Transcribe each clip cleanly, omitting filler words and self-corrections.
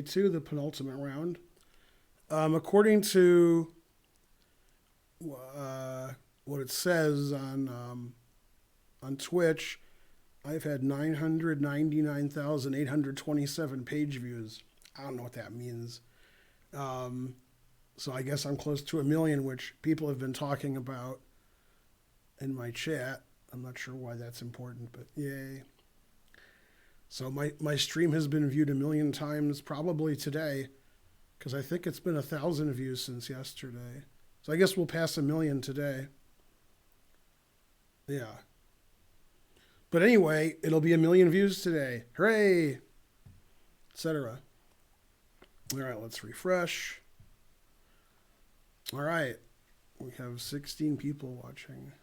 to the penultimate round. According to what it says on Twitch, I've had 999,827 page views. I don't know what that means. So I guess I'm close to a million, which people have been talking about in my chat. I'm not sure why that's important, but yay. So my stream has been viewed a million times probably today, because I think it's been 1,000 views since yesterday. So I guess we'll pass a million today. Yeah. But anyway, it'll be a million views today. Hooray! Etc. All right, let's refresh. All right. We have 16 people watching.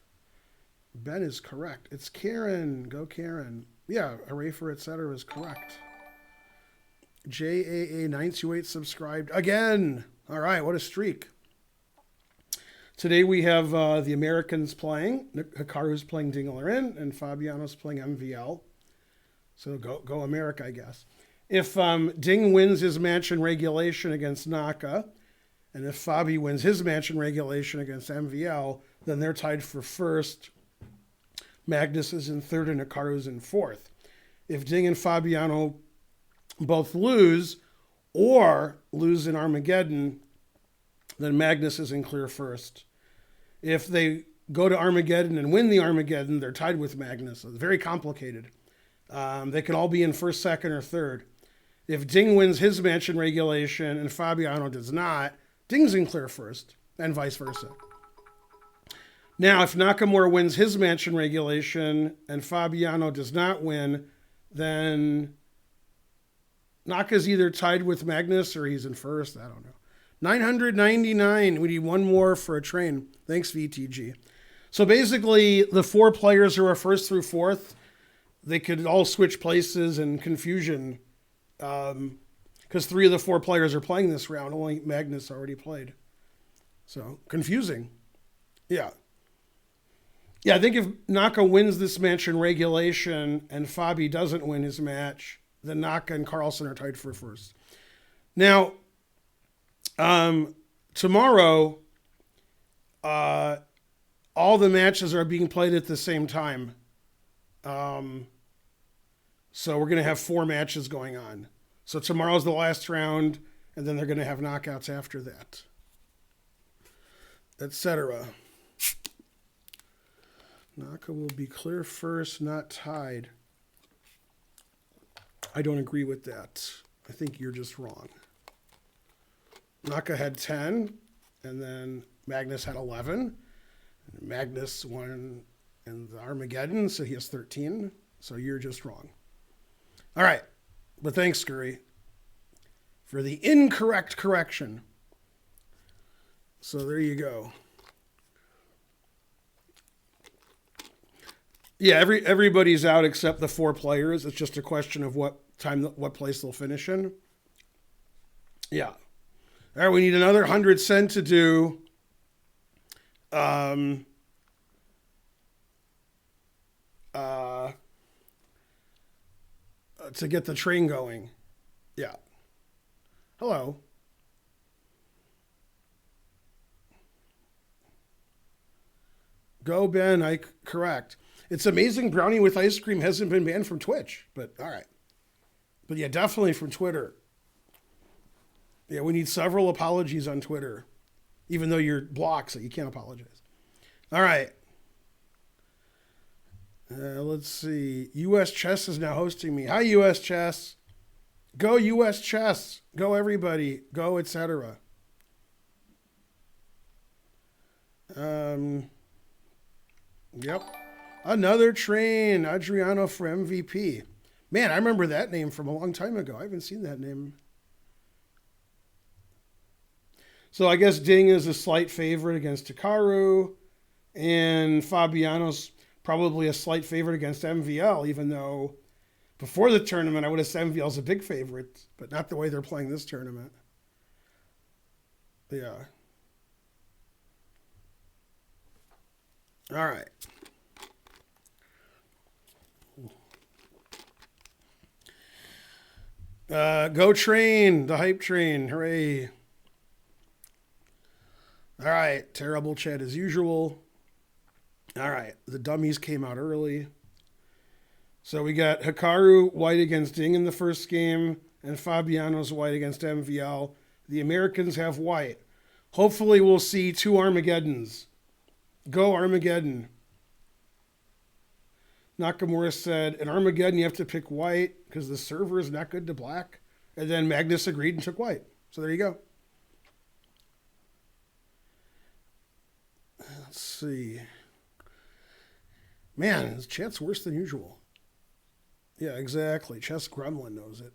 Ben is correct. It's Karen. Go Karen. Yeah, hooray for etc. is correct. JAA928 subscribed again. All right, what a streak. Today we have the Americans playing. Hikaru's playing Dinglerin, and Fabiano's playing MVL. So go America, I guess. If Ding wins his match in regulation against Naka, and if Fabi wins his match in regulation against MVL, then they're tied for first. Magnus is in third, and Hikaru's in fourth. If Ding and Fabiano both lose, or lose in Armageddon, then Magnus is in clear first. If they go to Armageddon and win the Armageddon, they're tied with Magnus. So it's very complicated. They can all be in first, second, or third. If Ding wins his match in regulation and Fabiano does not, Ding's in clear first, and vice versa. Now, if Nakamura wins his match in regulation and Fabiano does not win, then Naka's either tied with Magnus or he's in first. I don't know. 999. We need one more for a train. Thanks, VTG. So basically, the four players who are first through fourth, they could all switch places and confusion. Because three of the four players are playing this round. Only Magnus already played. So, confusing. Yeah. Yeah, I think if Naka wins this match in regulation and Fabi doesn't win his match, then Naka and Carlsen are tied for first. Now, tomorrow, all the matches are being played at the same time. So we're going to have 4 matches going on. So tomorrow's the last round, and then they're going to have knockouts after that, etc. Naka will be clear first, not tied. I don't agree with that. I think you're just wrong. Naka had 10, and then Magnus had 11. Magnus won in the Armageddon, so he has 13. So you're just wrong. All right. But thanks, Scurry, for the incorrect correction. So there you go. Yeah, everybody's out except the 4 players. It's just a question of what place they'll finish in. Yeah. All right, we need another 100 cent to do to get the train going. Yeah. Hello. Go, Ben. Correct. It's amazing brownie with ice cream hasn't been banned from Twitch, but all right. But yeah, definitely from Twitter. Yeah, we need several apologies on Twitter, even though you're blocked, so you can't apologize. All right. Let's see. U.S. Chess is now hosting me. Hi, U.S. Chess. Go, U.S. Chess. Go, everybody. Go, etc. Yep. Another train. Adriano for MVP. Man, I remember that name from a long time ago. I haven't seen that name. So I guess Ding is a slight favorite against Hikaru, and Fabiano's probably a slight favorite against MVL, even though before the tournament I would have said MVL's a big favorite, but not the way they're playing this tournament. Yeah. All right. Go train, the hype train. Hooray. All right, terrible chat as usual. All right, the dummies came out early. So we got Hikaru white against Ding in the first game, and Fabiano's white against MVL. The Americans have white. Hopefully we'll see two Armageddons. Go Armageddon. Nakamura said, in Armageddon you have to pick white because the server is not good to black. And then Magnus agreed and took white. So there you go. Let's see. Man, his chat's worse than usual. Yeah, exactly. Chess Gremlin knows it.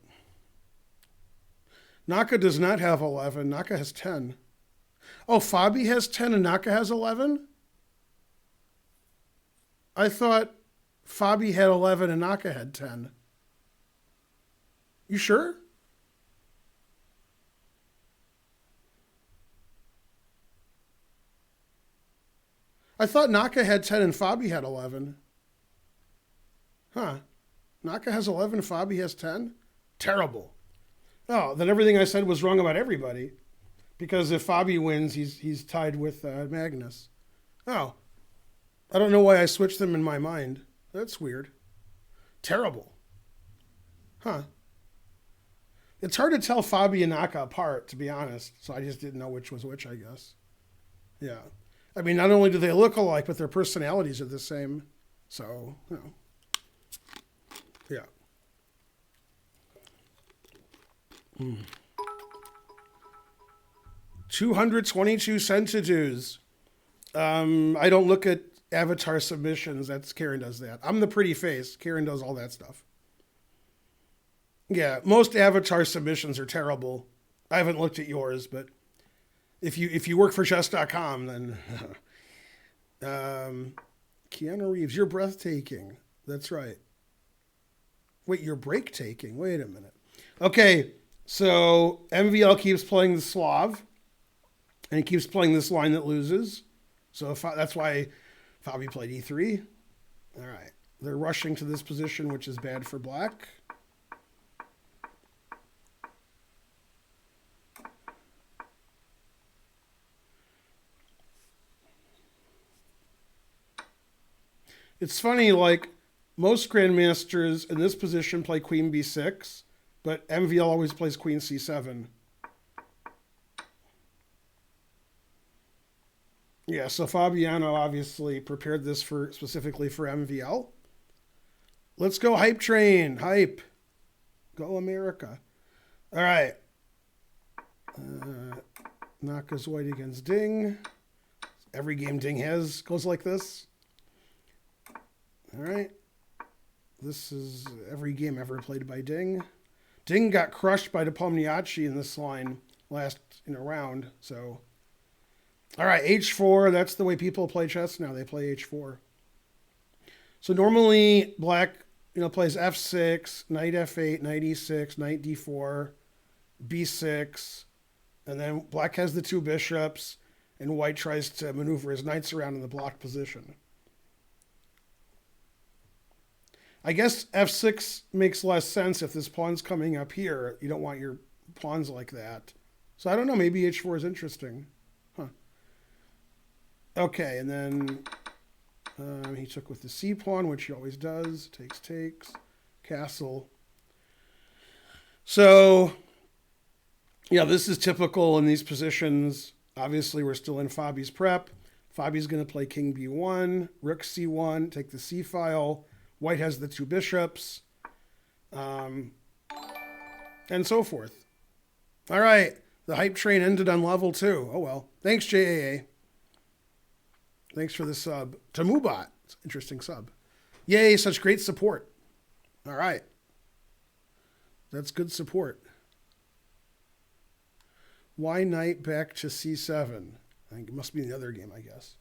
Naka does not have 11. Naka has 10. Oh, Fabi has 10 and Naka has 11? I thought Fabi had 11 and Naka had 10. You sure? I thought Naka had 10 and Fabi had 11. Huh. Naka has 11, Fabi has 10? Terrible. Oh, then everything I said was wrong about everybody. Because if Fabi wins, he's tied with Magnus. Oh. I don't know why I switched them in my mind. That's weird. Terrible. Huh. It's hard to tell Fabi and Naka apart, to be honest. So I just didn't know which was which, I guess. Yeah. I mean, not only do they look alike, but their personalities are the same. So, you know. Yeah. 222 centidues. I don't look at avatar submissions. That's Karen does that. I'm the pretty face. Karen does all that stuff. Yeah, most avatar submissions are terrible. I haven't looked at yours, but if you work for chess.com, then Keanu Reeves, you're breathtaking. That's right. Wait, you're break-taking. Wait a minute. Okay, so MVL keeps playing the Slav, and he keeps playing this line that loses. So that's why Fabi played e3. All right. They're rushing to this position, which is bad for black. It's funny, like, most grandmasters in this position play queen b6, but MVL always plays queen c7. Yeah, so Fabiano obviously prepared this specifically for MVL. Let's go hype train. Hype. Go America. All right. Naka's white against Ding. Every game Ding has goes like this. All right. This is every game ever played by Ding. Ding got crushed by Nepomniachtchi in this line last in a round. So, all right, h4. That's the way people play chess now. They play h4. So normally black, plays f6, knight f8, knight e6, knight d4, b6, and then black has the two bishops, and white tries to maneuver his knights around in the blocked position. I guess f6 makes less sense if this pawn's coming up here. You don't want your pawns like that. So I don't know, maybe h4 is interesting. Huh. Okay, and then he took with the c pawn, which he always does. Takes, castle. So, yeah, this is typical in these positions. Obviously, we're still in Fabi's prep. Fabi's going to play king b1, rook c1, take the c file. White has the two bishops, and so forth. All right, the hype train ended on level 2. Oh, well. Thanks, JAA. Thanks for the sub. Tamubot. It's an interesting sub. Yay, such great support. All right. That's good support. Why knight back to c7? I think it must be the other game, I guess.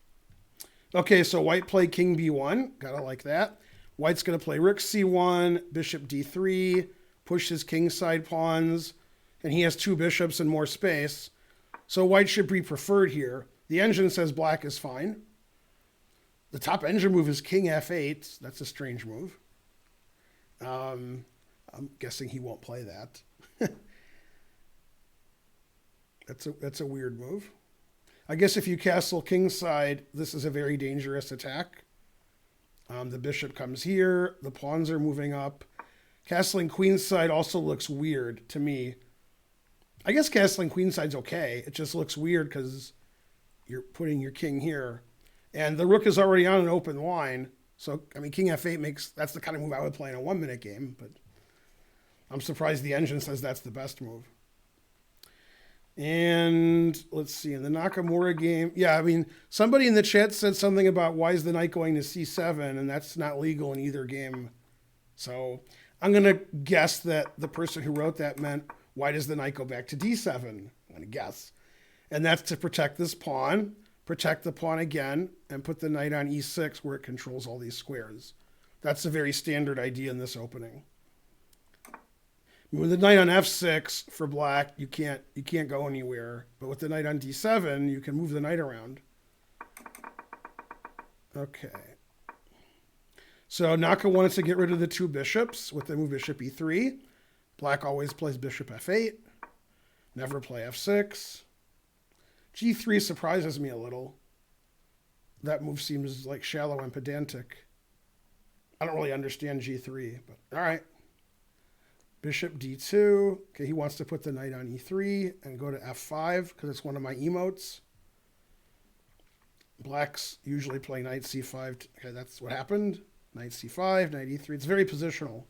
Okay, so white played king b1. Gotta like that. White's going to play rook c1, bishop d3, push his kingside pawns, and he has two bishops and more space. So white should be preferred here. The engine says black is fine. The top engine move is king f8. That's a strange move. I'm guessing he won't play that. That's a weird move. I guess if you castle kingside, this is a very dangerous attack. The bishop comes here. The pawns are moving up. Castling queenside also looks weird to me. I guess castling queenside's okay. It just looks weird because you're putting your king here. And the rook is already on an open line. So, I mean, king f8 that's the kind of move I would play in a 1 minute game. But I'm surprised the engine says that's the best move. And let's see, in the Nakamura game, yeah, I mean, somebody in the chat said something about why is the knight going to c7, and that's not legal in either game. So I'm going to guess that the person who wrote that meant, why does the knight go back to d7? I'm going to guess. And that's to protect this pawn, protect the pawn again, and put the knight on e6 where it controls all these squares. That's a very standard idea in this opening. With the knight on f6 for black, you can't go anywhere. But with the knight on d7, you can move the knight around. Okay. So Naka wanted to get rid of the two bishops with the move bishop e3. Black always plays bishop f8. Never play f6. g3 surprises me a little. That move seems like shallow and pedantic. I don't really understand g3, but all right. Bishop d2. Okay, he wants to put the knight on e3 and go to f5 because it's one of my emotes. Black's usually play knight c5. Okay, that's what happened. Knight c5, knight e3. It's very positional.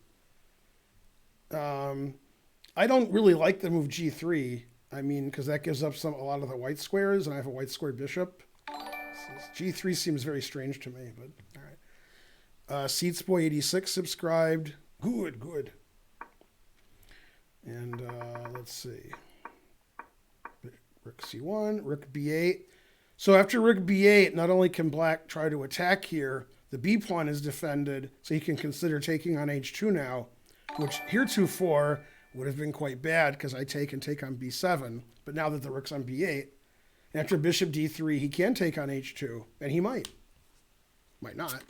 I don't really like the move g3. I mean, because that gives up a lot of the white squares, and I have a white square bishop. So g3 seems very strange to me, but all right. Seatsboy86 subscribed. Good. And let's see. Rook c1, rook b8. So after rook b8, not only can black try to attack here, the b pawn is defended, so he can consider taking on h2 now, which heretofore would have been quite bad because I take on b7. But now that the rook's on b8, after bishop d3, he can take on h2, and he might. Might not.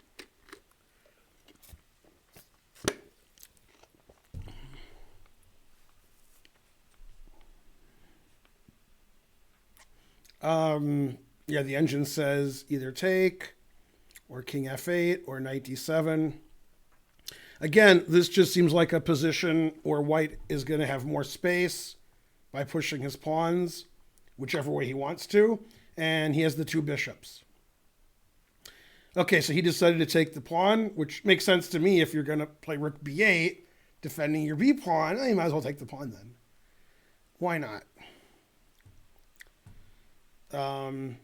Yeah, the engine says either take or king f8 or knight d7. Again, this just seems like a position where white is going to have more space by pushing his pawns whichever way he wants to, and he has the two bishops. Okay, so he decided to take the pawn, which makes sense to me. If you're going to play rook b8, defending your b pawn, you might as well take the pawn then. Why not? It's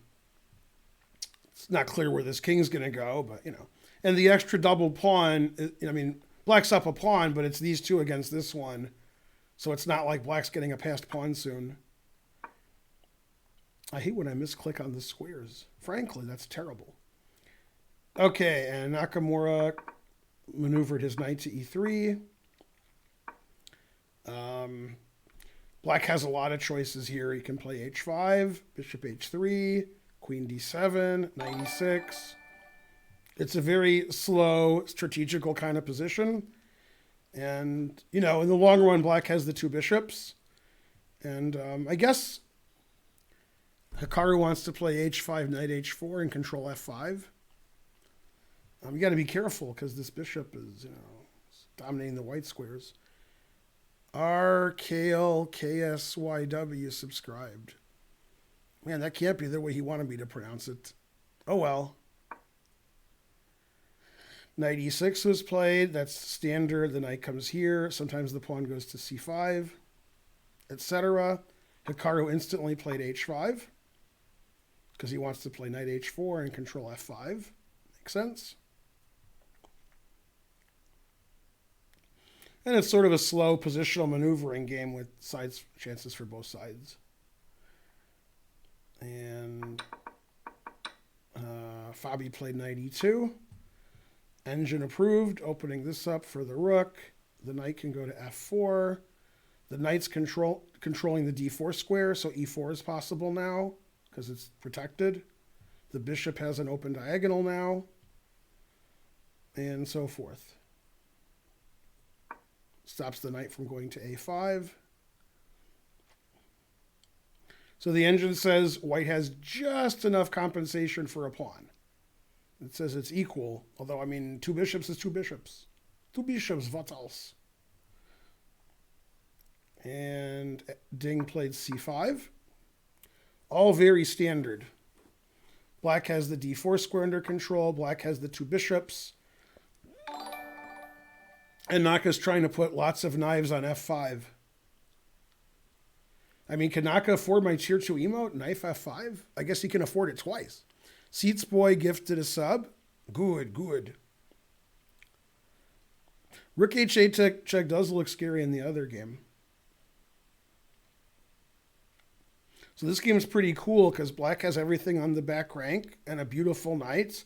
not clear where this king's going to go, but, you know. And the extra double pawn, I mean, black's up a pawn, but it's these two against this one. So it's not like black's getting a passed pawn soon. I hate when I misclick on the squares. Frankly, that's terrible. Okay, and Nakamura maneuvered his knight to e3. Black has a lot of choices here. He can play h5, bishop h3, queen d7, knight e6. It's a very slow, strategical kind of position. And, you know, in the long run, black has the two bishops. And I guess Hikaru wants to play h5, knight h4, and control f5. You got to be careful because this bishop is, you know, dominating the white squares. RKLKSYW subscribed. Man, that can't be the way he wanted me to pronounce it. Oh well. Knight e6 was played. That's standard. The knight comes here. Sometimes the pawn goes to c5, etc. Hikaru instantly played h5 because he wants to play knight h4 and control f5. Makes sense. And it's sort of a slow positional maneuvering game with chances for both sides. And Fabi played knight e2. Engine approved, opening this up for the rook. The knight can go to f4. The knight's controlling the d4 square, so e4 is possible now because it's protected. The bishop has an open diagonal now, and so forth. Stops the knight from going to a5. So the engine says white has just enough compensation for a pawn. It says it's equal, although, I mean, two bishops is two bishops. Two bishops, what else? And Ding played c5. All very standard. Black has the d4 square under control. Black has the two bishops. And Naka's trying to put lots of knives on f5. I mean, can Naka afford my tier 2 emote, knife f5? I guess he can afford it twice. Seats Boy gifted a sub. Good, good. Rook h8 check does look scary in the other game. So this game is pretty cool because black has everything on the back rank and a beautiful knight.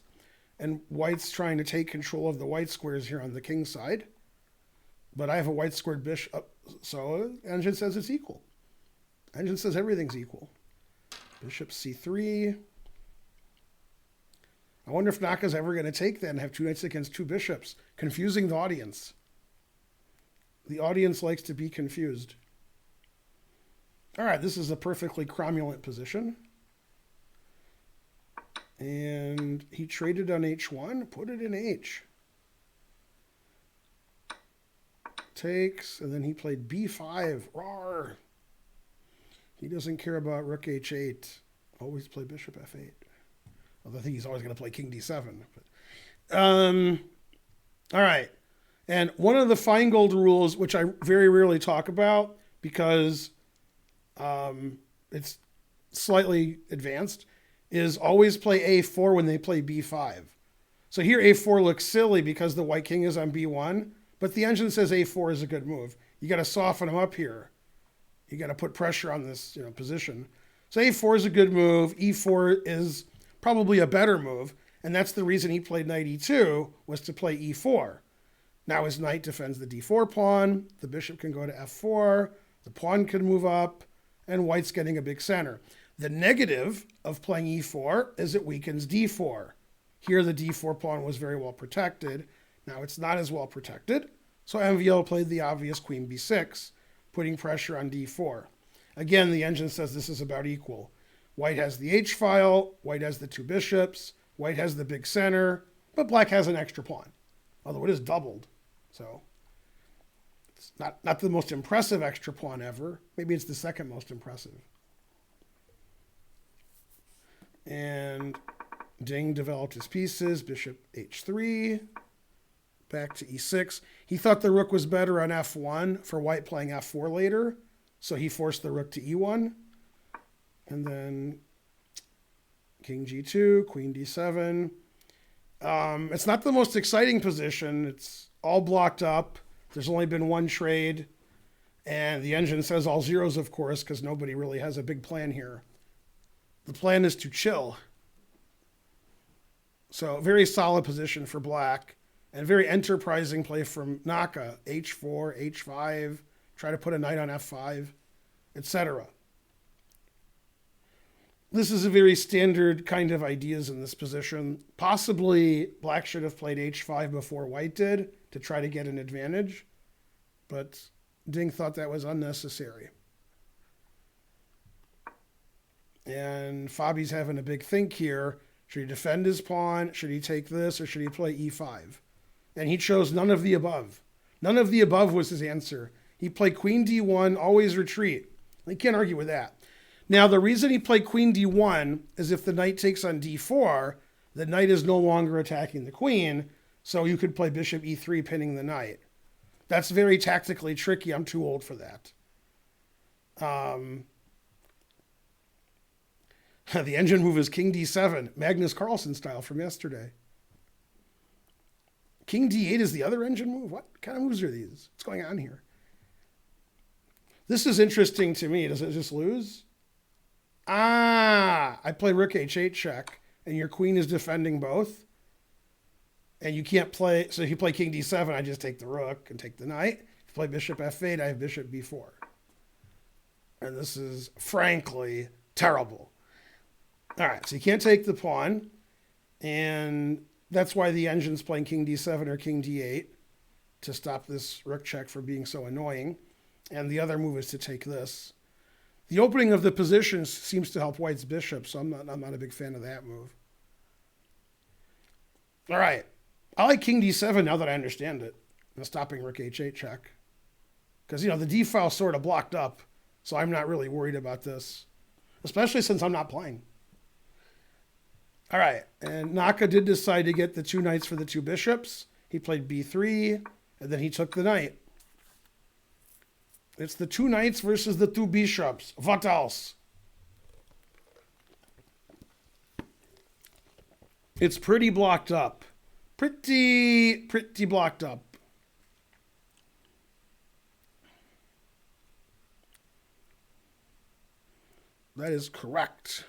And white's trying to take control of the white squares here on the king side. But I have a white squared bishop, so engine says it's equal. Engine says everything's equal. Bishop c3. I wonder if Naka's ever going to take that and have two knights against two bishops. Confusing the audience. The audience likes to be confused. All right, this is a perfectly cromulent position. And he traded on h1, put it in h. Takes, and then he played b5. Rawr. He doesn't care about rook h8. Always play bishop f8. Although I think he's always going to play king d7. But, all right. And one of the Feingold rules, which I very rarely talk about because it's slightly advanced, is always play a4 when they play b5. So here a4 looks silly because the white king is on b1, but the engine says a4 is a good move. You got to soften him up here. You got to put pressure on this, position. So a4 is a good move. e4 is probably a better move, and that's the reason he played knight e2 was to play e4. Now his knight defends the d4 pawn. The bishop can go to f4. The pawn can move up, and white's getting a big center. The negative of playing e4 is it weakens d4. Here the d4 pawn was very well protected. Now it's not as well protected, so MVL played the obvious queen b6, putting pressure on d4. Again, the engine says this is about equal. White has the h-file, white has the two bishops, white has the big center, but black has an extra pawn, although it is doubled. So it's not the most impressive extra pawn ever. Maybe it's the second most impressive. And Ding developed his pieces, bishop h3, back to e6. He thought the rook was better on f1 for white playing f4 later, so he forced the rook to e1. And then king g2, queen d7. It's not the most exciting position. It's all blocked up. There's only been one trade. And the engine says all zeros, of course, because nobody really has a big plan here. The plan is to chill. So very solid position for black. And very enterprising play from Naka. h4, h5, try to put a knight on f5, etc. This is a very standard kind of ideas in this position. Possibly black should have played h5 before white did to try to get an advantage. But Ding thought that was unnecessary. And Fabi's having a big think here. Should he defend his pawn? Should he take this? Or should he play e5? And he chose none of the above. None of the above was his answer. He played queen d1, always retreat. You can't argue with that. Now, the reason he played queen d1 is if the knight takes on d4, the knight is no longer attacking the queen, so you could play bishop e3 pinning the knight. That's very tactically tricky. I'm too old for that. The engine move is king d7, Magnus Carlsen style from yesterday. King d8 is the other engine move? What kind of moves are these? What's going on here? This is interesting to me. Does it just lose? I play rook h8 check, and your queen is defending both. And you can't play, so if you play king d7, I just take the rook and take the knight. If you play bishop f8, I have bishop b4. And this is, frankly, terrible. All right, so you can't take the pawn, and that's why the engine's playing king d7 or king d8 to stop this rook check from being so annoying. And the other move is to take this. The opening of the position seems to help white's bishop, so I'm not a big fan of that move. All right. I like king d7 now that I understand it. I'm stopping rook h8 check. Because, the d file sort of blocked up, so I'm not really worried about this, especially since I'm not playing. All right, and Naka did decide to get the 2 knights for the 2 bishops. He played b3, and then he took the knight. It's the 2 knights versus the 2 bishops. What else? It's pretty blocked up. Pretty blocked up. That is correct.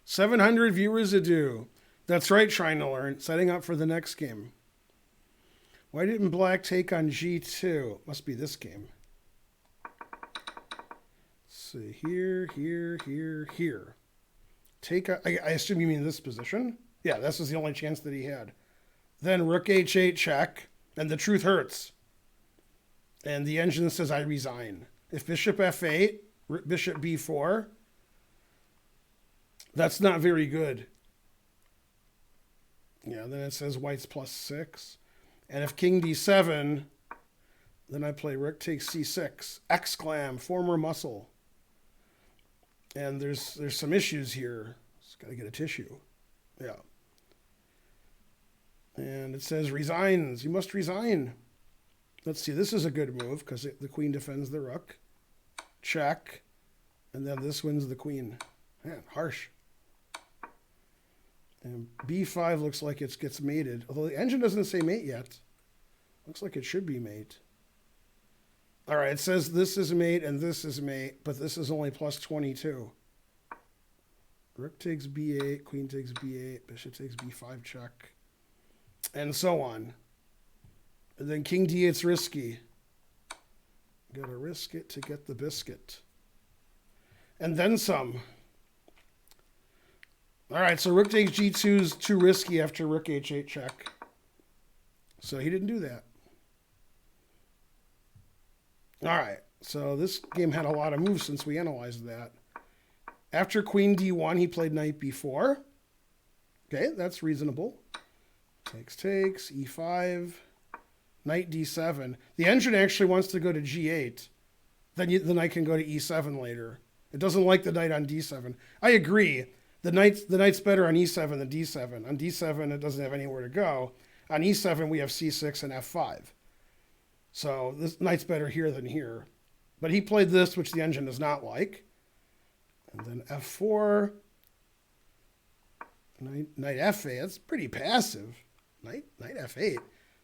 700 viewers adieu. That's right, trying to learn. Setting up for the next game. Why didn't black take on g2? Must be this game. Let's see, here. I assume you mean this position? Yeah, this is the only chance that he had. Then rook h8 check, and the truth hurts. And the engine says I resign. If bishop f8, bishop b4, that's not very good. Yeah, then it says white's +6. And if king d7, then I play rook takes c6. Exclam, former muscle. And there's some issues here. It's got to get a tissue. Yeah. And it says resigns. You must resign. Let's see. This is a good move because the queen defends the rook. Check. And then this wins the queen. Man, harsh. And b5 looks like it gets mated. Although the engine doesn't say mate yet. Looks like it should be mate. All right, it says this is mate and this is mate, but this is only +22. Rook takes b8, queen takes b8, bishop takes b5 check, and so on. And then king d8's risky. Gotta risk it to get the biscuit. And then some. All right, so rook takes g2 is too risky after rook h8 check. So he didn't do that. All right, so this game had a lot of moves since we analyzed that. After queen d1, he played knight b4. Okay, that's reasonable. Takes, e5, knight d7. The engine actually wants to go to g8. Then the knight can go to e7 later. It doesn't like the knight on d7. I agree. The knight's better on e7 than d7. On d7, it doesn't have anywhere to go. On e7, we have c6 and f5. So this knight's better here than here. But he played this, which the engine does not like. And then f4. Knight f8. That's pretty passive. Knight f8.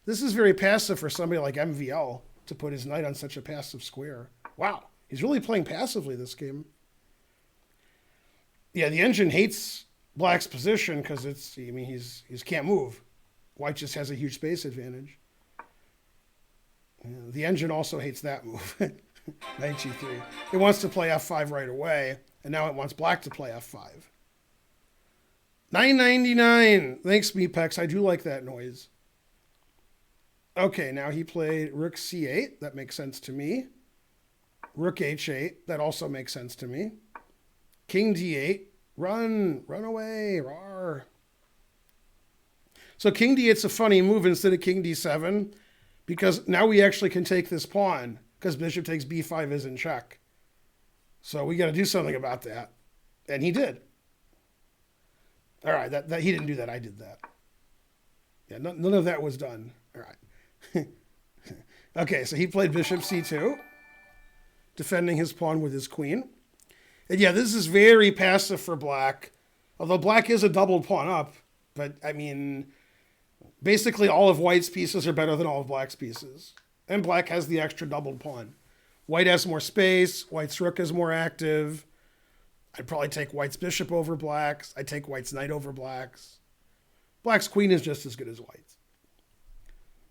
This is very passive for somebody like MVL to put his knight on such a passive square. Wow. He's really playing passively this game. Yeah, the engine hates black's position because he's can't move. White just has a huge space advantage. The engine also hates that move. Knight g3. It wants to play f5 right away, and now it wants black to play f5. 9.99. Thanks, Mepex. I do like that noise. Okay, now he played rook c8. That makes sense to me. Rook h8. That also makes sense to me. King d8. Run away. Rawr. So king d8's a funny move instead of king d7 because now we actually can take this pawn because bishop takes b5 is in check. So we got to do something about that. And he did. All right, that he didn't do that. I did that. Yeah, none of that was done. All right. Okay, so he played bishop c2, defending his pawn with his queen. And yeah, this is very passive for black, although black is a doubled pawn up. But, I mean, basically all of white's pieces are better than all of black's pieces. And black has the extra doubled pawn. White has more space. White's rook is more active. I'd probably take white's bishop over black's. I'd take white's knight over black's. Black's queen is just as good as white's.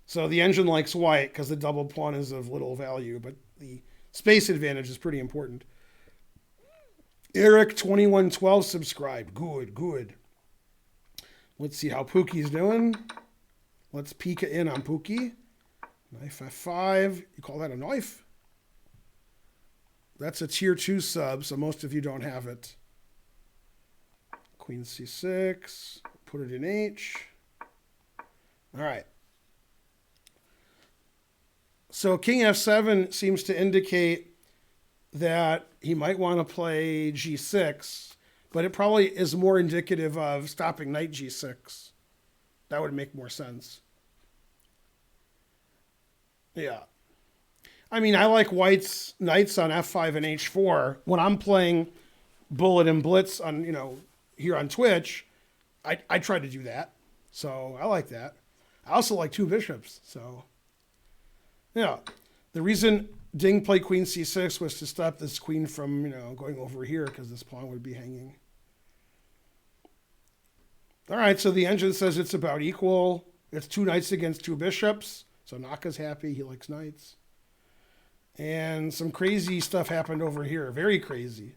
So the engine likes white because the double pawn is of little value, but the space advantage is pretty important. Eric2112 subscribed. Good. Let's see how Pookie's doing. Let's peek in on Pookie. Knife f5. You call that a knife? That's a tier 2 sub, so most of you don't have it. Queen c6, put it in H. All right. So king f7 seems to indicate that he might want to play g6, but it probably is more indicative of stopping knight g6. That would make more sense. Yeah. I mean, I like white's knights on f5 and h4. When I'm playing Bullet and Blitz on, here on Twitch, I try to do that. So I like that. I also like 2 bishops. So, yeah. The reason Ding played queen c6 was to stop this queen from, going over here because this pawn would be hanging. All right, so the engine says it's about equal. It's 2 knights against 2 bishops. So Naka's happy. He likes knights. And some crazy stuff happened over here. Very crazy.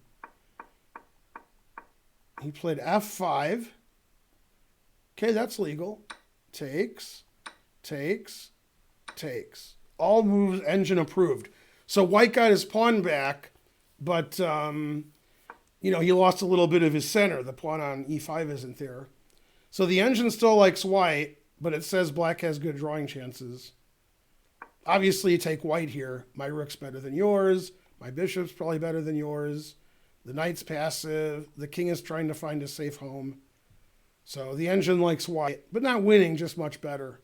He played f5. Okay, that's legal. Takes, takes, takes. All moves engine approved. So white got his pawn back, but, he lost a little bit of his center. The pawn on e5 isn't there. So the engine still likes white, but it says black has good drawing chances. Obviously, you take white here. My rook's better than yours. My bishop's probably better than yours. The knight's passive. The king is trying to find a safe home. So the engine likes white, but not winning, just much better.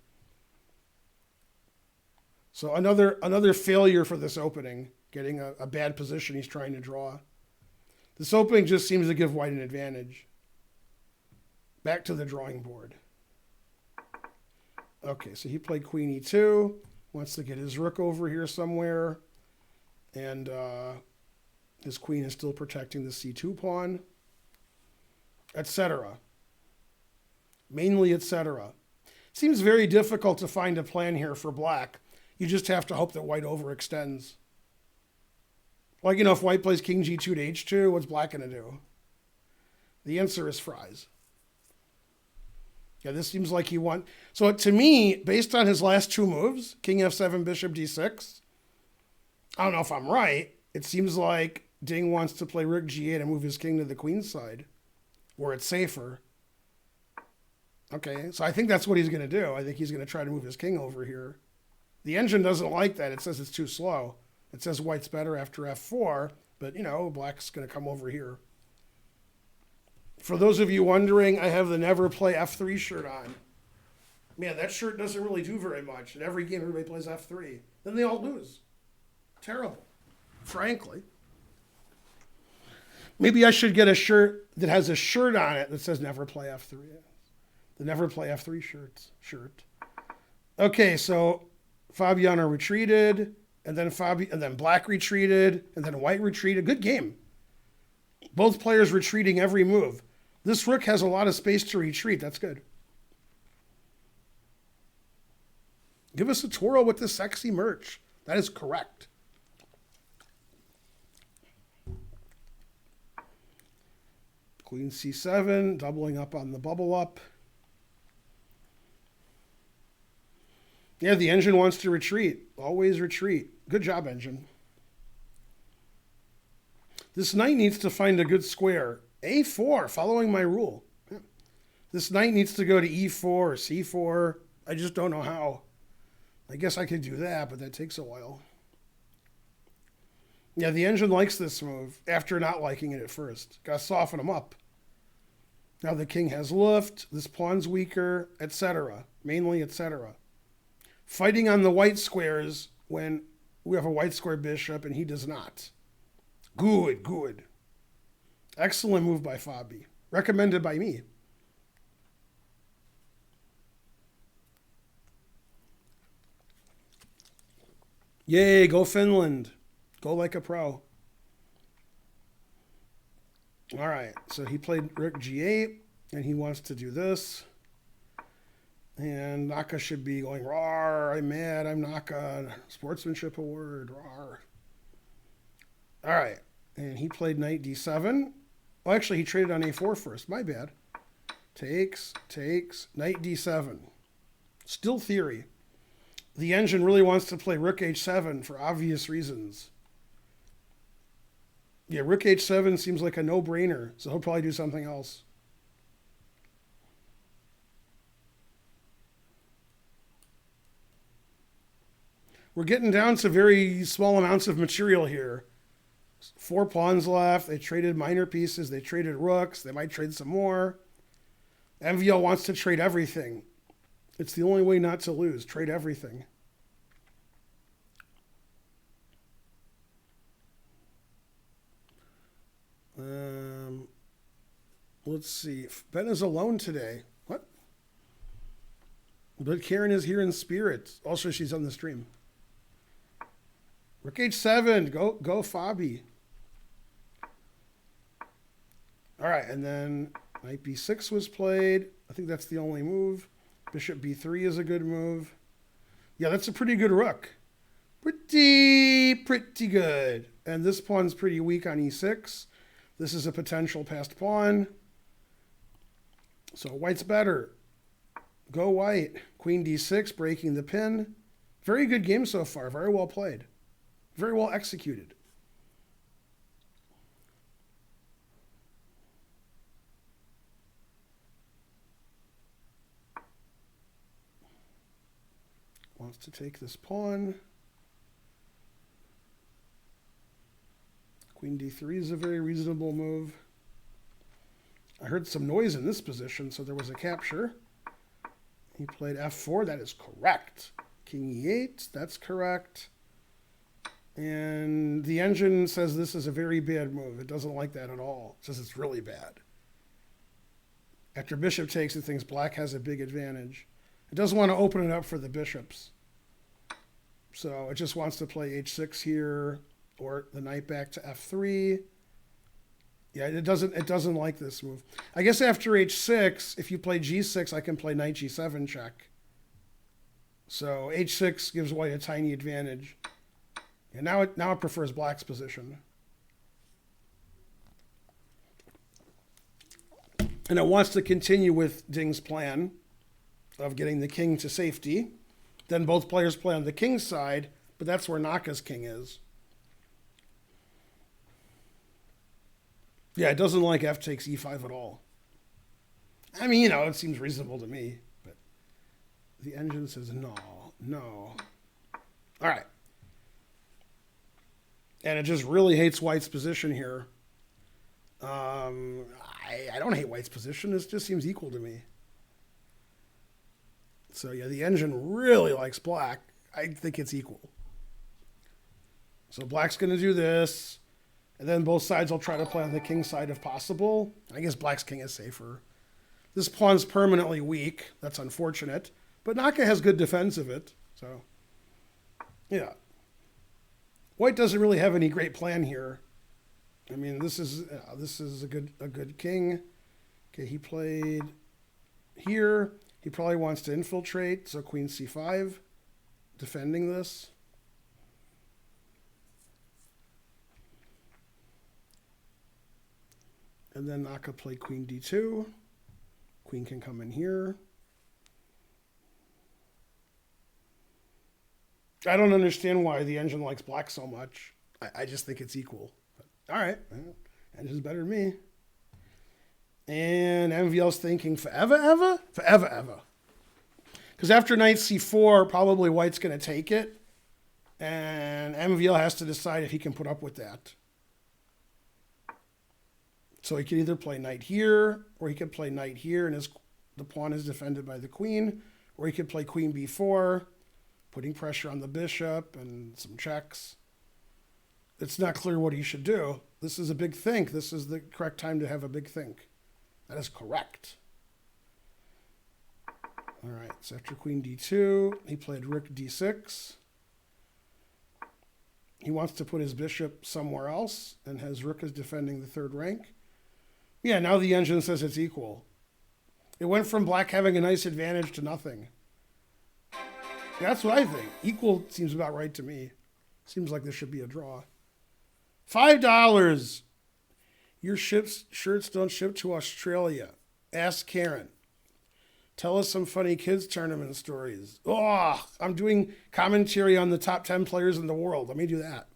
So another failure for this opening, getting a bad position he's trying to draw. This opening just seems to give white an advantage. Back to the drawing board. Okay, so he played queen e2. Wants to get his rook over here somewhere. And his queen is still protecting the c2 pawn. Etc. Mainly etc. Seems very difficult to find a plan here for black. You just have to hope that white overextends. Like, if white plays king g2 to h2, what's black going to do? The answer is fries. Yeah, this seems like he won. So to me, based on his last 2 moves, king f7, bishop d6, I don't know if I'm right. It seems like Ding wants to play rook g8 and move his king to the queen's side, where it's safer. Okay, so I think that's what he's going to do. I think he's going to try to move his king over here. The engine doesn't like that. It says it's too slow. It says white's better after f4, but, black's going to come over here. For those of you wondering, I have the never play f3 shirt on. Man, that shirt doesn't really do very much. In every game, everybody plays f3. Then they all lose. Terrible, frankly. Maybe I should get a shirt that has a shirt on it that says never play f3. The never play f3 shirt. Okay, so Fabiano retreated, and then black retreated, and then white retreated. Good game. Both players retreating every move. This rook has a lot of space to retreat. That's good. Give us a twirl with the sexy merch. That is correct. Queen c7, doubling up on the bubble up. Yeah, the engine wants to retreat. Always retreat. Good job, engine. This knight needs to find a good square. A4, following my rule. This knight needs to go to e4 or c4. I just don't know how. I guess I could do that, but that takes a while. Yeah, the engine likes this move after not liking it at first. Got to soften him up. Now the king has lift. This pawn's weaker, etc. Mainly, etc. Fighting on the white squares when we have a white square bishop and he does not. Good, good. Excellent move by Fabi. Recommended by me. Yay, go Finland. Go like a pro. All right, so he played rook g8, and he wants to do this. And Naka should be going, rawr, I'm mad, I'm Naka. Sportsmanship award, rawr. All right, and he played knight d7. Well, actually, he traded on a4 first. My bad. Takes, knight d7. Still theory. The engine really wants to play rook h7 for obvious reasons. Yeah, rook h7 seems like a no-brainer, so he'll probably do something else. We're getting down to very small amounts of material here. 4 pawns left. They traded minor pieces. They traded rooks. They might trade some more. MVL wants to trade everything. It's the only way not to lose. Trade everything. Let's see. Ben is alone today. What? But Karen is here in spirit. Also, she's on the stream. Rook h7. Go, Fabi. All right, and then knight b6 was played. I think that's the only move. Bishop b3 is a good move. Yeah, that's a pretty good rook. Pretty good. And this pawn's pretty weak on e6. This is a potential passed pawn. So white's better. Go white. Queen d6, breaking the pin. Very good game so far. Very well played. Very well executed. Wants to take this pawn. Queen d3 is a very reasonable move. I heard some noise in this position, so there was a capture. He played f4. That is correct. King e8. That's correct. And the engine says this is a very bad move. It doesn't like that at all. It says it's really bad. After bishop takes, it thinks black has a big advantage. It doesn't want to open it up for the bishops. So it just wants to play h6 here, or the knight back to f3. Yeah, it doesn't like this move. I guess after h6, if you play g6, I can play knight g7 check. So h6 gives white a tiny advantage. And now it prefers black's position. And it wants to continue with Ding's plan of getting the king to safety. Then both players play on the king's side, but that's where Naka's king is. Yeah, it doesn't like f takes e5 at all. I mean, it seems reasonable to me, but the engine says no. All right. And it just really hates white's position here. I don't hate white's position. This just seems equal to me. So, yeah, the engine really likes black. I think it's equal. So black's going to do this. And then both sides will try to play on the king's side if possible. I guess black's king is safer. This pawn's permanently weak. That's unfortunate. But Naka has good defense of it. So, yeah. White doesn't really have any great plan here. I mean, this is a good king. Okay, he played here. He probably wants to infiltrate, so queen c5, defending this. And then Naka played queen d2. Queen can come in here. I don't understand why the engine likes black so much. I just think it's equal. But, all right. Engine's better than me. And MVL's thinking forever? Forever. Because after knight c4, probably white's going to take it. And MVL has to decide if he can put up with that. So he can either play knight here, or he can play knight here, and the pawn is defended by the queen. Or he could play queen b4, putting pressure on the bishop and some checks. It's not clear what he should do. This is a big think. This is the correct time to have a big think. That is correct. All right, so after queen d2, he played rook d6. He wants to put his bishop somewhere else, and his rook is defending the third rank. Yeah, now the engine says it's equal. It went from black having a nice advantage to nothing. That's what I think. Equal seems about right to me. Seems like this should be a draw. $5. Your shirts don't ship to Australia. Ask Karen. Tell us some funny kids tournament stories. Oh, I'm doing commentary on the top 10 players in the world. Let me do that.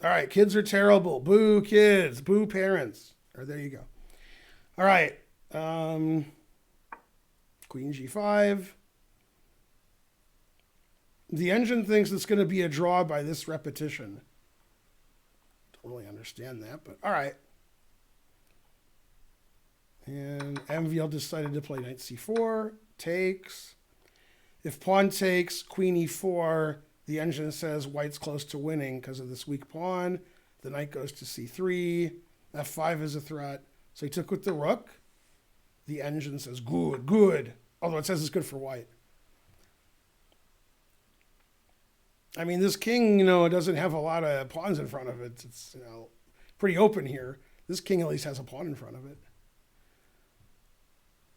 All right, kids are terrible. Boo kids. Boo parents. Or there you go. All right. Queen G5. The engine thinks it's going to be a draw by this repetition. Don't really understand that, but all right. And MVL decided to play knight c4. Takes. If pawn takes, queen e4, the engine says white's close to winning because of this weak pawn. The knight goes to c3. f5 is a threat. So he took with the rook. The engine says good, good. Although it says it's good for white. I mean, this king, it doesn't have a lot of pawns in front of it. It's, pretty open here. This king at least has a pawn in front of it.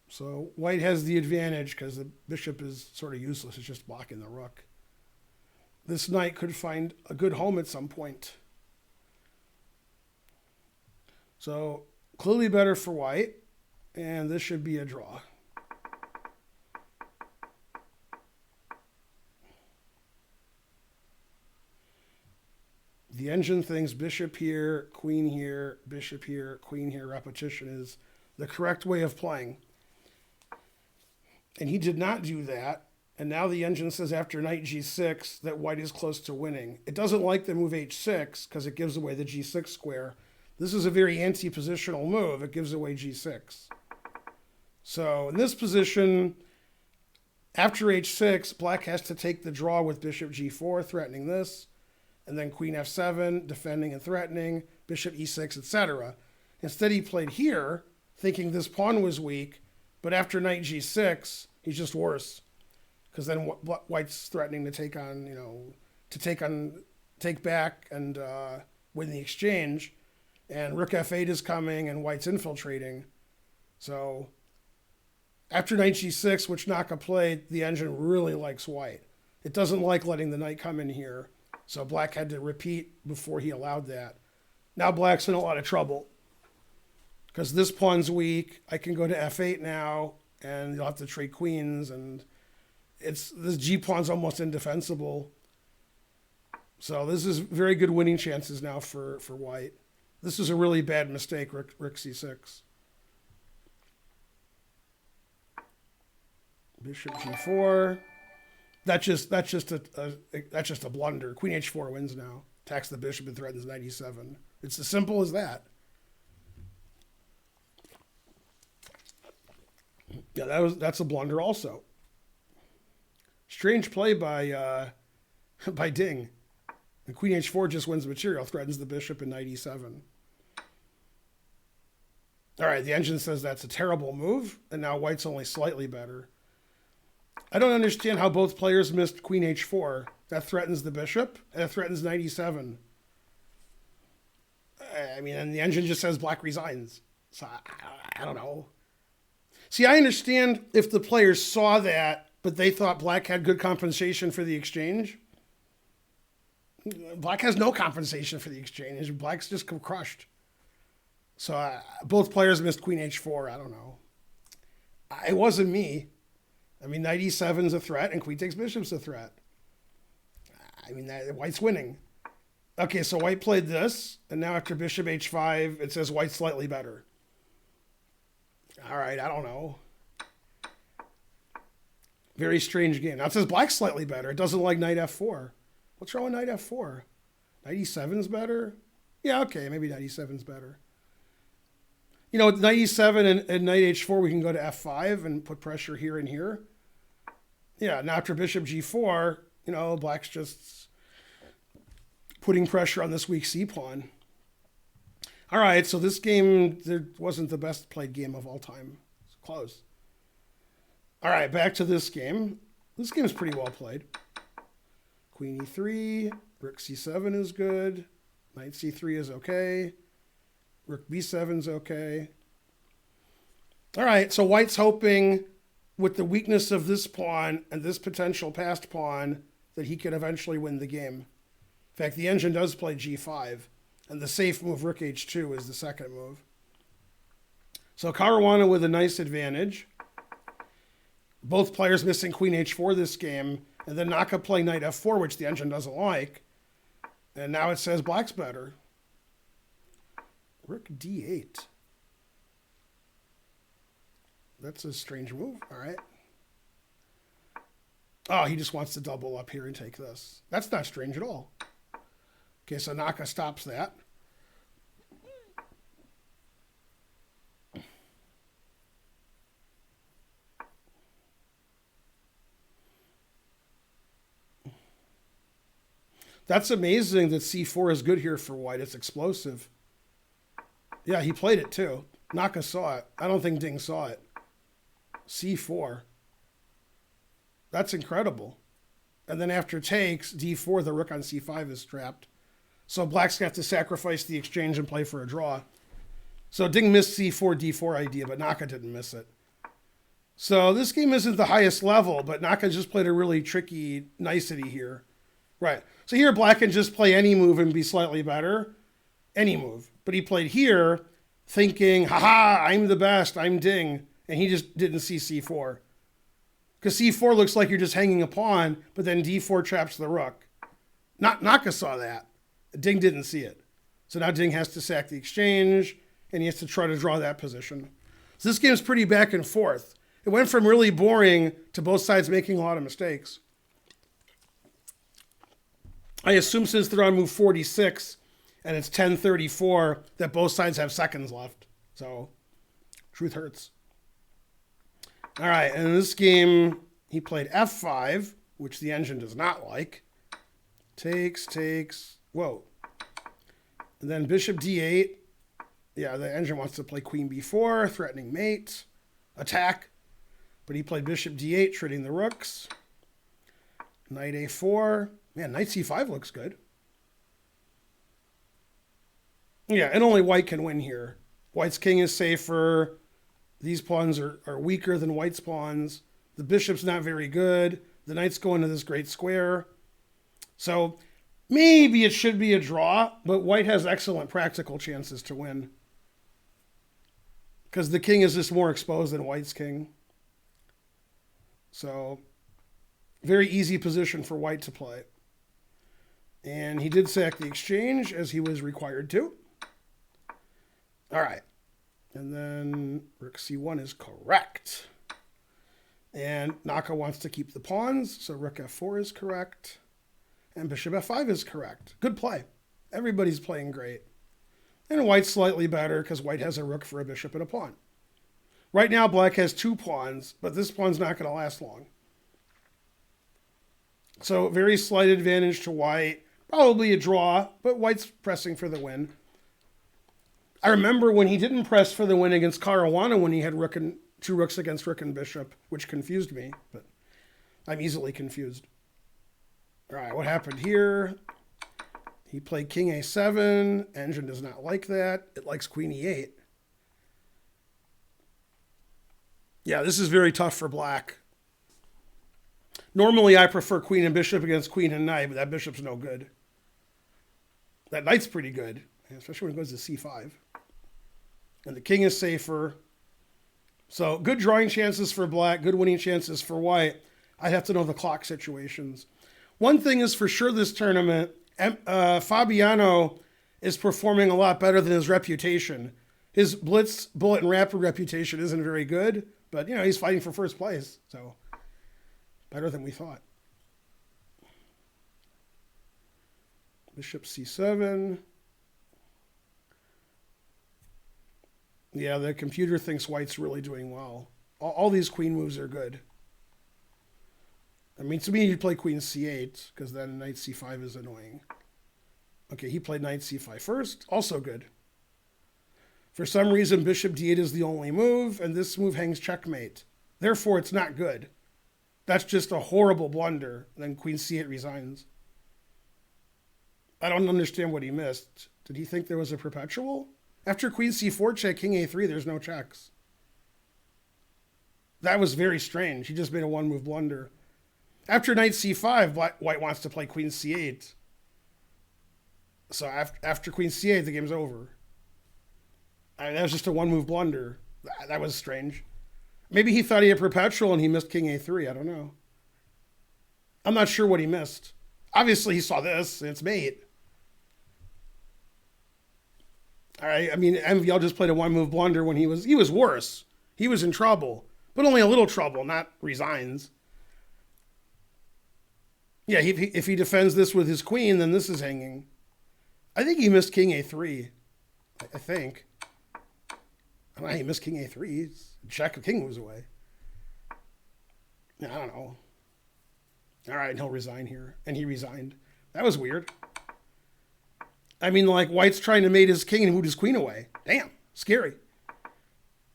So white has the advantage because the bishop is sort of useless. It's just blocking the rook. This knight could find a good home at some point. So clearly better for white. And this should be a draw. The engine thinks bishop here, queen here, bishop here, queen here. Repetition is the correct way of playing. And he did not do that. And now the engine says after knight g6 that white is close to winning. It doesn't like the move h6 because it gives away the g6 square. This is a very anti-positional move. It gives away g6. So in this position, after h6, black has to take the draw with bishop g4, threatening this. And then queen f7, defending and threatening, bishop e6, etc. Instead, he played here, thinking this pawn was weak. But after knight g6, he's just worse. Because then white's threatening to take back and win the exchange. And rook f8 is coming and white's infiltrating. So after knight g6, which Naka played, the engine really likes white. It doesn't like letting the knight come in here. So black had to repeat before he allowed that. Now black's in a lot of trouble. Because this pawn's weak. I can go to f8 now, and you'll have to trade queens, and this g pawn's almost indefensible. So this is very good winning chances now for white. This is a really bad mistake, rook c6. Bishop g4. That's just a blunder. Queen h4 wins now. Attacks the bishop and threatens knight e7. It's as simple as that. Yeah, that's a blunder also. Strange play by Ding. And queen h4 just wins material, threatens the bishop and knight e7. All right, the engine says that's a terrible move, and now white's only slightly better. I don't understand how both players missed queen h4. That threatens the bishop, and it threatens knight e7. I mean, and the engine just says black resigns. So I don't know. See, I understand if the players saw that, but they thought black had good compensation for the exchange. Black has no compensation for the exchange. Black's just crushed. So both players missed queen h4. I don't know. It wasn't me. I mean, knight e7's a threat, and queen takes bishop's a threat. I mean, white's winning. Okay, so white played this, and now after bishop h5, it says white's slightly better. All right, I don't know. Very strange game. Now it says black's slightly better. It doesn't like knight f4. What's wrong with knight f4? Knight e7's better? Yeah, okay, maybe knight e7's better. With knight e7 and knight h4, we can go to f5 and put pressure here and here. Yeah, now after bishop g4, black's just putting pressure on this weak c-pawn. All right, so this game wasn't the best played game of all time. It's close. All right, back to this game. This game's pretty well played. Queen e3, rook c7 is good. Knight c3 is okay. Rook b7 is okay. All right, so white's hoping with the weakness of this pawn and this potential passed pawn that he could eventually win the game. In fact, the engine does play g5, and the safe move rook h2 is the second move. So Caruana with a nice advantage. Both players missing queen h4 this game, and then Naka playing knight f4, which the engine doesn't like. And now it says black's better. Rook d8. That's a strange move. All right. Oh, he just wants to double up here and take this. That's not strange at all. Okay, so Naka stops that. That's amazing that c4 is good here for white. It's explosive. Yeah, he played it too. Naka saw it. I don't think Ding saw it. c4. That's incredible. And then after takes, d4, the rook on c5 is trapped. So black's got to sacrifice the exchange and play for a draw. So Ding missed c4, d4 idea, but Naka didn't miss it. So this game isn't the highest level, but Naka just played a really tricky nicety here. Right. So here black can just play any move and be slightly better. Any move. But he played here thinking, haha, I'm the best, I'm Ding. And he just didn't see c4. Because c4 looks like you're just hanging a pawn, but then d4 traps the rook. Naka saw that. Ding didn't see it. So now Ding has to sack the exchange, and he has to try to draw that position. So this game's pretty back and forth. It went from really boring to both sides making a lot of mistakes. I assume since they're on move 46 and it's 10:34 that both sides have seconds left. So truth hurts. All right, and in this game, he played f5, which the engine does not like. Takes. Whoa. And then bishop d8. Yeah, the engine wants to play queen b4, threatening mate, attack. But he played bishop d8, trading the rooks. Knight a4. Man, knight c5 looks good. Yeah, and only white can win here. White's king is safer. These pawns are weaker than white's pawns. The bishop's not very good. The knight's going to this great square. So maybe it should be a draw, but white has excellent practical chances to win. Because the king is just more exposed than white's king. So very easy position for white to play. And he did sack the exchange as he was required to. All right. And then rook c1 is correct. And Naka wants to keep the pawns, so rook f4 is correct. And bishop f5 is correct. Good play. Everybody's playing great. And white's slightly better because white has a rook for a bishop and a pawn. Right now, black has two pawns, but this pawn's not going to last long. So very slight advantage to white. Probably a draw, but white's pressing for the win. I remember when he didn't press for the win against Caruana when he had two rooks against rook and bishop, which confused me, but I'm easily confused. All right, what happened here? He played king a7. Engine does not like that. It likes queen e8. Yeah, this is very tough for black. Normally, I prefer queen and bishop against queen and knight, but that bishop's no good. That knight's pretty good, especially when it goes to c5. And the king is safer. So good drawing chances for black, good winning chances for white. I'd have to know the clock situations. One thing is for sure this tournament, Fabiano is performing a lot better than his reputation. His blitz, bullet, and rapid reputation isn't very good, but he's fighting for first place, so better than we thought. Bishop c7. Yeah, the computer thinks white's really doing well. All these queen moves are good. I mean, to me, you'd play queen c8, because then knight c5 is annoying. Okay, he played knight c5 first. Also good. For some reason, bishop d8 is the only move, and this move hangs checkmate. Therefore, it's not good. That's just a horrible blunder. Then queen c8 resigns. I don't understand what he missed. Did he think there was a perpetual? After queen c4 check, king a3, there's no checks. That was very strange. He just made a one-move blunder. After knight c5, white wants to play queen c8. So after queen c8, the game's over. That was just a one-move blunder. That was strange. Maybe he thought he had perpetual and he missed king a3. I don't know. I'm not sure what he missed. Obviously, he saw this. And it's mate. All right. I mean, MVL just played a one-move blunder when he was worse. He was in trouble, but only a little trouble, not resigns. Yeah, if he defends this with his queen, then this is hanging. I think he missed king a3. I think. I don't know, he missed king a3. Jack of king moves away. I don't know. All right, and he'll resign here. And he resigned. That was weird. I mean, like, white's trying to mate his king and moved his queen away. Damn, scary.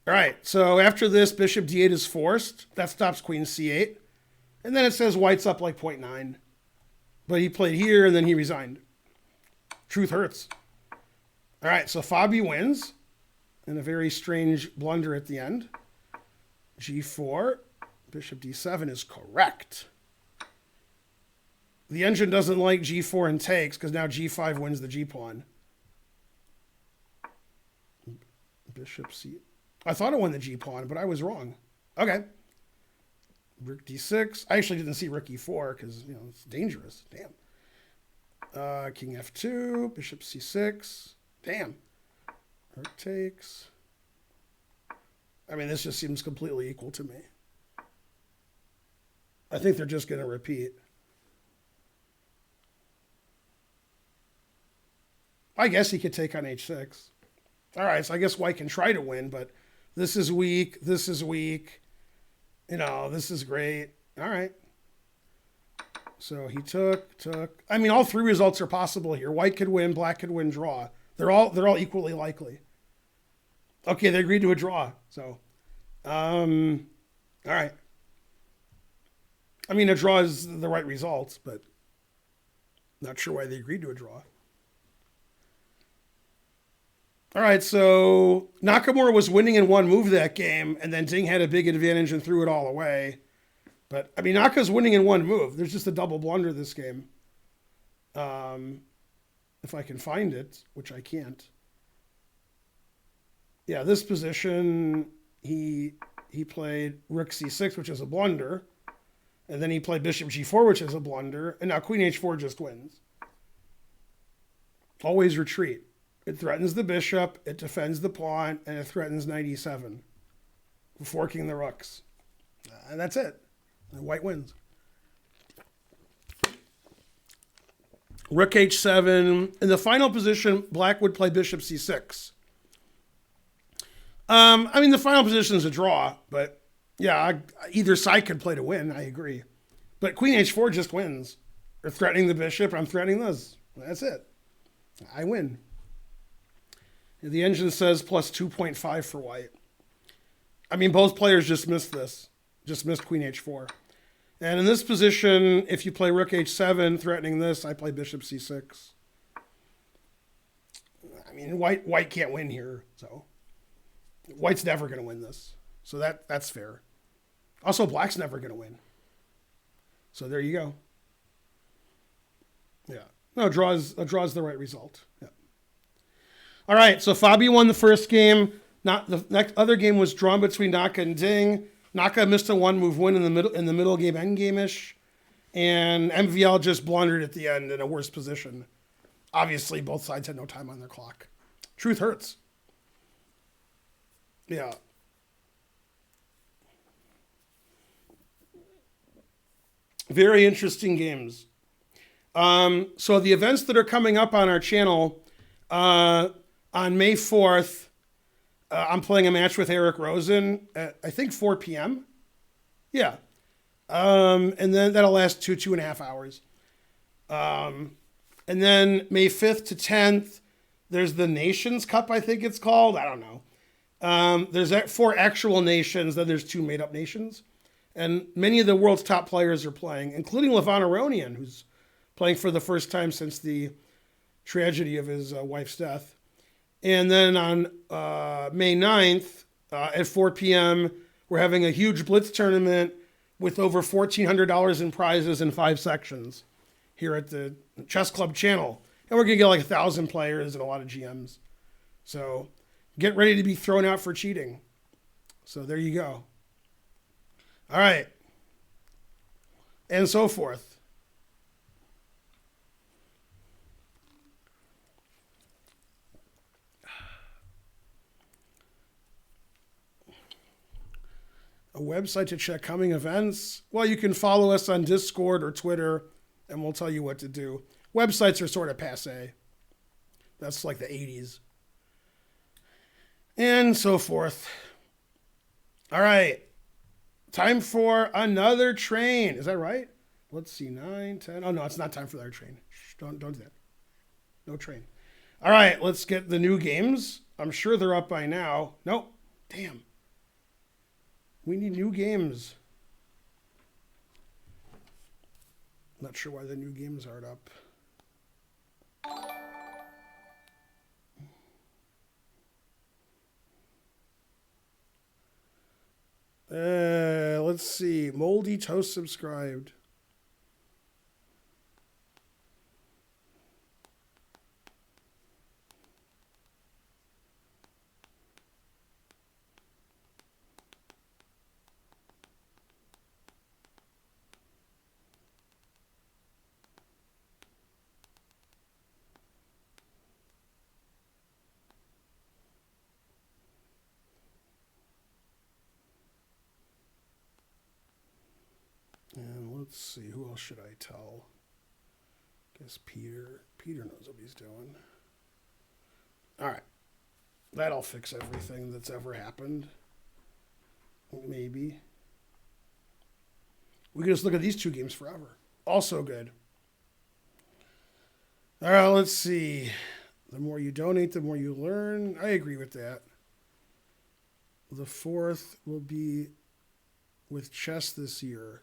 All right, so after this, bishop d8 is forced. That stops queen c8. And then it says white's up like 0.9. But he played here, and then he resigned. Truth hurts. All right, so Fabi wins in a very strange blunder at the end. g4, bishop d7 is correct. The engine doesn't like g4 and takes because now g5 wins the g-pawn. Bishop c. I thought it won the g-pawn, but I was wrong. Okay. Rook d6. I actually didn't see rook e4 because, you know, it's dangerous. Damn. King f2, bishop c6. Damn. Rook takes. I mean, this just seems completely equal to me. I think they're just going to repeat. I guess he could take on h6. All right, so I guess white can try to win, but this is weak. This is weak. You know, this is great. All right. So he took. I mean, all three results are possible here. White could win, black could win, draw. They're all equally likely. Okay, they agreed to a draw. So, all right. I mean, a draw is the right result, but not sure why they agreed to a draw. All right, so Nakamura was winning in one move that game, and then Ding had a big advantage and threw it all away. But, I mean, Naka's winning in one move. There's just a double blunder this game. If I can find it, which I can't. Yeah, this position, he played rook c6, which is a blunder. And then he played bishop g4, which is a blunder. And now queen h4 just wins. Always retreat. It threatens the bishop, it defends the pawn, and it threatens knight e7. Forking the rooks. And that's it. And white wins. Rook h7. In the final position, black would play bishop c6. I mean, the final position is a draw, but yeah, either side could play to win. I agree. But queen h4 just wins. They're threatening the bishop. I'm threatening this. That's it. I win. The engine says plus 2.5 for white. I mean, both players just missed this. Just missed queen h4. And in this position, if you play rook h7, threatening this, I play bishop c6. I mean, white can't win here, so white's never going to win this. So that's fair. Also, black's never going to win. So there you go. Yeah. No, a draw's the right result. Yeah. All right, so Fabi won the first game. Not the next other game was drawn between Naka and Ding. Naka missed a one-move win in the middle game, endgame-ish, and MVL just blundered at the end in a worse position. Obviously, both sides had no time on their clock. Truth hurts. Yeah. Very interesting games. So the events that are coming up on our channel, on May 4th, I'm playing a match with Eric Rosen at, I think, 4 p.m. Yeah. And then that'll last two and a half hours. And then May 5th to 10th, there's the Nations Cup, I think it's called. I don't know. There's 4 actual nations, then there's 2 made-up nations. And many of the world's top players are playing, including Levon Aronian, who's playing for the first time since the tragedy of his wife's death. And then on May 9th at 4 p.m., we're having a huge blitz tournament with over $1,400 in prizes in 5 sections here at the Chess Club channel. And we're going to get like 1,000 players and a lot of GMs. So get ready to be thrown out for cheating. So there you go. All right. And so forth. website to check coming events. Well, you can follow us on Discord or Twitter, and we'll tell you what to do. Websites are sort of passe. That's like the 80s. And so forth. All right. Time for another train. Is that right? Let's see. 9, 10. Oh, no, it's not time for another train. Shh, don't do that. No train. All right. Let's get the new games. I'm sure they're up by now. Nope. Damn. We need new games. Not sure why the new games aren't up. Let's see. Moldy Toast subscribed. And let's see, who else should I tell? Guess Peter. Peter knows what he's doing. All right. That'll fix everything that's ever happened. Maybe. We can just look at these two games forever. Also good. All right, let's see. The more you donate, the more you learn. I agree with that. The 4th will be with chess this year.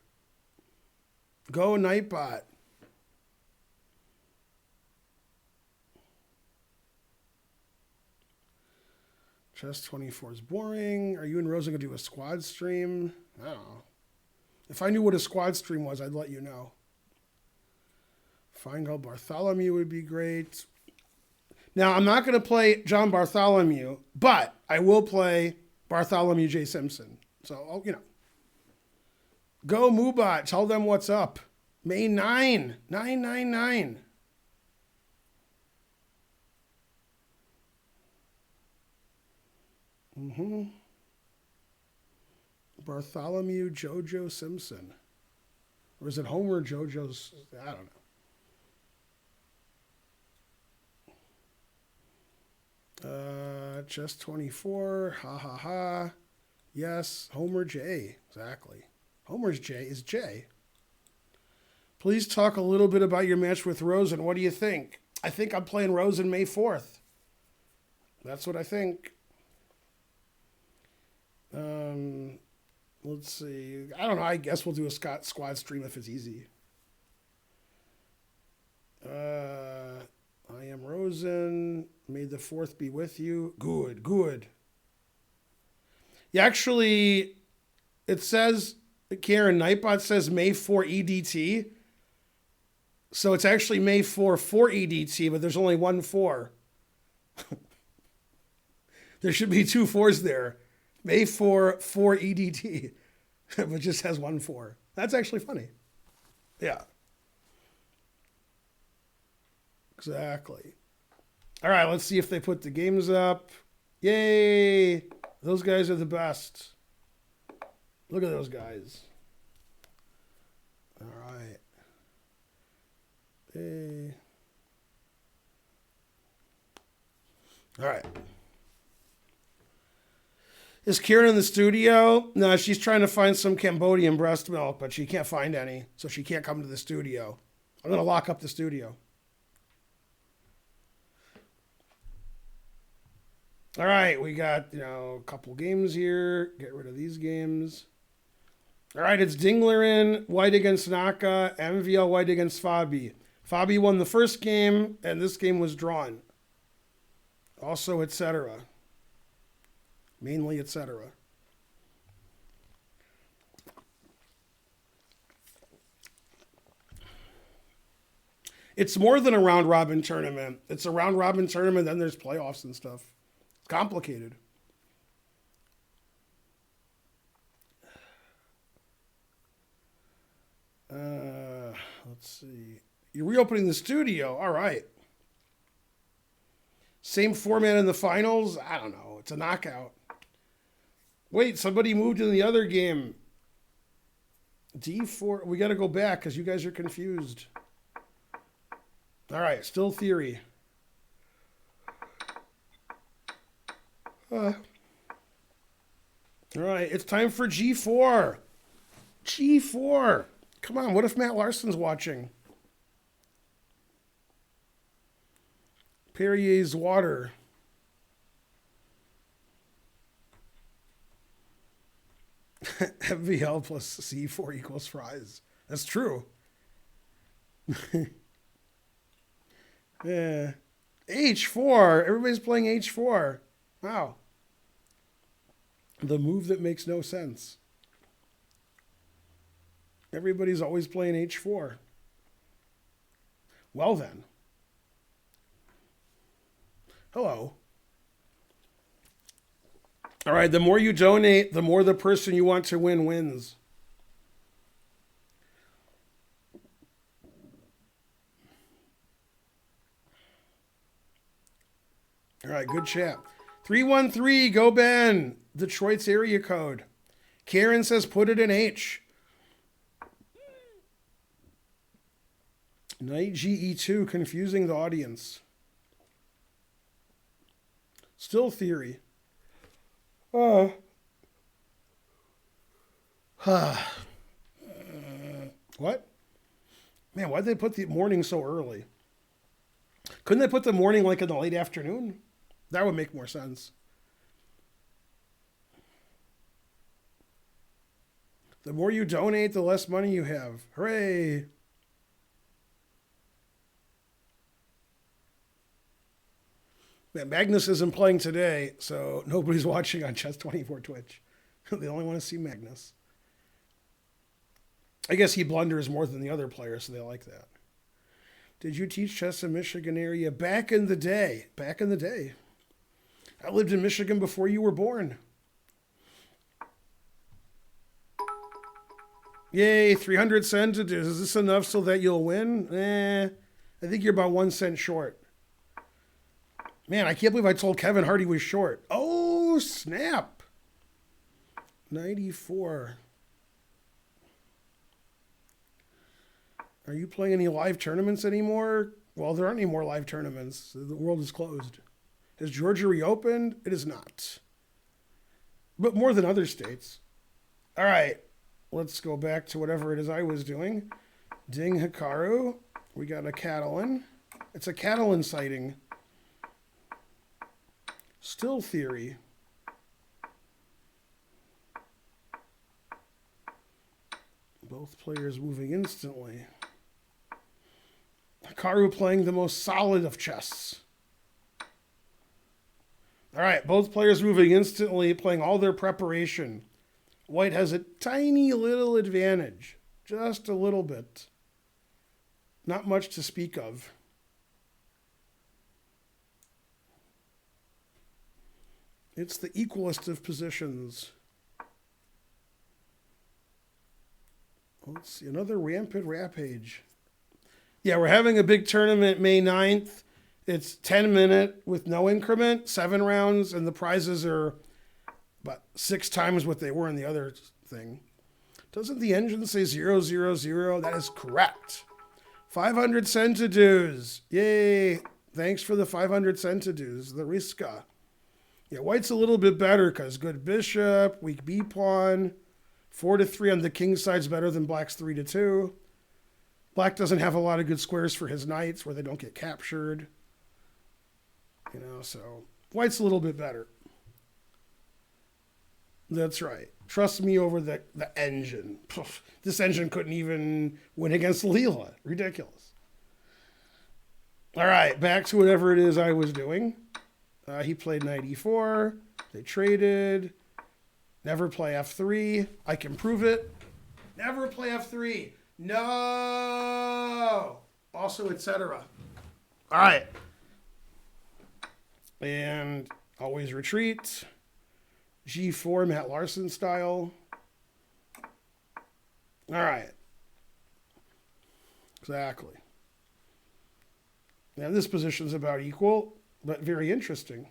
Go Nightbot. Chess 24 is boring. Are you and Rosa going to do a squad stream? I don't know. If I knew what a squad stream was, I'd let you know. Feingold Bartholomew would be great. Now, I'm not going to play John Bartholomew, but I will play Bartholomew J. Simpson. So, you know. Go Moobot. Tell them what's up. May 9. 999. Bartholomew Jojo Simpson. Or is it Homer Jojo's? I don't know. Chess 24. Ha ha ha. Yes. Homer J. Exactly. Homer's J is J. Please talk a little bit about your match with Rosen. What do you think? I think I'm playing Rosen May 4th. That's what I think. Let's see. I don't know. I guess we'll do a squad stream if it's easy. I am Rosen. May the 4th be with you. Good, good. Yeah, actually, it says, Karen, Nightbot says May 4 EDT. So it's actually May 4 EDT, but there's only one 4. There should be 2 4s there. May 4 EDT. But just has one 4. That's actually funny. Yeah. Exactly. All right, let's see if they put the games up. Yay! Those guys are the best. Look at those guys. All right. Hey. All right. Is Kieran in the studio? No, she's trying to find some Cambodian breast milk, but she can't find any, so she can't come to the studio. I'm going to lock up the studio. All right, we got, a couple games here. Get rid of these games. All right, it's Dingler White against Naka, MVL White against Fabi. Fabi won the first game, and this game was drawn. Also, etc. Mainly, etc. It's more than a round-robin tournament. It's a round-robin tournament, then there's playoffs and stuff. It's complicated. Let's see. You're reopening the studio. All right. Same format in the finals? I don't know. It's a knockout. Wait, somebody moved in the other game. D4. We got to go back because you guys are confused. All right, still theory. All right, it's time for G4. G4. Come on, what if Matt Larson's watching? Perrier's water. MVL plus C4 equals fries. That's true. Yeah. H4. Everybody's playing H4. Wow. The move that makes no sense. Everybody's always playing H4. Well then. Hello. All right, the more you donate, the more the person you want to win wins. All right, good chat. 313, go Ben. Detroit's area code. Karen says put it in H. Knight GE2, confusing the audience. Still theory. What? Man, why'd they put the morning so early? Couldn't they put the morning like in the late afternoon? That would make more sense. The more you donate, the less money you have. Hooray! Man, Magnus isn't playing today, so nobody's watching on Chess24 Twitch. They only want to see Magnus. I guess he blunders more than the other players, so they like that. Did you teach chess in Michigan area back in the day? Back in the day. I lived in Michigan before you were born. Yay, 300 cents. Is this enough so that you'll win? I think you're about 1 cent short. Man, I can't believe I told Kevin Hardy was short. Oh, snap. 94. Are you playing any live tournaments anymore? Well, there aren't any more live tournaments. The world is closed. Has Georgia reopened? It is not. But more than other states. All right. Let's go back to whatever it is I was doing. Ding Hikaru. We got a Catalan. It's a Catalan sighting. Still theory. Both players moving instantly. Hikaru playing the most solid of chess. All right, both players moving instantly, playing all their preparation. White has a tiny little advantage. Just a little bit. Not much to speak of. It's the equalist of positions. Let's see, another rampant rampage. Yeah, we're having a big tournament May 9th. It's 10-minute with no increment, 7 rounds, and the prizes are about 6 times what they were in the other thing. Doesn't the engine say 000? That is correct. 500 centidues. Yay. Thanks for the 500 centidues. The Riska. Yeah, white's a little bit better because good bishop, weak b pawn. 4-3 on the king side's better than black's 3-2. Black doesn't have a lot of good squares for his knights where they don't get captured. You know, so white's a little bit better. That's right. Trust me over the engine. This engine couldn't even win against Leela. Ridiculous. All right, back to whatever it is I was doing. He played knight e4. They traded. Never play f3. I can prove it. Never play f3. No. Also, etc. All right. And always retreat. G4, Matt Larson style. All right. Exactly. Now, this position's about equal, but very interesting.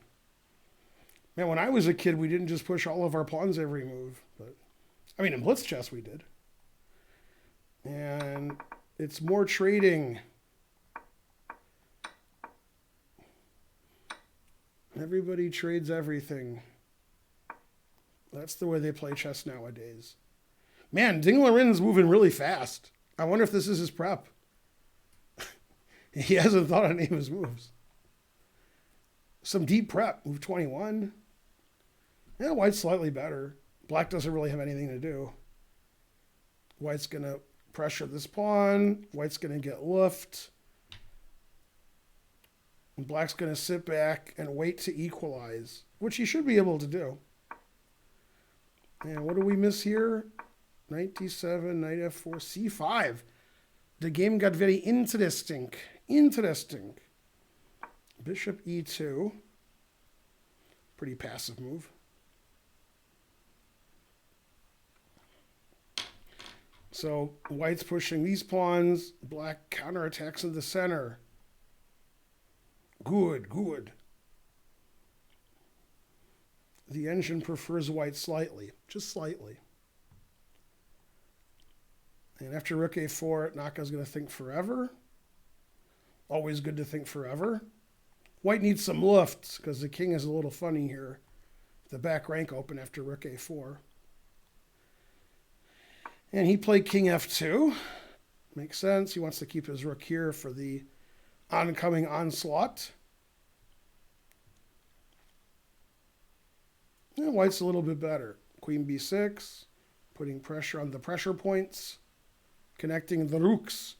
Man, when I was a kid, we didn't just push all of our pawns every move. But I mean, in blitz chess we did. And it's more trading. Everybody trades everything. That's the way they play chess nowadays. Man, Dingleren's moving really fast. I wonder if this is his prep. He hasn't thought of any of his moves. Some deep prep. Move 21. Yeah, white's slightly better. Black doesn't really have anything to do. White's going to pressure this pawn. White's going to get luffed. And black's going to sit back and wait to equalize, which he should be able to do. And what do we miss here? Knight d7, knight f4, c5. The game got very interesting. Interesting. Bishop e2. Pretty passive move. So white's pushing these pawns. Black counterattacks in the center. Good, good. The engine prefers white slightly, just slightly. And after rook a4, Naka's going to think forever. Always good to think forever. White needs some lufts because the king is a little funny here. The back rank open after rook a4. And he played king f2. Makes sense. He wants to keep his rook here for the oncoming onslaught. And white's a little bit better. Queen b6, putting pressure on the pressure points, connecting the rooks.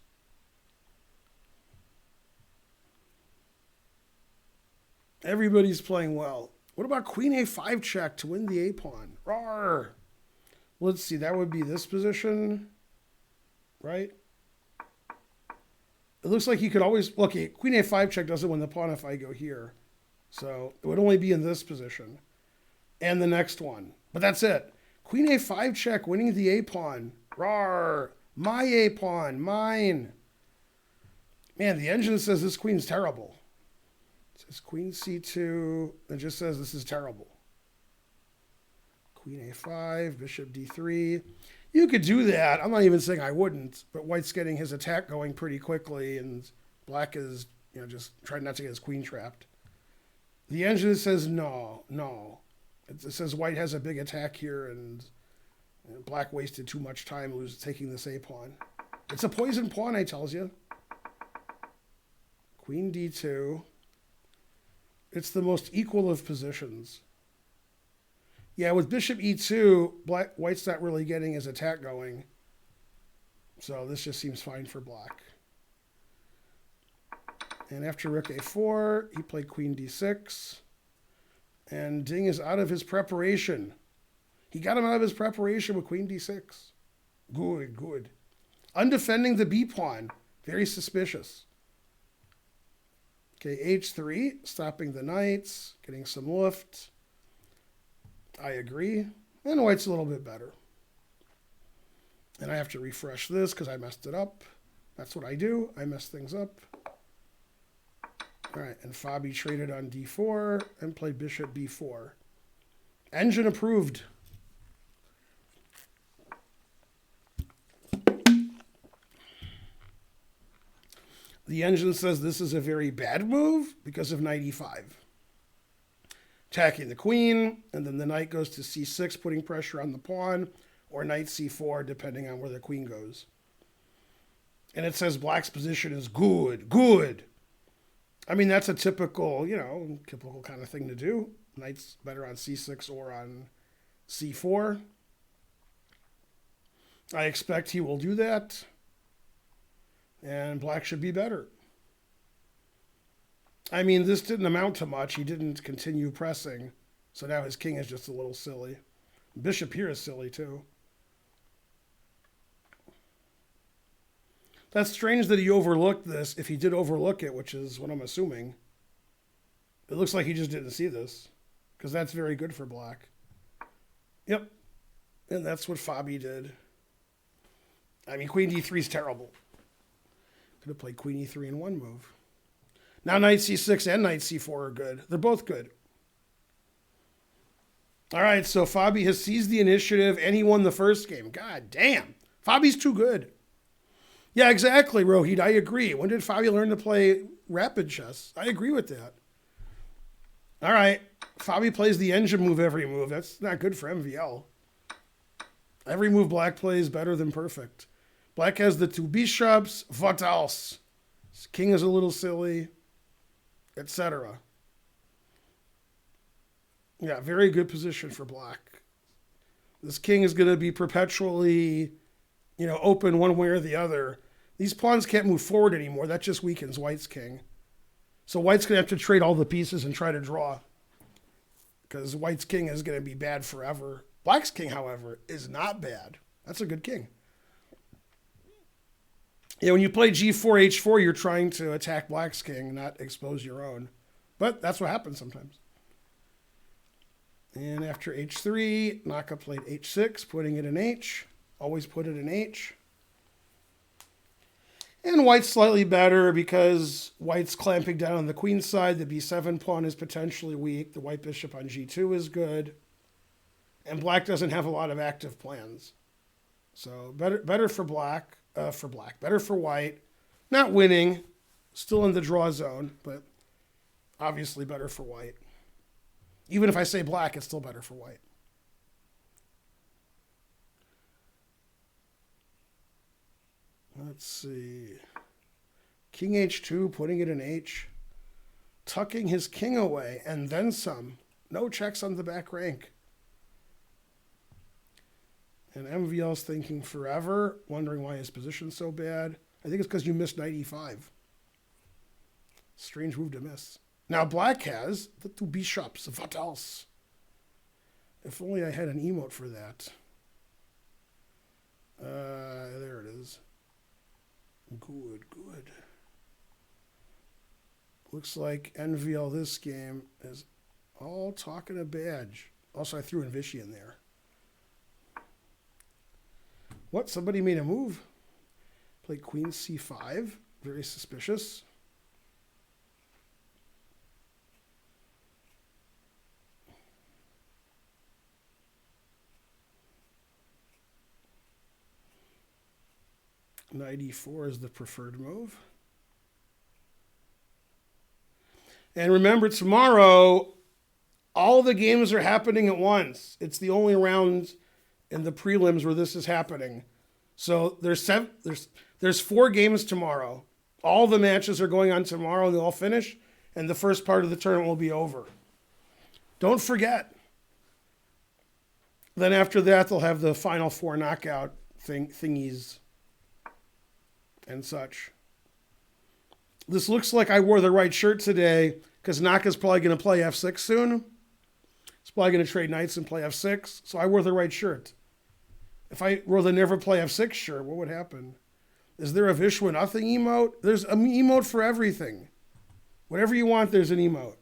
Everybody's playing well. What about queen a5 check to win the a-pawn? Rawr! Let's see, that would be this position, right? It looks like you could always, okay, queen a5 check doesn't win the pawn if I go here. So it would only be in this position. And the next one. But that's it. Queen a5 check, winning the a-pawn. Rawr! My a-pawn, mine. Man, the engine says this queen's terrible. It says queen c2. It just says this is terrible. Queen a5, bishop d3. You could do that. I'm not even saying I wouldn't, but white's getting his attack going pretty quickly, and black is, just trying not to get his queen trapped. The engine says no, no. It says white has a big attack here, and black wasted too much time taking this a-pawn. It's a poison pawn, I tells you. Queen d2. It's the most equal of positions. Yeah, with bishop e2, white's not really getting his attack going. So this just seems fine for black. And after rook a4, he played queen d6. And Ding is out of his preparation. He got him out of his preparation with queen d6. Good, good. Undefending the b-pawn. Very suspicious. Okay, h3, stopping the knights, getting some lift. I agree. And white's a little bit better. And I have to refresh this because I messed it up. That's what I do. I mess things up. All right, and Fabi traded on d4 and played bishop b4. Engine approved. The engine says this is a very bad move because of knight e5. Attacking the queen, and then the knight goes to c6, putting pressure on the pawn, or knight c4, depending on where the queen goes. And it says black's position is good, good. I mean, that's a typical, typical kind of thing to do. Knight's better on c6 or on c4. I expect he will do that. And black should be better. I mean, this didn't amount to much. He didn't continue pressing. So now his king is just a little silly. Bishop here is silly too. That's strange that he overlooked this, if he did overlook it, which is what I'm assuming. It looks like he just didn't see this, because that's very good for black. Yep. And that's what Fabi did. I mean, queen d3 is terrible. Could have played queen e3 in one move. Now knight c6 and knight c4 are good. They're both good. All right, so Fabi has seized the initiative and he won the first game. God damn. Fabi's too good. Yeah, exactly, Rohit. I agree. When did Fabi learn to play rapid chess? I agree with that. All right. Fabi plays the engine move every move. That's not good for MVL. Every move black plays better than perfect. Black has the two bishops. What else? King is a little silly, etc. Yeah, very good position for black. This king is going to be perpetually, open one way or the other. These pawns can't move forward anymore. That just weakens white's king. So white's going to have to trade all the pieces and try to draw. Because white's king is going to be bad forever. Black's king, however, is not bad. That's a good king. Yeah, when you play g4, h4, you're trying to attack black's king, not expose your own. But that's what happens sometimes. And after h3, Naka played h6, putting it in h. Always put it in h. And white's slightly better because white's clamping down on the queen side. The b7 pawn is potentially weak. The white bishop on g2 is good. And black doesn't have a lot of active plans. So better for black. Better for white. Not winning. Still in the draw zone, but obviously better for white. Even if I say black, it's still better for white. Let's see. King h2, putting it in h. Tucking his king away, and then some. No checks on the back rank. And MVL's thinking forever, wondering why his position's so bad. I think it's because you missed knight e5. Strange move to miss. Now black has the two bishops. What else? If only I had an emote for that. There it is. Good. Looks like NVL this game is all talking a badge. Also, I threw in Vichy in there. What? Somebody made a move? Played queen c5. Very suspicious. Knight e4 is the preferred move. And remember, tomorrow, all the games are happening at once. It's the only round in the prelims where this is happening. So there's 4 games tomorrow. All the matches are going on tomorrow, and they'll all finish, and the first part of the tournament will be over. Don't forget. Then after that, they'll have the final 4 knockout thingies and such. This looks like I wore the right shirt today because Naka's probably going to play f6 soon. He's probably going to trade knights and play f6, so I wore the right shirt. If I wore the never play f6 shirt, what would happen? Is there a Vishwa nothing emote? There's an emote for everything. Whatever you want, there's an emote.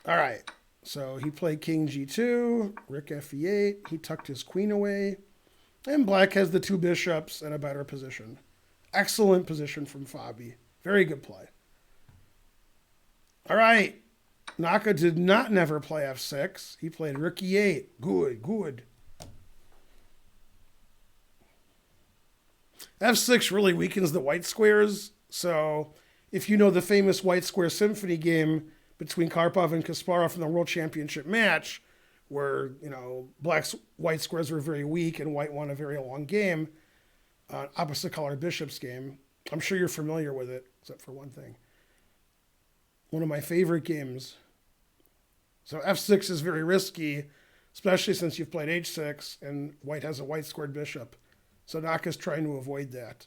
All right, so he played king g2, rook fe8. He tucked his queen away. And black has the 2 bishops in a better position. Excellent position from Fabi. Very good play. All right. Naka did not never play f6. He played rook e8. Good. f6 really weakens the white squares. So if you know the famous white square symphony game between Karpov and Kasparov in the World Championship match, where, black's white squares were very weak and white won a very long game, opposite color bishop's game. I'm sure you're familiar with it, except for one thing. One of my favorite games. So f6 is very risky, especially since you've played h6 and white has a white squared bishop. So Naka's trying to avoid that.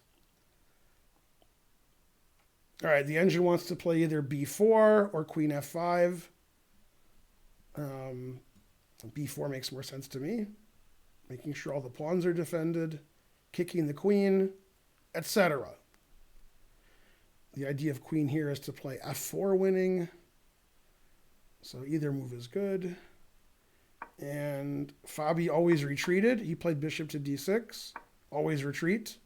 All right, the engine wants to play either b4 or queen f5. B4 makes more sense to me. Making sure all the pawns are defended, kicking the queen, etc. The idea of queen here is to play f4 winning. So either move is good. And Fabi always retreated. He played bishop to d6. Always retreat.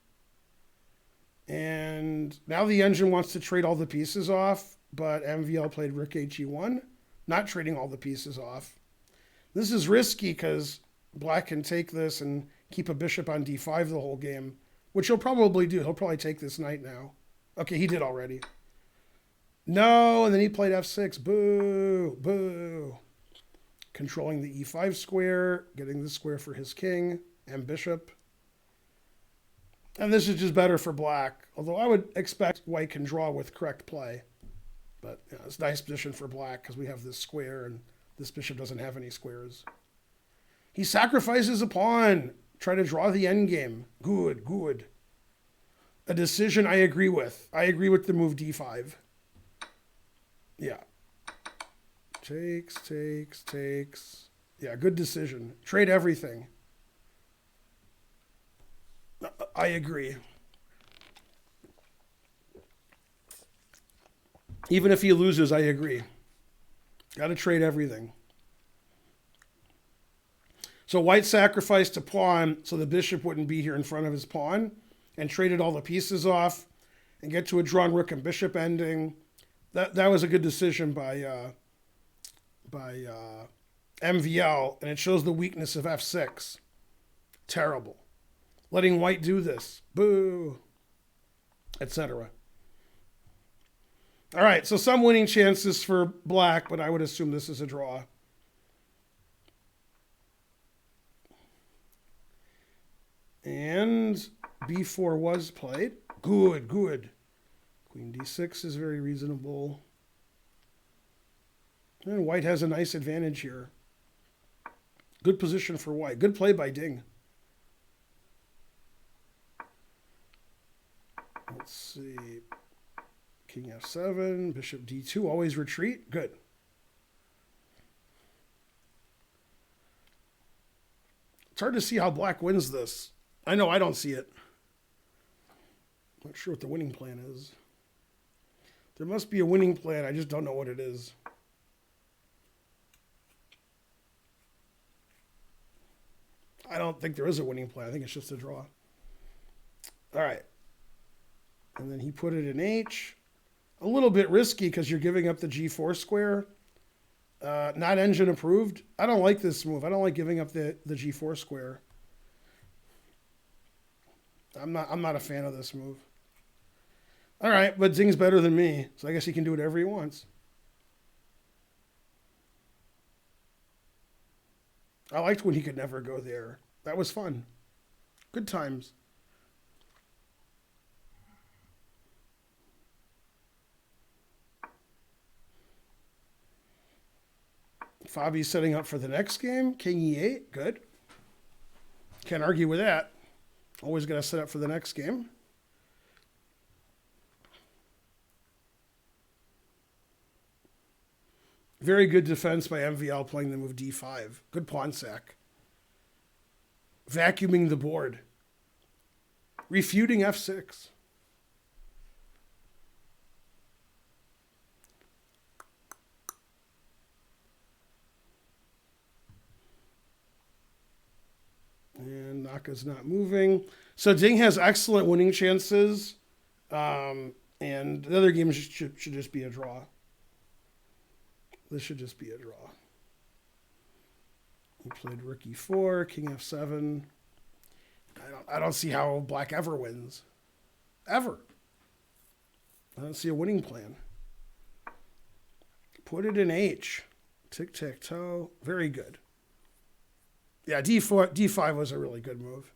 And now the engine wants to trade all the pieces off, but MVL played rook he1, not trading all the pieces off. This is risky because black can take this and keep a bishop on d5 the whole game, which he'll probably do. He'll probably take this knight now. Okay, he did already. No, and then he played f6. Boo, boo. Controlling the e5 square, getting the square for his king and bishop. And this is just better for black, although I would expect white can draw with correct play. But it's a nice position for black because we have this square and this bishop doesn't have any squares. He sacrifices a pawn. Try to draw the endgame. Good, good. A decision I agree with. I agree with the move d5. Yeah. Takes, takes, takes. Yeah, good decision. Trade everything. I agree. Even if he loses, I agree. Got to trade everything. So white sacrificed a pawn so the bishop wouldn't be here in front of his pawn and traded all the pieces off and get to a drawn rook and bishop ending. That was a good decision by MVL, and it shows the weakness of f6. Terrible. Letting white do this. Boo. Etc. All right, so some winning chances for black, but I would assume this is a draw. And b4 was played. Good, good. Queen d6 is very reasonable. And white has a nice advantage here. Good position for white. Good play by Ding. Let's see. King f7, bishop d2, always retreat. Good. It's hard to see how black wins this. I know I don't see it. Not sure what the winning plan is. There must be a winning plan. I just don't know what it is. I don't think there is a winning plan. I think it's just a draw. All right. And then he put it in H. A little bit risky because you're giving up the G4 square. Not engine approved. I don't like this move. I don't like giving up the G4 square. I'm not a fan of this move. All right, but Ding's better than me, so I guess he can do whatever he wants. I liked when he could never go there. That was fun. Good times. Fabi's setting up for the next game. King e8. Good. Can't argue with that. Always got to set up for the next game. Very good defense by MVL playing the move d5. Good pawn sack. Vacuuming the board. Refuting f6. And Naka's not moving. So Ding has excellent winning chances. And the other games should just be a draw. This should just be a draw. He played rook e4, king f7. I don't see how black ever wins. Ever. I don't see a winning plan. Put it in H. Tic-tac-toe. Very good. Yeah, d5 was a really good move.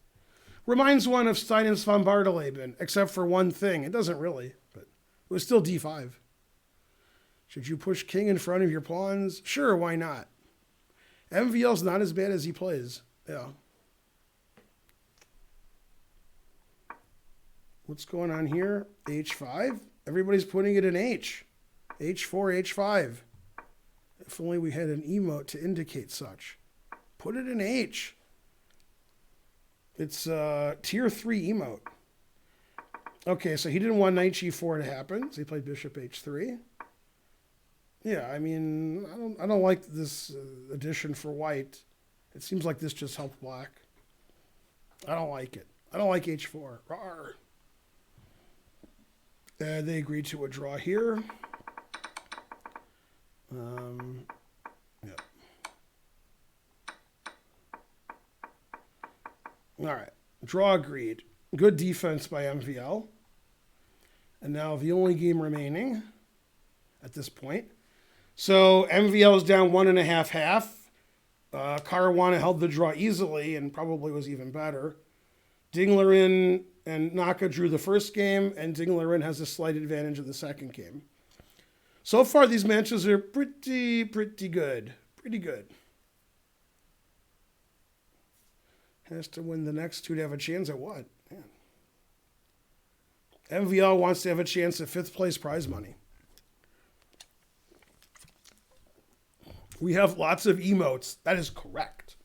Reminds one of Stein's von Bartheleben, except for one thing. It doesn't really, but it was still d5. Should you push king in front of your pawns? Sure, why not? MVL's not as bad as he plays. Yeah. What's going on here? H5? Everybody's putting it in H. H4, H5. If only we had an emote to indicate such. Put it in H. It's tier 3 emote. Okay, so he didn't want knight g4 to happen, so he played bishop h3. Yeah, I mean, I don't like this addition for white. It seems like this just helped black. I don't like it. I don't like h4. Rawr. They agreed to a draw here. Yeah. All right. Draw agreed. Good defense by MVL. And now the only game remaining at this point. So MVL is down 1.5 half. Caruana held the draw easily and probably was even better. Dinglerin and Naka drew the first game, and Dinglerin has a slight advantage in the second game. So far, these matches are pretty good. Pretty good. Has to win the next two to have a chance at what? Man. MVL wants to have a chance at 5th place prize money. We have lots of emotes. That is correct.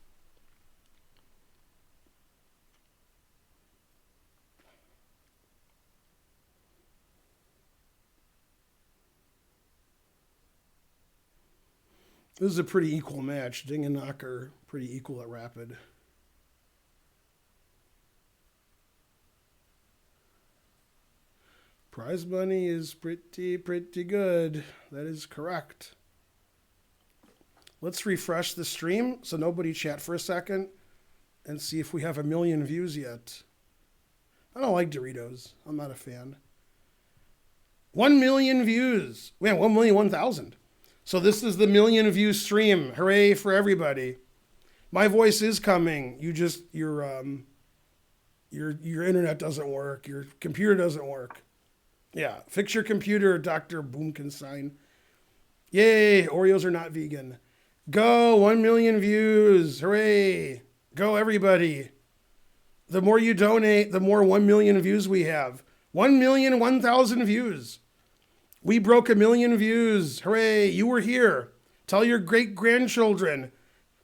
This is a pretty equal match. Ding and Knock are pretty equal at Rapid. Prize money is pretty good. That is correct. Let's refresh the stream so nobody chat for a second and see if we have 1 million views yet. I don't like Doritos. I'm not a fan. 1 million views. We have 1,001,000. So this is the 1 million view stream. Hooray for everybody. My voice is coming. Your internet doesn't work. Your computer doesn't work. Yeah, fix your computer, Dr. Boomkenstein. Yay, Oreos are not vegan. Go, 1 million views. Hooray. Go, everybody. The more you donate, the more 1 million views we have. 1,001,000 views. We broke 1 million views. Hooray, you were here. Tell your great-grandchildren,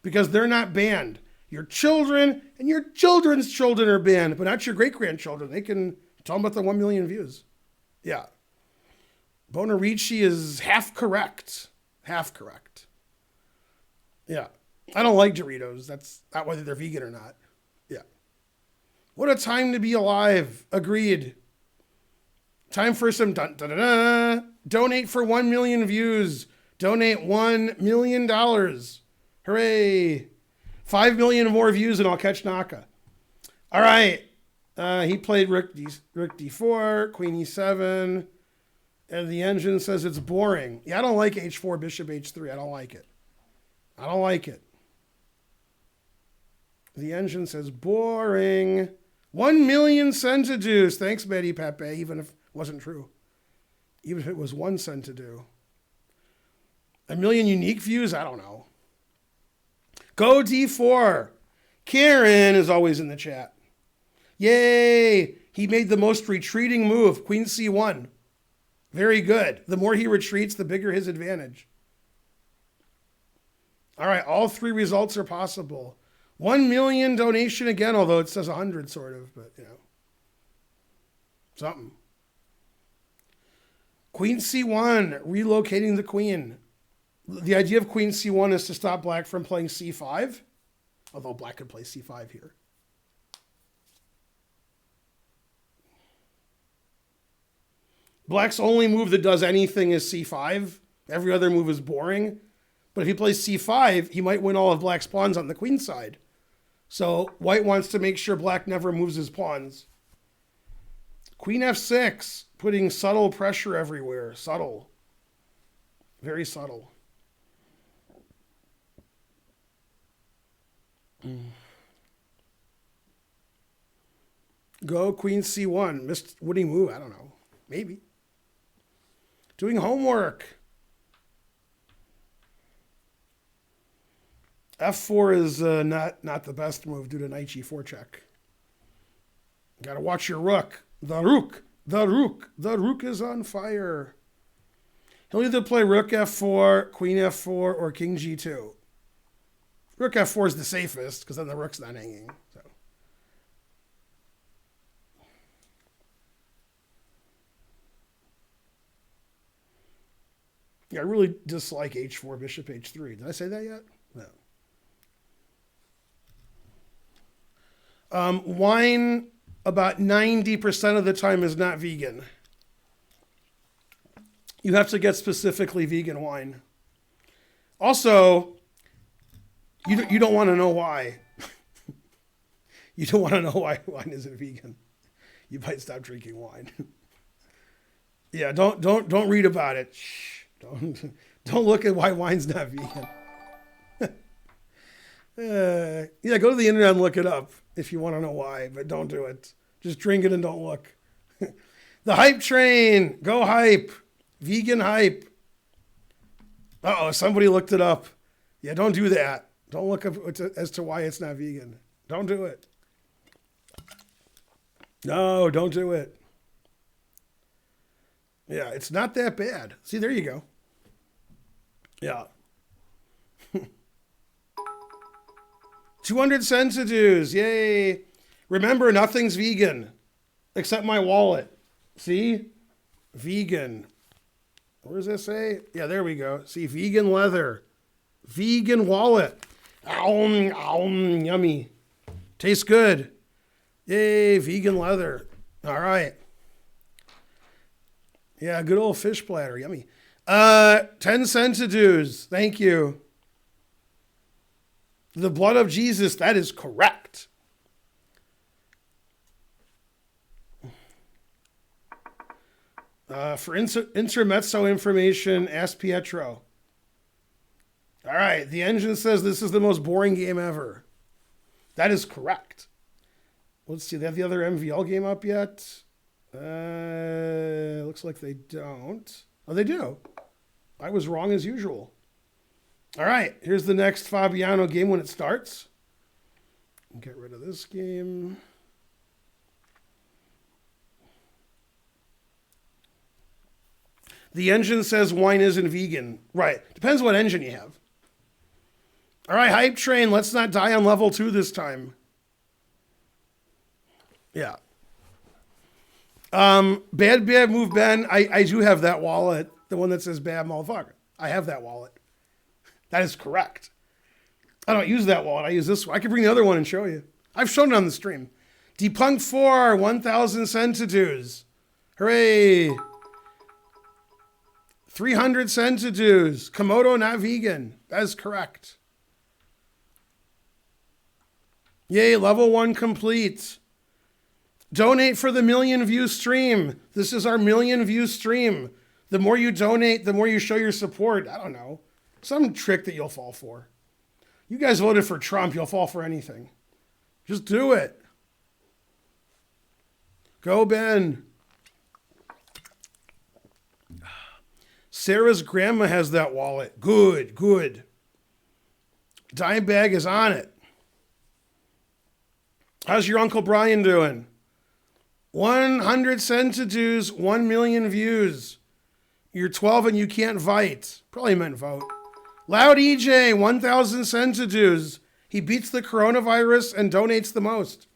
because they're not banned. Your children and your children's children are banned, but not your great-grandchildren. They can tell them about the 1 million views. Yeah. Bonarici is half correct. Half correct. Yeah. I don't like Doritos. That's not whether they're vegan or not. Yeah. What a time to be alive. Agreed. Time for some dun-dun-dun-dun. Donate for 1 million views. Donate $1 million. Hooray. 5 million more views and I'll catch Naka. All right. He played Rook D4, Queen E7, and the engine says it's boring. Yeah, I don't like H4, Bishop H3. I don't like it. I don't like it. The engine says boring. 1 million centidues. Thanks, Betty Pepe, even if it wasn't true. Even if it was 1 cent to do. 1 million unique views? I don't know. Go D4. Karen is always in the chat. Yay! He made the most retreating move, Queen C1. Very good. The more he retreats, the bigger his advantage. All right, all 3 results are possible. 1 million donation again, although it says 100 sort of, but you know. Something. Queen C1, relocating the queen. The idea of Queen C1 is to stop black from playing C5, although black could play C5 here. Black's only move that does anything is C5. Every other move is boring. But if he plays C5, he might win all of black's pawns on the queen side. So white wants to make sure black never moves his pawns. Queen F6, putting subtle pressure everywhere. Subtle. Very subtle. Go Queen C1. Missed winning move? I don't know. Maybe. Doing homework. F4 is not the best move due to knight G4 check. Got to watch your rook. The rook is on fire. He'll either play rook F4, queen F4, or king G2. Rook F4 is the safest because then the rook's not hanging. So. Yeah, I really dislike H4, Bishop H3. Did I say that yet? No. Wine about 90% of the time is not vegan. You have to get specifically vegan wine. Also, you don't want to know why. You don't want to know why wine isn't vegan. You might stop drinking wine. Yeah, don't read about it. Shh. Don't look at why wine's not vegan. Yeah, go to the internet and look it up if you want to know why, but don't do it. Just drink it and don't look. The hype train. Go hype. Vegan hype. Uh-oh, somebody looked it up. Yeah, don't do that. Don't look up as to why it's not vegan. Don't do it. No, don't do it. Yeah, it's not that bad. See, there you go. Yeah. 200 cents to dues. Yay. Remember, nothing's vegan except my wallet. See? Vegan. Where does that say? Yeah, there we go. See, vegan leather. Vegan wallet. Yummy. Tastes good. Yay, vegan leather. All right. Yeah, good old fish platter. Yummy. 10 cents to dues. Thank you. The blood of Jesus. That is correct. For intermezzo information, ask Pietro. All right. The engine says this is the most boring game ever. That is correct. Let's see. They have the other MVL game up yet? Looks like they don't. Oh, they do. I was wrong as usual. All right. Here's the next Fabiano game when it starts. Get rid of this game. The engine says wine isn't vegan. Right. Depends what engine you have. All right, hype train. Let's not die on level 2 this time. Yeah. Bad Move Ben. I do have that wallet. The one that says bad motherfucker. I have that wallet. That is correct. I don't use that wallet. I use this one. I can bring the other one and show you. I've shown it on the stream. Depunked 4, 1,000 centitudes. Hooray. 300 centitudes. Komodo not vegan. That is correct. Yay, level 1 complete. Donate for the 1,000,000 view stream. This is our 1,000,000 view stream. The more you donate, the more you show your support. I don't know. Some trick that you'll fall for. You guys voted for Trump. You'll fall for anything. Just do it. Go, Ben. Sarah's grandma has that wallet. Good, good. Dime Bag is on it. How's your Uncle Brian doing? 100 centitudes, 1,000,000 views. You're 12 and you can't vite. Probably meant vote. Loud EJ, 1,000 centitudes. He beats the coronavirus and donates the most.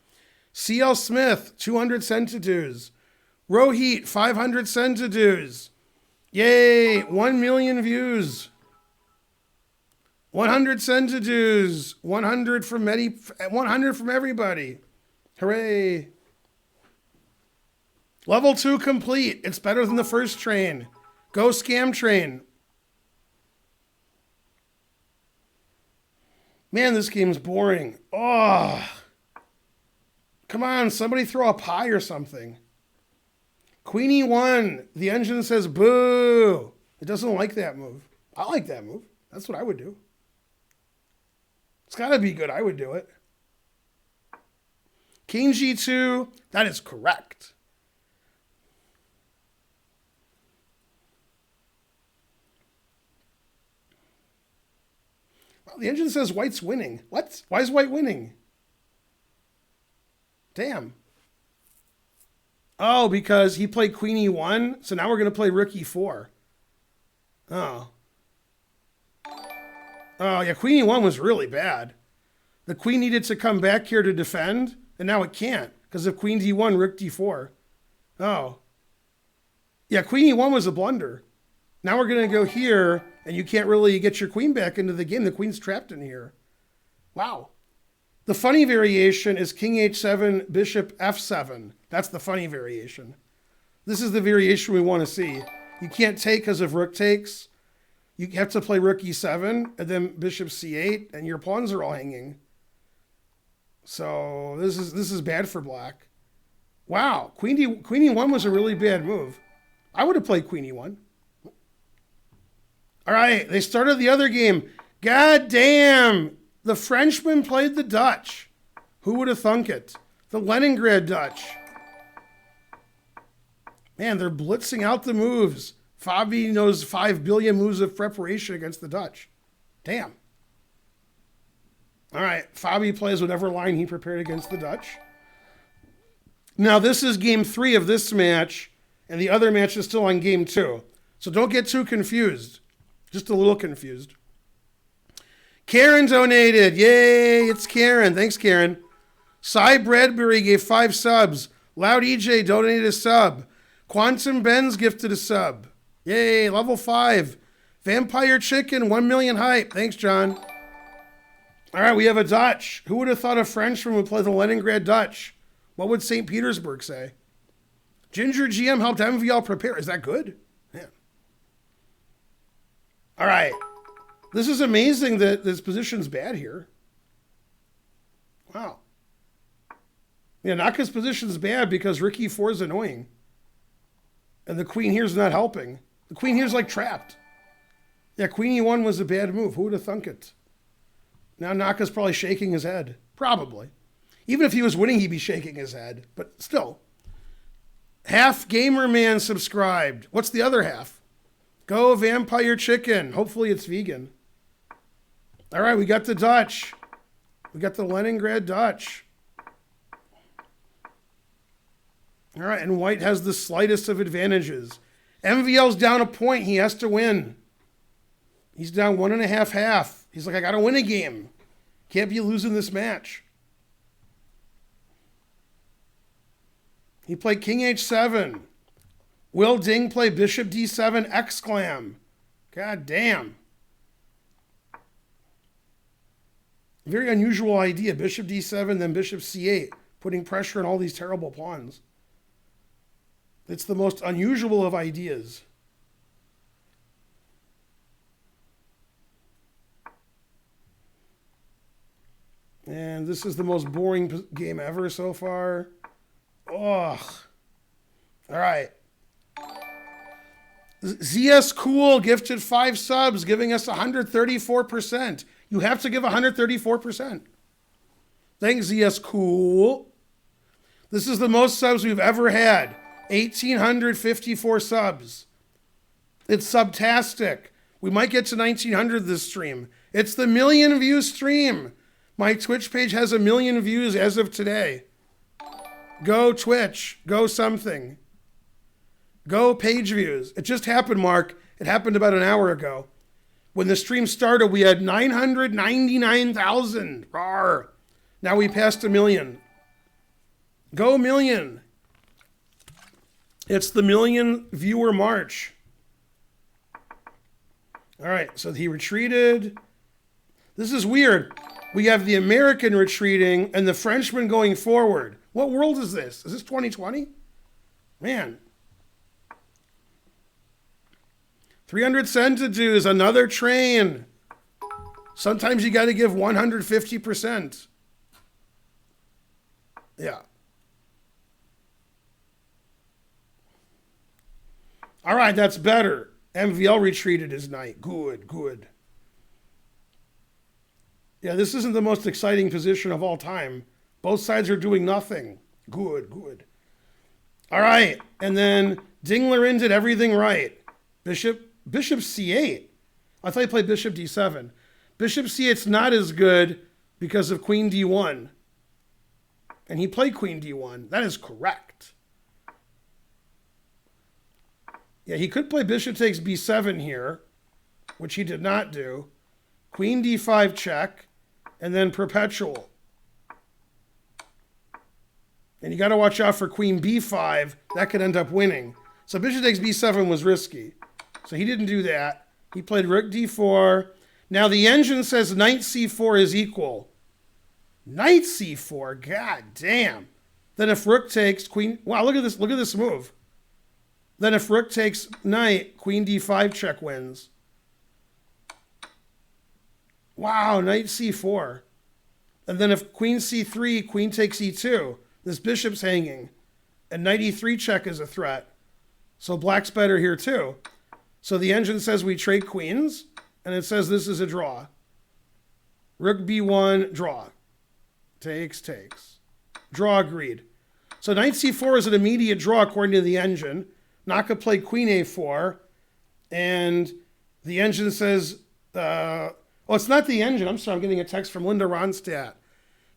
CL Smith, 200 centitudes. Rohit, 500 centitudes. Yay, 1,000,000 views. 100 centitudes. 100 from 100 from everybody. Hooray. Level 2 complete. It's better than the first train. Go Scam Train. Man, this game's boring. Oh. Come on, somebody throw a pie or something. Queenie 1. The engine says boo. It doesn't like that move. I like that move. That's what I would do. It's got to be good. I would do it. King G2. That is correct. Well, the engine says white's winning. What? Why is white winning? Damn. Oh, because he played Queen E1, so now we're going to play Rook E4. Oh. Oh, yeah, Queen E1 was really bad. The queen needed to come back here to defend, and now it can't, because of Queen D1, Rook D4. Oh. Yeah, Queen E1 was a blunder. Now we're going to go here, and you can't really get your queen back into the game. The queen's trapped in here. Wow. The funny variation is King H7, Bishop F7. That's the funny variation. This is the variation we want to see. You can't take because of Rook takes. You have to play Rook E7, and then Bishop C8, and your pawns are all hanging. So this is bad for black. Wow, Queen E1 was a really bad move. I would have played Queen E1. All right, they started the other game. God damn, the Frenchman played the Dutch. Who would have thunk it? The Leningrad Dutch. Man, they're blitzing out the moves. Fabi knows 5 billion moves of preparation against the Dutch. Damn. All right, Fabi plays whatever line he prepared against the Dutch. Now, this is game 3 of this match, and the other match is still on game 2. So don't get too confused. Just a little confused. Karen donated. Yay, it's Karen. Thanks, Karen. Cy Bradbury gave 5 subs. Loud EJ donated a sub. Quantum Benz gifted a sub. Yay, level 5. Vampire Chicken, 1 million hype. Thanks, John. All right, we have a Dutch. Who would have thought a Frenchman would play the Leningrad Dutch? What would St. Petersburg say? Ginger GM helped MVL prepare. Is that good? Yeah. All right. This is amazing that this position's bad here. Wow. Yeah, Naka's position's bad because Ricky 4 is annoying. And the queen here's not helping. The queen here's like trapped. Yeah, Queen E1 was a bad move. Who would have thunk it? Now Naka's probably shaking his head. Probably. Even if he was winning, he'd be shaking his head. But still. Half Gamer Man subscribed. What's the other half? Go Vampire Chicken. Hopefully it's vegan. All right, we got the Dutch. We got the Leningrad Dutch. All right, and White has the slightest of advantages. MVL's down a point. He has to win. He's down 1.5 half. He's like, I got to win a game. Can't be losing this match. He played King H7. Will Ding play Bishop D7 exclam. God damn. Very unusual idea. Bishop D7, then Bishop C8. Putting pressure on all these terrible pawns. It's the most unusual of ideas. And this is the most boring game ever so far. Ugh. All right. ZS Cool gifted 5 subs, giving us 134%. You have to give 134%. Thanks, ZS Cool. This is the most subs we've ever had. 1,854 subs. It's subtastic. We might get to 1,900 this stream. It's the 1,000,000 view stream. My Twitch page has 1,000,000 views as of today. Go Twitch. Go something. Go page views. It just happened, Mark. It happened about an hour ago. When the stream started, we had 999,000. Rawr. Now we passed 1,000,000. Go 1,000,000. It's the 1,000,000 viewer march. All right, so he retreated. This is weird. We have the American retreating and the Frenchman going forward. What world is this? Is this 2020? Man. 300 centidues, another train. Sometimes you got to give 150%. Yeah. All right, that's better. MVL retreated his knight. Good, good. Yeah, this isn't the most exciting position of all time. Both sides are doing nothing. Good, good. All right, and then Dinglerin did everything right. Bishop C8. I thought he played Bishop D7. Bishop C8's not as good because of Queen D1. And he played Queen D1. That is correct. Yeah, he could play Bishop takes B7 here, which he did not do. Queen D5 check, and then perpetual. And you got to watch out for Queen B5. That could end up winning. So Bishop takes B7 was risky. So he didn't do that. He played Rook D4. Now the engine says Knight C4 is equal. Knight C4? God damn. Then if Rook takes Queen... Wow, look at this. Look at this move. Then if Rook takes Knight, Queen D5 check wins. Wow, Knight C4. And then if queen c3, queen takes e2, this bishop's hanging. And knight e3 check is a threat. So black's better here too. So the engine says we trade queens, and it says this is a draw. Rook b1, draw. Takes. Draw agreed. So knight c4 is an immediate draw according to the engine. Naka played queen a4, and the engine says, it's not the engine. I'm sorry, I'm getting a text from Linda Ronstadt.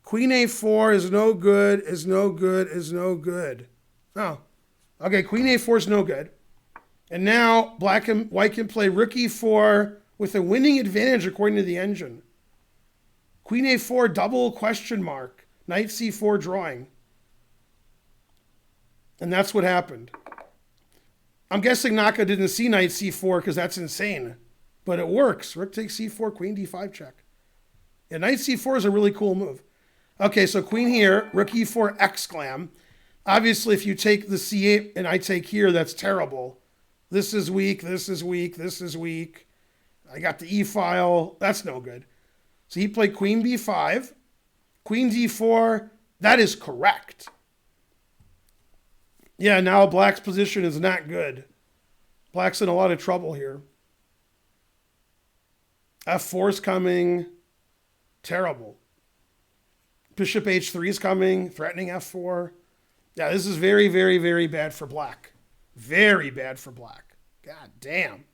Queen a4 is no good, is no good. Oh, okay, queen a4 is no good. And now white can play rook e4 with a winning advantage according to the engine. Queen a4 double question mark. Knight c4 drawing. And that's what happened. I'm guessing Naka didn't see knight c4 because that's insane. But it works. Rook takes c4, queen d5 check. Yeah, knight c4 is a really cool move. Okay, so queen here, rook e4 exclam. Obviously, if you take the c8 and I take here, that's terrible. This is weak, this is weak, this is weak. I got the e-file. That's no good. So he played queen b5, queen d4. That is correct. Yeah, now black's position is not good. Black's in a lot of trouble here. f4 is coming. Terrible. Bishop h3 is coming, threatening f4. Yeah, this is very, very, very bad for black. Very bad for black. God damn.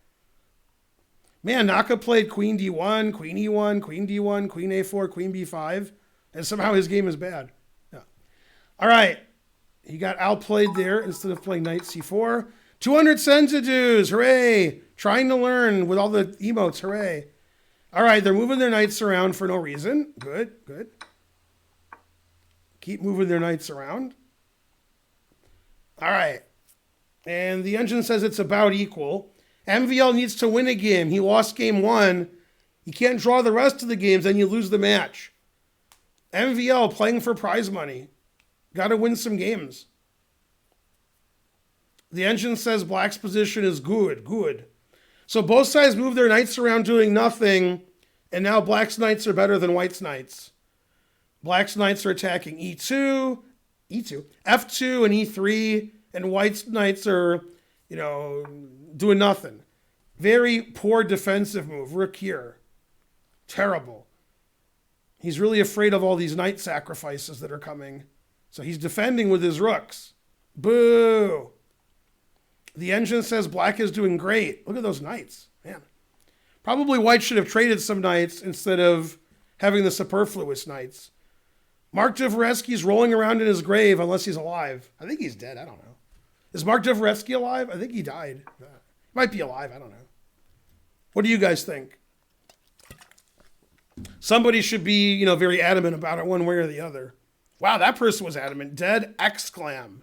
Man, Naka played queen d1, queen e1, queen d1, queen a4, queen b5, and somehow his game is bad. Yeah. All right. He got outplayed there instead of playing knight c4. 200 centidues. Hooray. Trying to learn with all the emotes. Hooray. All right, they're moving their knights around for no reason. Good. Keep moving their knights around. All right. And the engine says it's about equal. MVL needs to win a game. He lost game 1. He can't draw the rest of the games, then you lose the match. MVL playing for prize money. Got to win some games. The engine says black's position is good. So both sides move their knights around doing nothing, and now black's knights are better than white's knights. Black's knights are attacking e2, f2, and e3, and white's knights are, doing nothing. Very poor defensive move. Rook here. Terrible. He's really afraid of all these knight sacrifices that are coming. So he's defending with his rooks. Boo. The engine says black is doing great. Look at those knights. Man. Probably white should have traded some knights instead of having the superfluous knights. Mark Dvoretsky's rolling around in his grave unless he's alive. I think he's dead. I don't know. Is Mark Dvoretsky alive? I think he died. Might be alive. I don't know. What do you guys think? Somebody should be, very adamant about it one way or the other. Wow, that person was adamant. Dead exclam.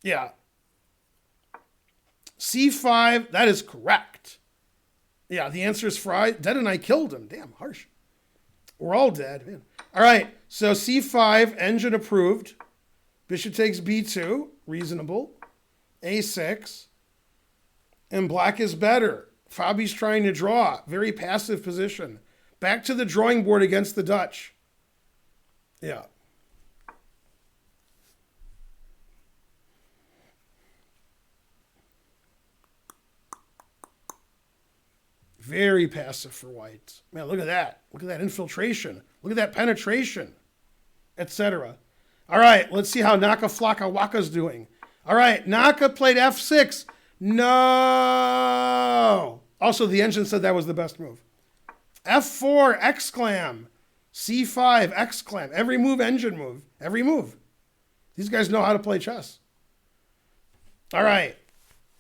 Yeah. C5, that is correct. Yeah, the answer is Fry. Dead and I killed him. Damn, harsh. We're all dead. Man. All right, so C5, engine approved. Bishop takes B2, reasonable. A6. And black is better. Fabi's trying to draw. Very passive position. Back to the drawing board against the Dutch. Yeah. Very passive for white. Man, look at that. Look at that infiltration. Look at that penetration, etc. All right, let's see how Naka Flaka Waka's doing. All right, Naka played f6. No. Also, the engine said that was the best move. f4, exclam. c5, exclam. Every move, engine move. Every move. These guys know how to play chess. All right.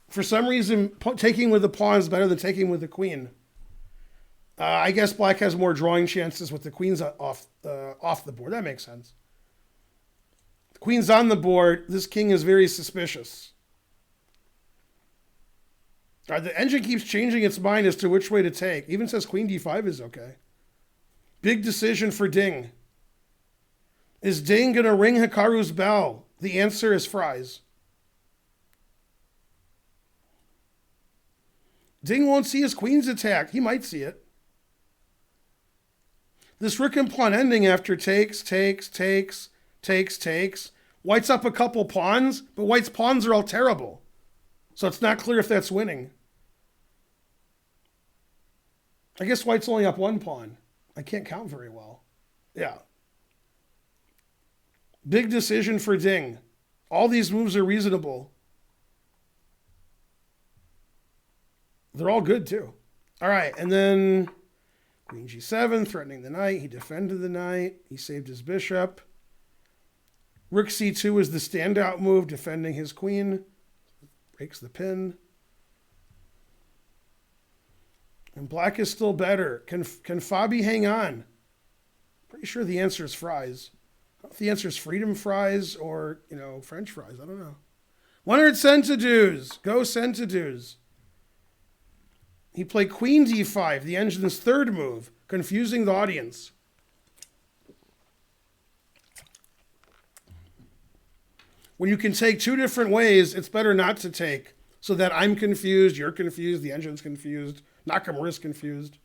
For some reason, taking with the pawn is better than taking with the queen. I guess black has more drawing chances with the queens off the board. That makes sense. The queen's on the board. This king is very suspicious. The engine keeps changing its mind as to which way to take. Even says queen d5 is okay. Big decision for Ding. Is Ding going to ring Hikaru's bell? The answer is fries. Ding won't see his queen's attack. He might see it. This rook and pawn ending after takes. White's up a couple pawns, but white's pawns are all terrible. So it's not clear if that's winning. I guess white's only up one pawn. I can't count very well. Yeah. Big decision for Ding. All these moves are reasonable. They're all good too. All right, and then queen g7, threatening the knight. He defended the knight. He saved his bishop. Rook c2 is the standout move, defending his queen. Breaks the pin. And black is still better. Can Fabi hang on? Pretty sure the answer is fries. I don't know if the answer is freedom fries or, French fries. I don't know. 100 centidues. Go centidues. He played queen d5, the engine's third move, confusing the audience. When you can take two different ways, it's better not to take, so that I'm confused, you're confused, the engine's confused, Nakamura's confused.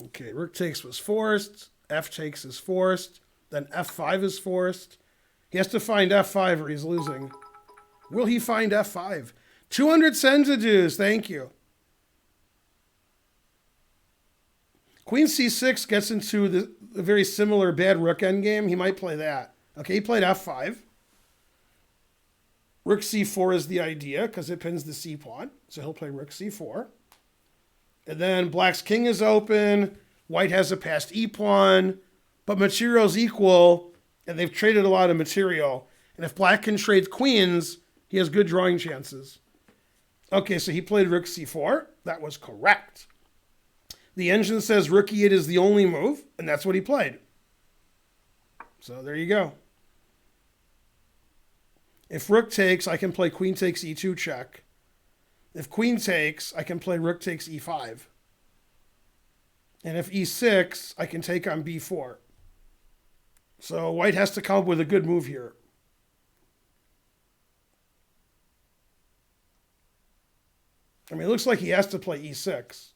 Okay, rook takes was forced, f takes is forced, then f5 is forced. He has to find f5 or he's losing. Will he find f5? 200 centidues, thank you. Queen c6 gets into the very similar bad rook endgame. He might play that. Okay, he played f5. Rook c4 is the idea because it pins the c pawn. So he'll play rook c4. And then black's king is open. White has a passed e pawn. But material's equal, and they've traded a lot of material. And if black can trade queens, he has good drawing chances. Okay, so he played rook c4. That was correct. The engine says rook e8 is the only move, and that's what he played. So there you go. If rook takes, I can play queen takes e2 check. If queen takes, I can play rook takes e5. And if e6, I can take on b4. So white has to come up with a good move here. I mean, it looks like he has to play e6.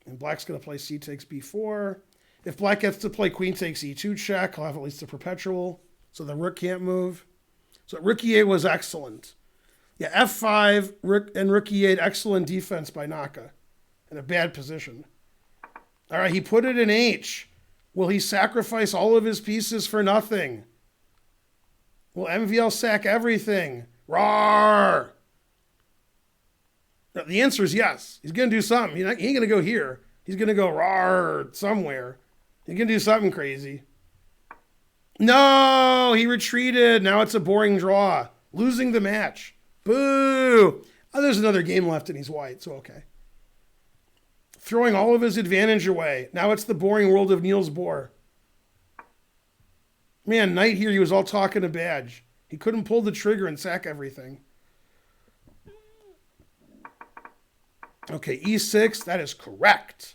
And black's going to play c takes b4. If black gets to play queen takes e2 check, he'll have at least a perpetual. So the rook can't move. So rook e8 was excellent. Yeah, f5, rook e8, excellent defense by Naka. In a bad position. All right, he put it in h. Will he sacrifice all of his pieces for nothing? Will MVL sack everything? Roar! No, the answer is yes. He going to do something. He ain't going to go here. He's going to go roar somewhere. He's going to do something crazy. No, he retreated. Now it's a boring draw. Losing the match. Boo! Oh, there's another game left and he's white, so okay. Throwing all of his advantage away. Now it's the boring world of Niels Bohr. Man, knight here, he was all talking a badge. He couldn't pull the trigger and sack everything. Okay, e6, that is correct.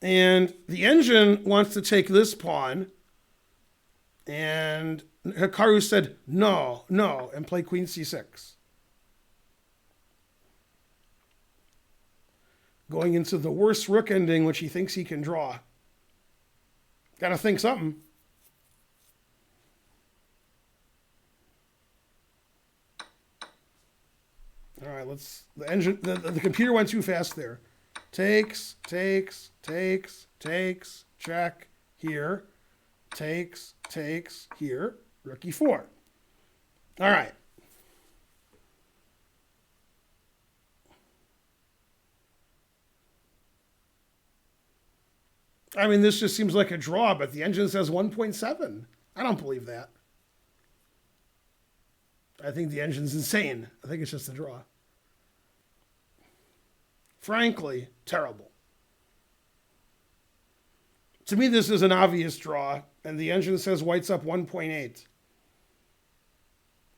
And the engine wants to take this pawn. And Hikaru said, no, and play queen c6. Going into the worst rook ending, which he thinks he can draw. Got to think something. All right, the computer went too fast there. Takes, check, here. Takes, here. Rook e4. All right. I mean, this just seems like a draw, but the engine says 1.7. I don't believe that. I think the engine's insane. I think it's just a draw. Frankly, terrible. To me, this is an obvious draw, and the engine says white's up 1.8.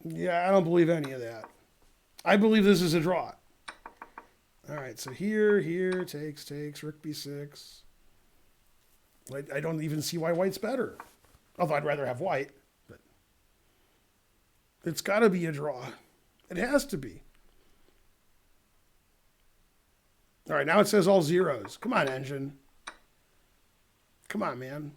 Yeah, I don't believe any of that. I believe this is a draw. All right, so here, takes, rook b6. I don't even see why white's better. Although I'd rather have white. But It's got to be a draw. It has to be. All right, now it says all zeros. Come on, engine. Come on, man.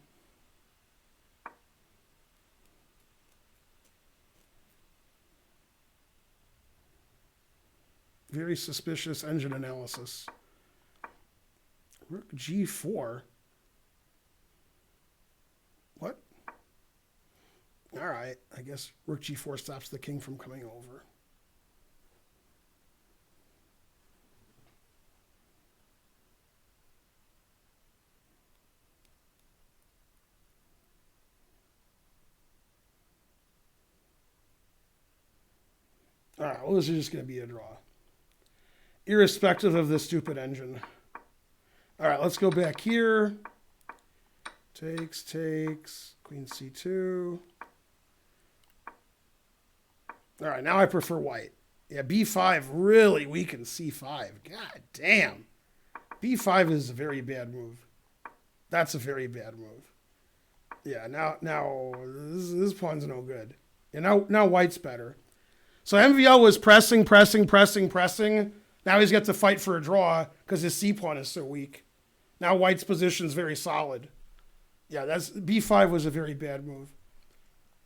Very suspicious engine analysis. Rook G4. What? All right, I guess Rook G4 stops the king from coming over. All right, well, this is just going to be a draw. Irrespective of this stupid engine. All right, let's go back here. Takes, queen c2. All right, now I prefer white. Yeah, b5 really weakens c5. God damn. b5 is a very bad move. That's a very bad move. Yeah, now this pawn's no good. Yeah, now white's better. So MVL was pressing. Now he's got to fight for a draw because his c pawn is so weak. Now white's position is very solid. Yeah, b5 was a very bad move.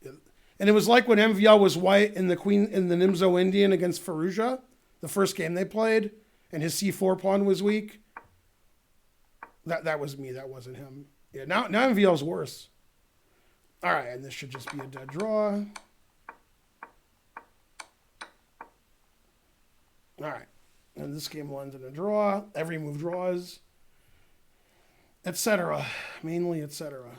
Yeah. And it was like when MVL was white in the Nimzo Indian against Fallujah, the first game they played, and his c4 pawn was weak. That was me. That wasn't him. Yeah. Now MVL's worse. All right, and this should just be a dead draw. All right, and this game will end in a draw. Every move draws, etc. Mainly, etc.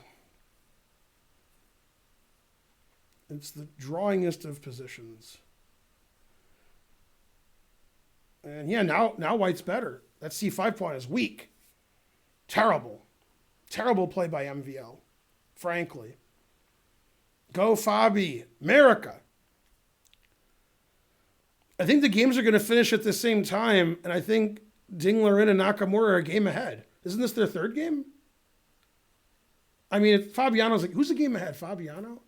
It's the drawingest of positions. And yeah, now white's better. That c5 pawn is weak. Terrible play by MVL, frankly. Go Fabi, America. I think the games are going to finish at the same time, and I think Dingler and Nakamura are a game ahead. Isn't this their third game? I mean, Fabiano's like, who's the game ahead? Fabiano?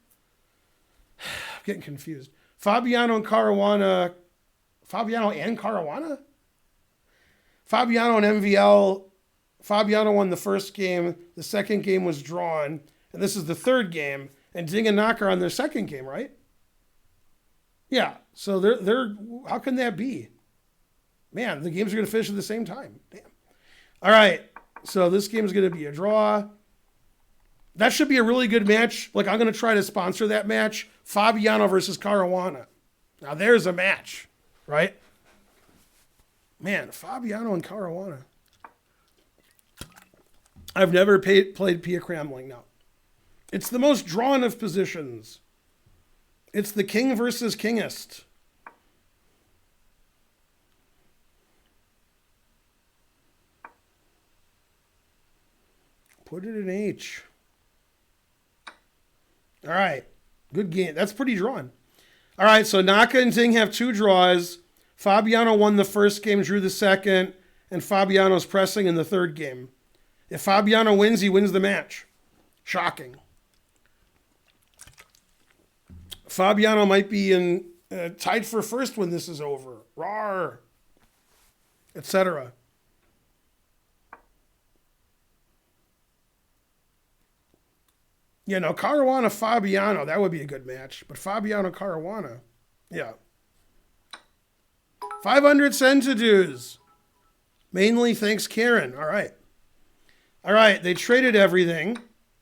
I'm getting confused. Fabiano and Caruana. Fabiano and Caruana? Fabiano and MVL. Fabiano won the first game. The second game was drawn, and this is the third game. And Ding and Nak are on their second game, right? Yeah, so they're how can that be? Man, the games are going to finish at the same time. Damn. All right, so this game is going to be a draw. That should be a really good match. Like, I'm going to try to sponsor that match. Fabiano versus Caruana. Now, there's a match, right? Man, Fabiano and Caruana. I've never played Pia Cramling, no. It's the most drawn of positions. It's the king versus kingest. Put it in H. All right. Good game. That's pretty drawn. All right, so Naka and Ding have two draws. Fabiano won the first game, drew the second, and Fabiano's pressing in the third game. If Fabiano wins, he wins the match. Shocking. Fabiano might be in tied for first when this is over. Rawr. Etc. You know, Caruana Fabiano, that would be a good match. But Fabiano Caruana, yeah. 500 centidues. Mainly thanks, Karen. All right. All right, they traded everything.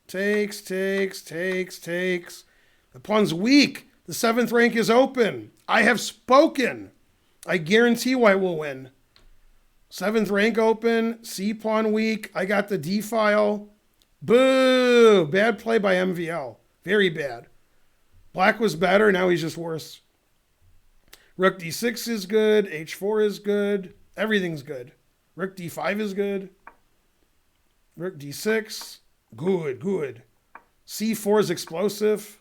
Takes. The pawn's weak. The 7th rank is open. I have spoken. I guarantee white will win. 7th rank open. C pawn weak. I got the D file. Boo! Bad play by MVL. Very bad. Black was better. Now he's just worse. Rook D6 is good. H4 is good. Everything's good. Rook D5 is good. Rook D6. Good. C4 is explosive.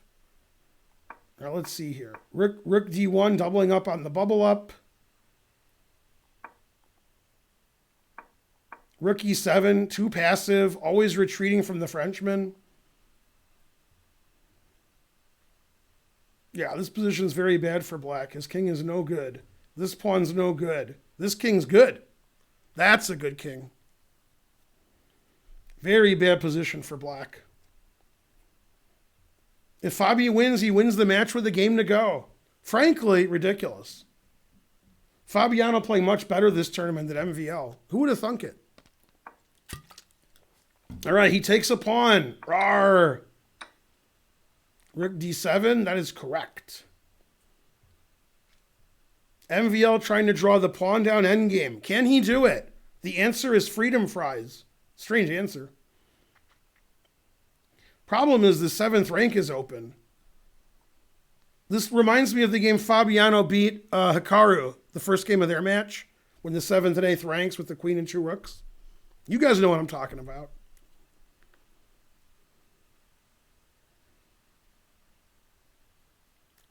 Now let's see here. Rook D1 doubling up on the bubble up. Rook E7, too passive, always retreating from the Frenchman. Yeah, this position is very bad for black. His king is no good. This pawn's no good. This king's good. That's a good king. Very bad position for black. If Fabi wins, he wins the match with a game to go. Frankly, ridiculous. Fabiano playing much better this tournament than MVL. Who would have thunk it? All right, he takes a pawn. Rawr. Rook d7, that is correct. MVL trying to draw the pawn down endgame. Can he do it? The answer is freedom fries. Strange answer. Problem is the 7th rank is open. This reminds me of the game Fabiano beat Hikaru, the first game of their match, when the 7th and 8th ranks with the queen and 2 rooks. You guys know what I'm talking about.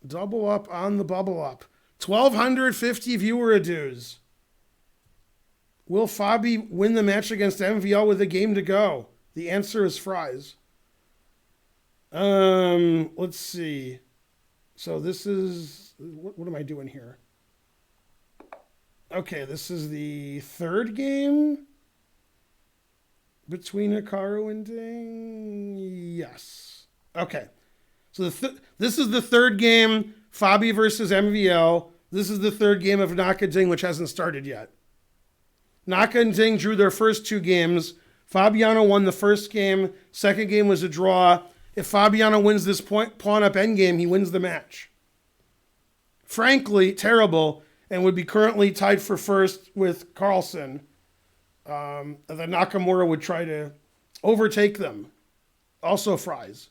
Double up on the bubble up. 1,250 viewer dues. Will Fabi win the match against MVL with a game to go? The answer is fries. Let's see. So this is, what am I doing here? Okay, this is the 3rd game between Hikaru and Ding. Yes. Okay. So this is the 3rd game, Fabi versus MVL. This is the 3rd game of Naka Ding, which hasn't started yet. Naka and Ding drew their first 2 games. Fabiano won the first game. Second game was a draw. If Fabiano wins this pawn up endgame, he wins the match. Frankly, terrible, and would be currently tied for first with Carlsen. The Nakamura would try to overtake them. Also fries.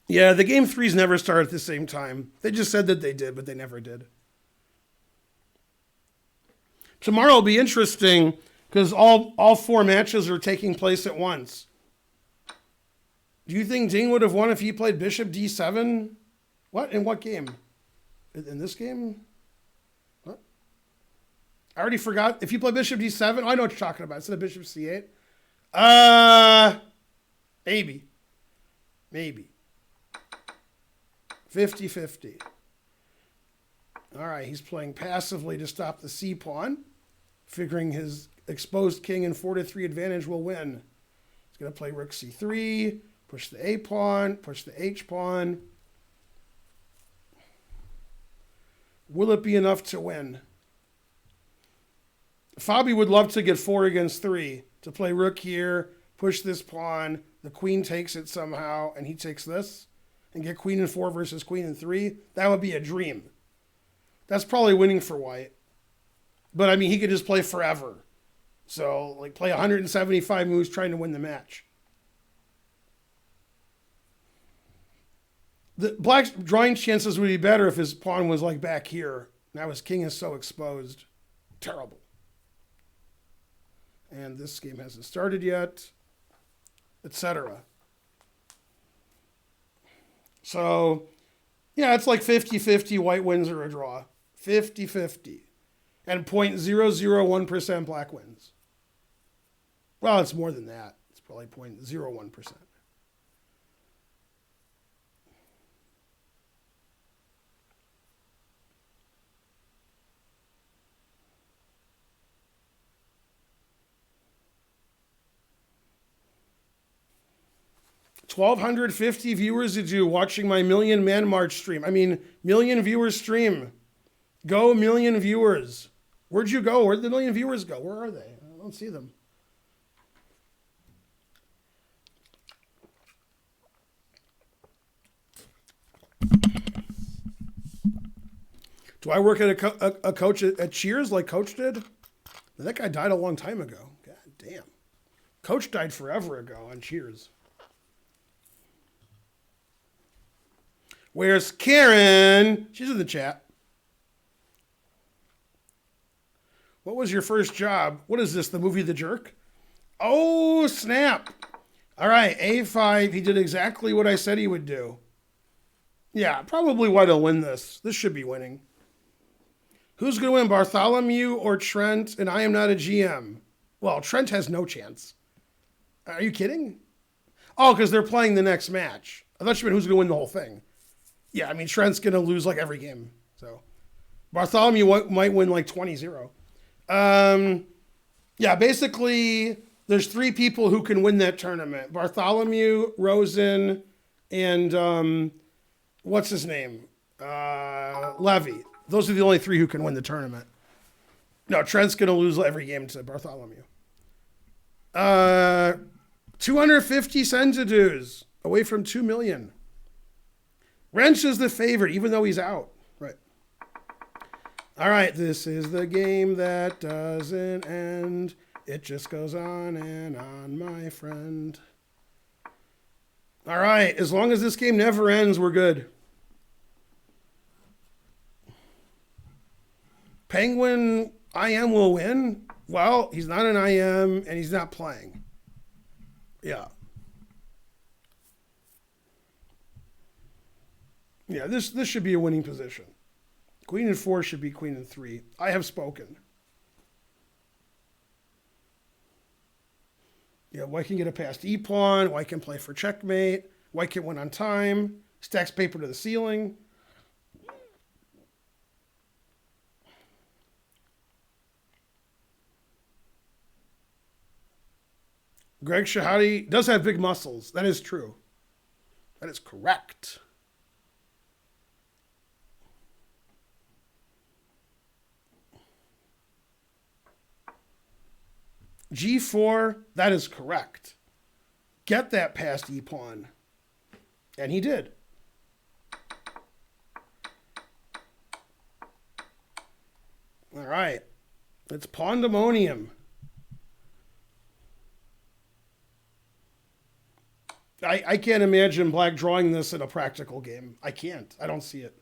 Yeah, the game 3s never start at the same time. They just said that they did, but they never did. Tomorrow will be interesting because all 4 matches are taking place at once. Do you think Ding would have won if he played Bishop D7? What? In what game? In this game? What? I already forgot. If you play Bishop D7, oh, I know what you're talking about. Instead of Bishop C8? Maybe. Maybe. 50-50. All right, he's playing passively to stop the C pawn, figuring his exposed king and 4-3 advantage will win. He's going to play Rook C3, push the A pawn, push the H pawn. Will it be enough to win? Fabi would love to get 4 against 3, to play Rook here, push this pawn, the queen takes it somehow, and he takes this. And get queen and 4 versus queen and 3, that would be a dream. That's probably winning for white. But, I mean, he could just play forever. So, like, play 175 moves trying to win the match. The black's drawing chances would be better if his pawn was, like, back here. Now his king is so exposed. Terrible. And this game hasn't started yet, etc. So, yeah, it's like 50-50 white wins or a draw. 50-50. And 0.001% black wins. Well, it's more than that. It's probably 0.01%. $1,250 viewers did you watching my Million Man March stream. I mean, million viewers stream. Go million viewers. Where'd you go? Where'd the million viewers go? Where are they? I don't see them. Do I work at a coach at Cheers like Coach did? That guy died a long time ago. God damn. Coach died forever ago on Cheers. Where's Karen? She's in the chat. What was your first job? What is this, the movie The Jerk? Oh, snap. All right, A5. He did exactly what I said he would do. Yeah, probably white will win this. This should be winning. Who's going to win, Bartholomew or Trent? And I am not a GM. Well, Trent has no chance. Are you kidding? Oh, because they're playing the next match. I thought you meant who's going to win the whole thing. Yeah, I mean, Trent's going to lose like every game. So Bartholomew might win like 20-0. Yeah, basically, there's 3 people who can win that tournament. Bartholomew, Rosen, and what's his name? Levy. Those are the only 3 who can win the tournament. No, Trent's going to lose every game to Bartholomew. 250 centidues, away from 2 million. Wrench is the favorite, even though he's out. Right. All right, this is the game that doesn't end. It just goes on and on, my friend. All right, as long as this game never ends, we're good. Penguin IM will win. Well, he's not an IM, and he's not playing. Yeah. Yeah, this should be a winning position. Queen and 4 should be queen and 3. I have spoken. Yeah, white can get a passed e-pawn. White can play for checkmate. White can win on time. Stacks paper to the ceiling. Greg Shahadi does have big muscles. That is true. That is correct. G4, that is correct. Get that past e-pawn. And he did. All right. It's pandemonium. I can't imagine black drawing this in a practical game. I can't. I don't see it.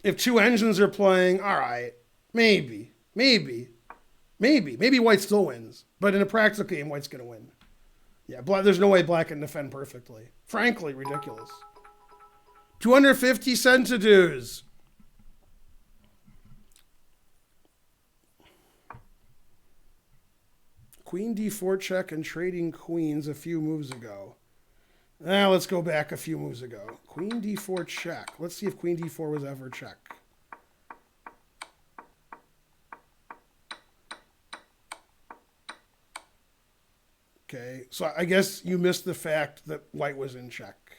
If 2 engines are playing, all right. Maybe white still wins. But in a practical game, white's going to win. Yeah, there's no way black can defend perfectly. Frankly, ridiculous. 250 centidues. Queen d4 check and trading queens a few moves ago. Now let's go back a few moves ago. Queen d4 check. Let's see if queen d4 was ever check. Okay, so I guess you missed the fact that white was in check.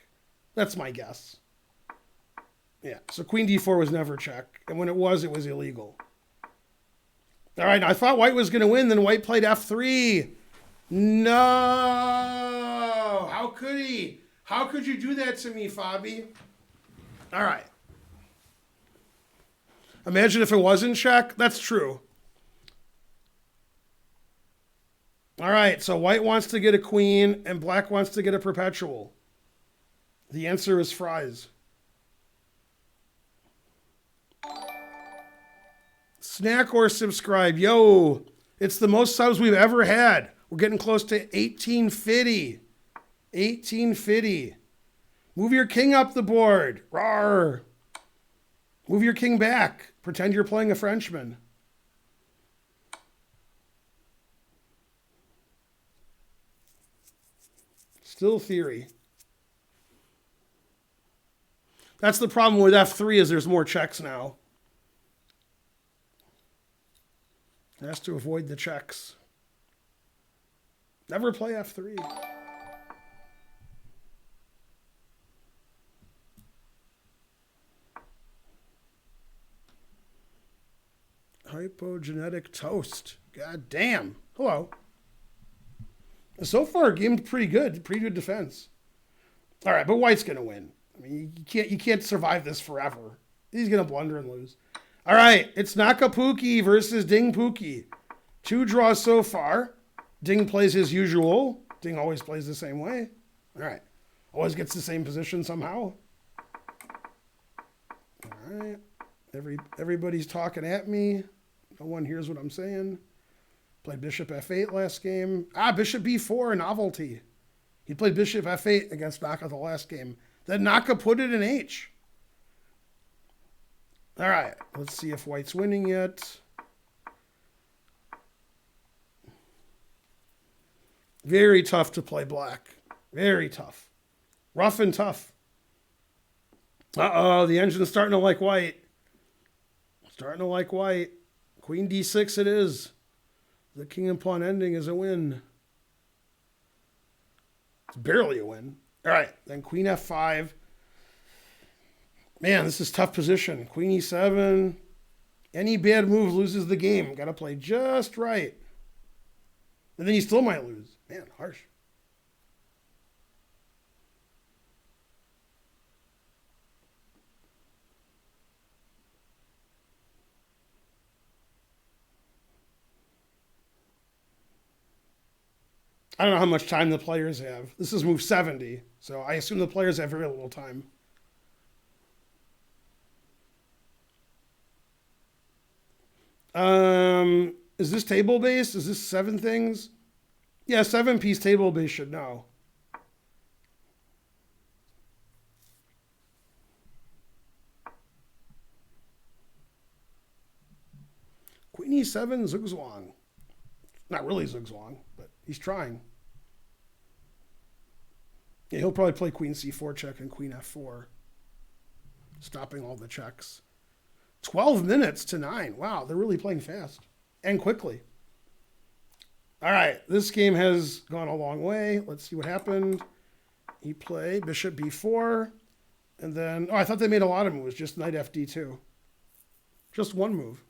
That's my guess. Yeah, so queen d4 was never check, and when it was illegal. All right, I thought white was going to win, then white played f3. No! How could he? How could you do that to me, Fabi? All right. Imagine if it wasn't check. That's true. All right, so white wants to get a queen, and black wants to get a perpetual. The answer is fries. Snack or subscribe. Yo, it's the most subs we've ever had. We're getting close to 1850. 1850. Move your king up the board. Rawr. Move your king back. Pretend you're playing a Frenchman. Still theory. That's the problem with f3 is there's more checks now. It has to avoid the checks. Never play f3. Hypogenetic toast. God damn. Hello. So far, game's pretty good. Pretty good defense. All right, but white's going to win. I mean, you can't survive this forever. He's going to blunder and lose. All right, it's Nakapuki versus Ding Pookie. 2 draws so far. Ding plays his usual. Ding always plays the same way. All right. Always gets the same position somehow. All right. Everybody's talking at me. No one hears what I'm saying. Played bishop f8 last game. Bishop b4, novelty. He played bishop f8 against Naka the last game. Then Naka put it in h. All right, let's see if white's winning yet. Very tough to play black. Very tough. Rough and tough. Uh-oh, the engine's starting to like white. Starting to like white. Queen d6 it is. The king and pawn ending is a win. It's barely a win. All right, then queen f5. Man, this is tough position. Queen e7. Any bad move loses the game. Got to play just right. And then you still might lose. Man, harsh. I don't know how much time the players have. This is move 70, so I assume the players have very little time. Is this table based? Is this 7 things? Yeah, 7-piece table base should know. Queen e7, zugzwang. Not really zugzwang, but he's trying. Yeah, he'll probably play queen c4 check and queen f4, stopping all the checks. 12 minutes to 9. Wow, they're really playing fast and quickly. All right, this game has gone a long way. Let's see what happened. He played bishop b4, and then, oh, I thought they made a lot of moves, just knight fd2. Just one move.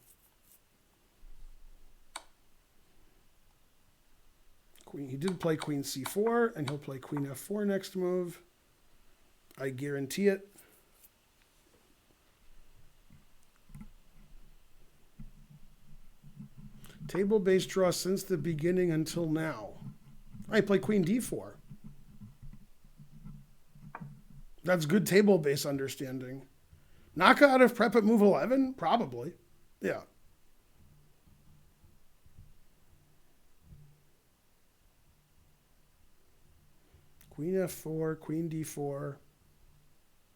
He did play queen c4, and he'll play queen f4 next move. I guarantee it. Table-based draw since the beginning until now. I play queen d4. That's good table-based understanding. Knockout of prep at move 11? Probably. Yeah. Queen f4, queen d4.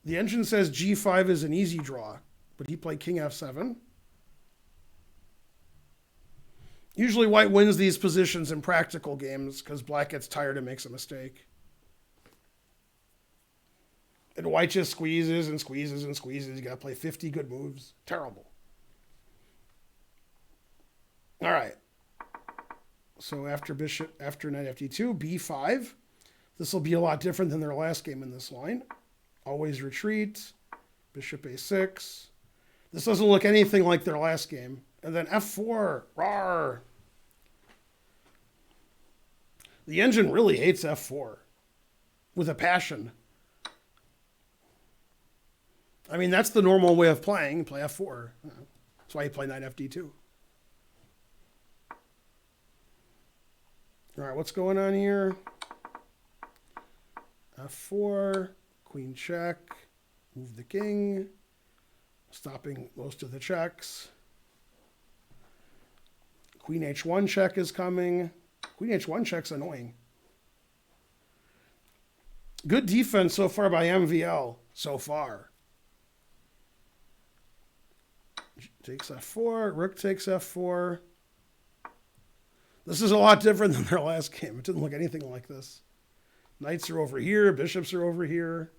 The engine says g5 is an easy draw, but he played king f7. Usually white wins these positions in practical games because black gets tired and makes a mistake. And white just squeezes and squeezes and squeezes. You got to play 50 good moves. Terrible. All right. So after knight fd2, b5. This will be a lot different than their last game in this line. Always retreat. Bishop a6. This doesn't look anything like their last game. And then f4. Rawr. The engine really hates f4 with a passion. I mean, that's the normal way of playing. Play f4. That's why you play knight fd2. All right, what's going on here? f4, queen check, move the king, stopping most of the checks. Queen h1 check is coming. Queen h1 check's annoying. Good defense so far by MVL, so far. Takes f4, rook takes f4. This is a lot different than their last game. It didn't look anything like this. Knights are over here, bishops are over here.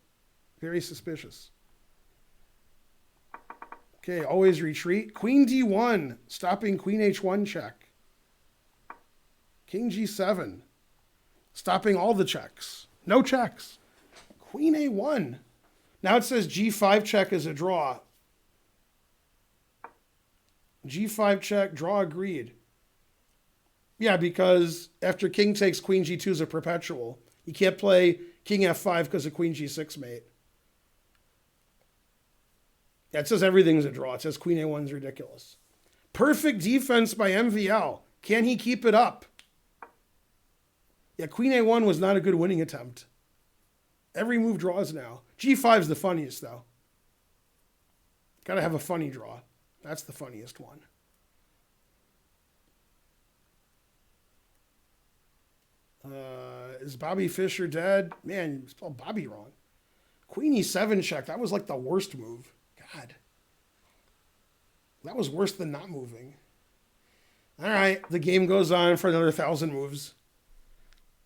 Very suspicious. Okay, always retreat. Queen d1, stopping queen h1 check. King g7, stopping all the checks. No checks. Queen a1. Now it says g5 check is a draw. g5 check, draw agreed. Yeah, because after king takes queen g2 is a perpetual. You can't play king f5 because of queen g6 mate. Yeah, it says everything's a draw. It says queen a1's ridiculous. Perfect defense by MVL. Can he keep it up? Yeah, queen a1 was not a good winning attempt. Every move draws now. g5's the funniest, though. Got to have a funny draw. That's the funniest one. Is Bobby Fischer dead? Man, you spelled Bobby wrong. Queen e7 check. That was like the worst move. God. That was worse than not moving. All right, the game goes on for another 1,000 moves.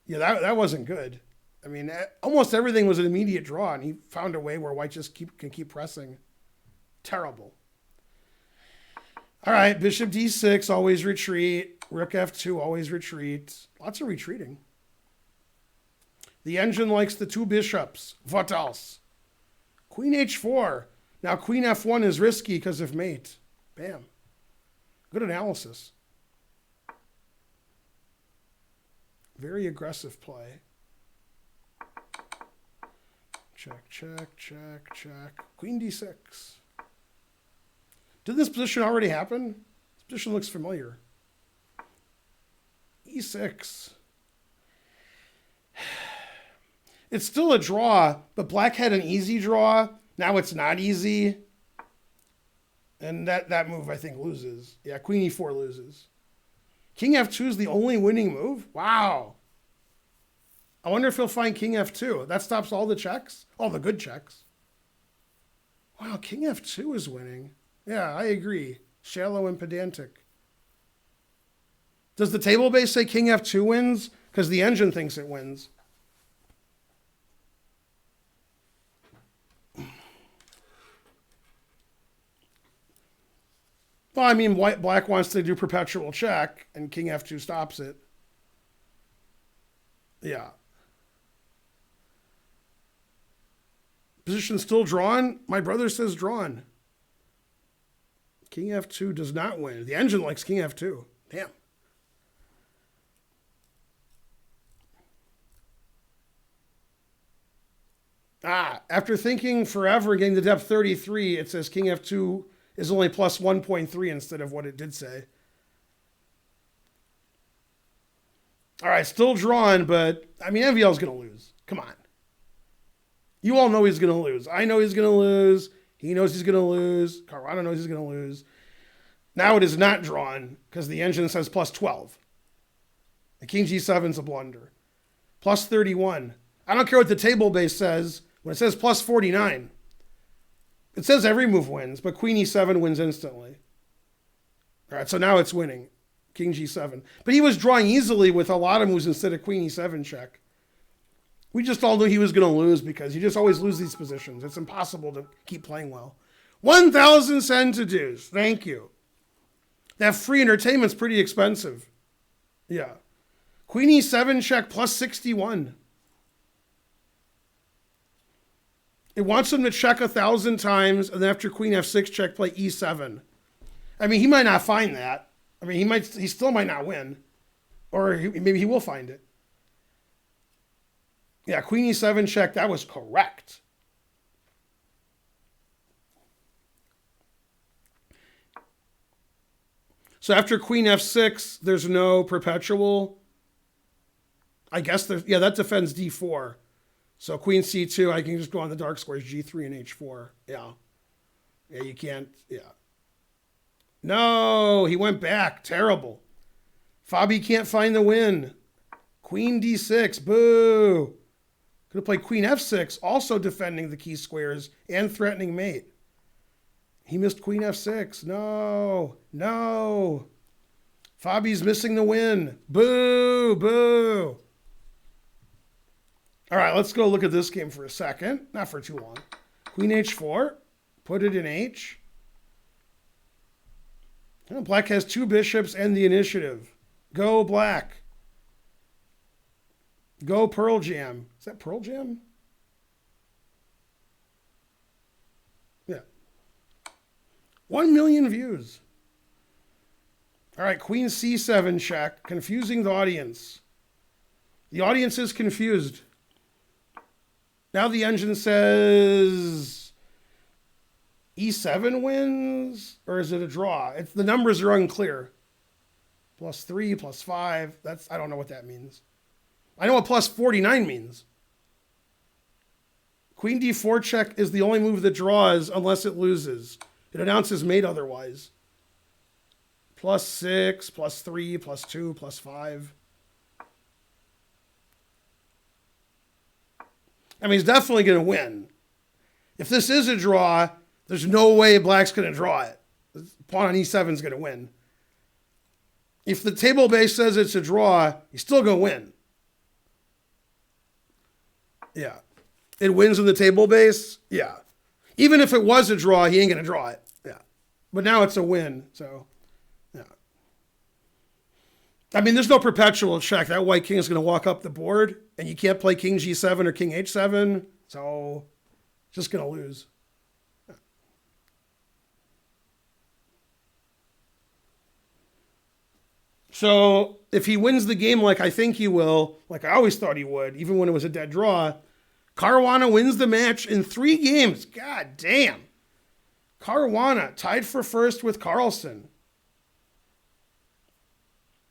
Yeah, that wasn't good. I mean, almost everything was an immediate draw, and he found a way where white just can keep pressing. Terrible. All right, bishop d6, always retreat. Rook f2, always retreat. Lots of retreating. The engine likes the two bishops. What else? Queen h4. Now queen f1 is risky because of mate. Bam. Good analysis. Very aggressive play. Check, check, check, check. Queen d6. Did this position already happen? This position looks familiar. e6. It's still a draw, but black had an easy draw. Now it's not easy. And that move, I think, loses. Yeah, queen e4 loses. King f2 is the only winning move? Wow. I wonder if he'll find king f2. That stops all the checks? All the good checks. Wow, king f2 is winning. Yeah, I agree. Shallow and pedantic. Does the table base say king f2 wins? Because the engine thinks it wins. Well, I mean, black wants to do perpetual check, and king f2 stops it. Yeah. Position still drawn? My brother says drawn. King f2 does not win. The engine likes king f2. Damn. After thinking forever, getting to depth 33, it says king f2 is only plus 1.3 instead of what it did say. All right, still drawn, but, I mean, MVL's going to lose. Come on. You all know he's going to lose. I know he's going to lose. He knows he's going to lose. Carlsen knows he's going to lose. Now it is not drawn because the engine says plus 12. The king g7 is a blunder. Plus 31. I don't care what the table base says. When it says plus 49, it says every move wins, but queen e7 wins instantly. All right, so now it's winning. King g7. But he was drawing easily with a lot of moves instead of queen e7 check. We just all knew he was going to lose because you just always lose these positions. It's impossible to keep playing well. 1,000 cent to dues. Thank you. That free entertainment's pretty expensive. Yeah. Queen e7 check plus 61. It wants him to check 1,000 times, and then after queen f6 check, play e7. I mean, he might not find that. I mean, he still might not win. Or maybe he will find it. Yeah, queen e7 check, that was correct. So after queen f6, there's no perpetual. I guess, that defends d4. So queen c2, I can just go on the dark squares, g3 and h4. Yeah. Yeah, you can't, yeah. No, he went back. Terrible. Fabi can't find the win. Queen d6, boo. Could have played queen f6, also defending the key squares and threatening mate. He missed queen f6. No, no. Fabi's missing the win. Boo, boo. All right, let's go look at this game for a second. Not for too long. Queen h4. Put it in h. Black has two bishops and the initiative. Go black. Go Pearl Jam. Is that Pearl Jam? Yeah. 1 million views. All right, queen c7 check. Confusing the audience. The audience is confused. Now the engine says e7 wins, or is it a draw? The numbers are unclear. Plus 3, plus 5. I don't know what that means. I know what plus 49 means. Queen d4 check is the only move that draws unless it loses. It announces mate otherwise. Plus 6, plus 3, plus 2, plus 5. I mean, he's definitely going to win. If this is a draw, there's no way black's going to draw it. Pawn on e7 is going to win. If the table base says it's a draw, he's still going to win. Yeah. It wins in the table base? Yeah. Even if it was a draw, he ain't going to draw it. Yeah. But now it's a win, so, yeah. I mean, there's no perpetual check. That white king is going to walk up the board, and you can't play king g7 or king h7, so just going to lose. So if he wins the game like I think he will, like I always thought he would, even when it was a dead draw, Caruana wins the match in 3 games. God damn. Caruana tied for first with Carlsen.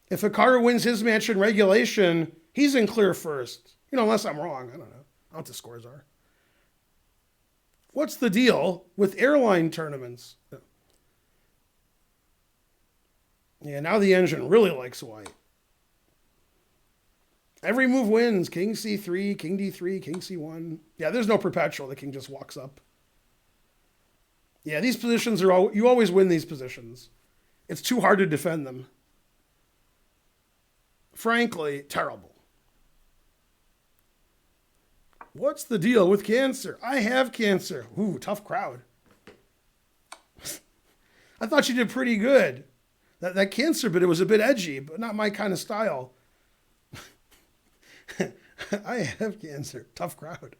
If Hikaru wins his match in regulation, he's in clear first. You know, unless I'm wrong. I don't know. I don't know what the scores are. What's the deal with airline tournaments? Yeah, now the engine really likes white. Every move wins. King c3, king d3, king c1. Yeah, there's no perpetual. The king just walks up. Yeah, these positions are you always win these positions. It's too hard to defend them. Frankly, terrible. What's the deal with Cancer? I have Cancer. Ooh, tough crowd. I thought you did pretty good. That Cancer bit, it was a bit edgy, but not my kind of style. I have Cancer. Tough crowd.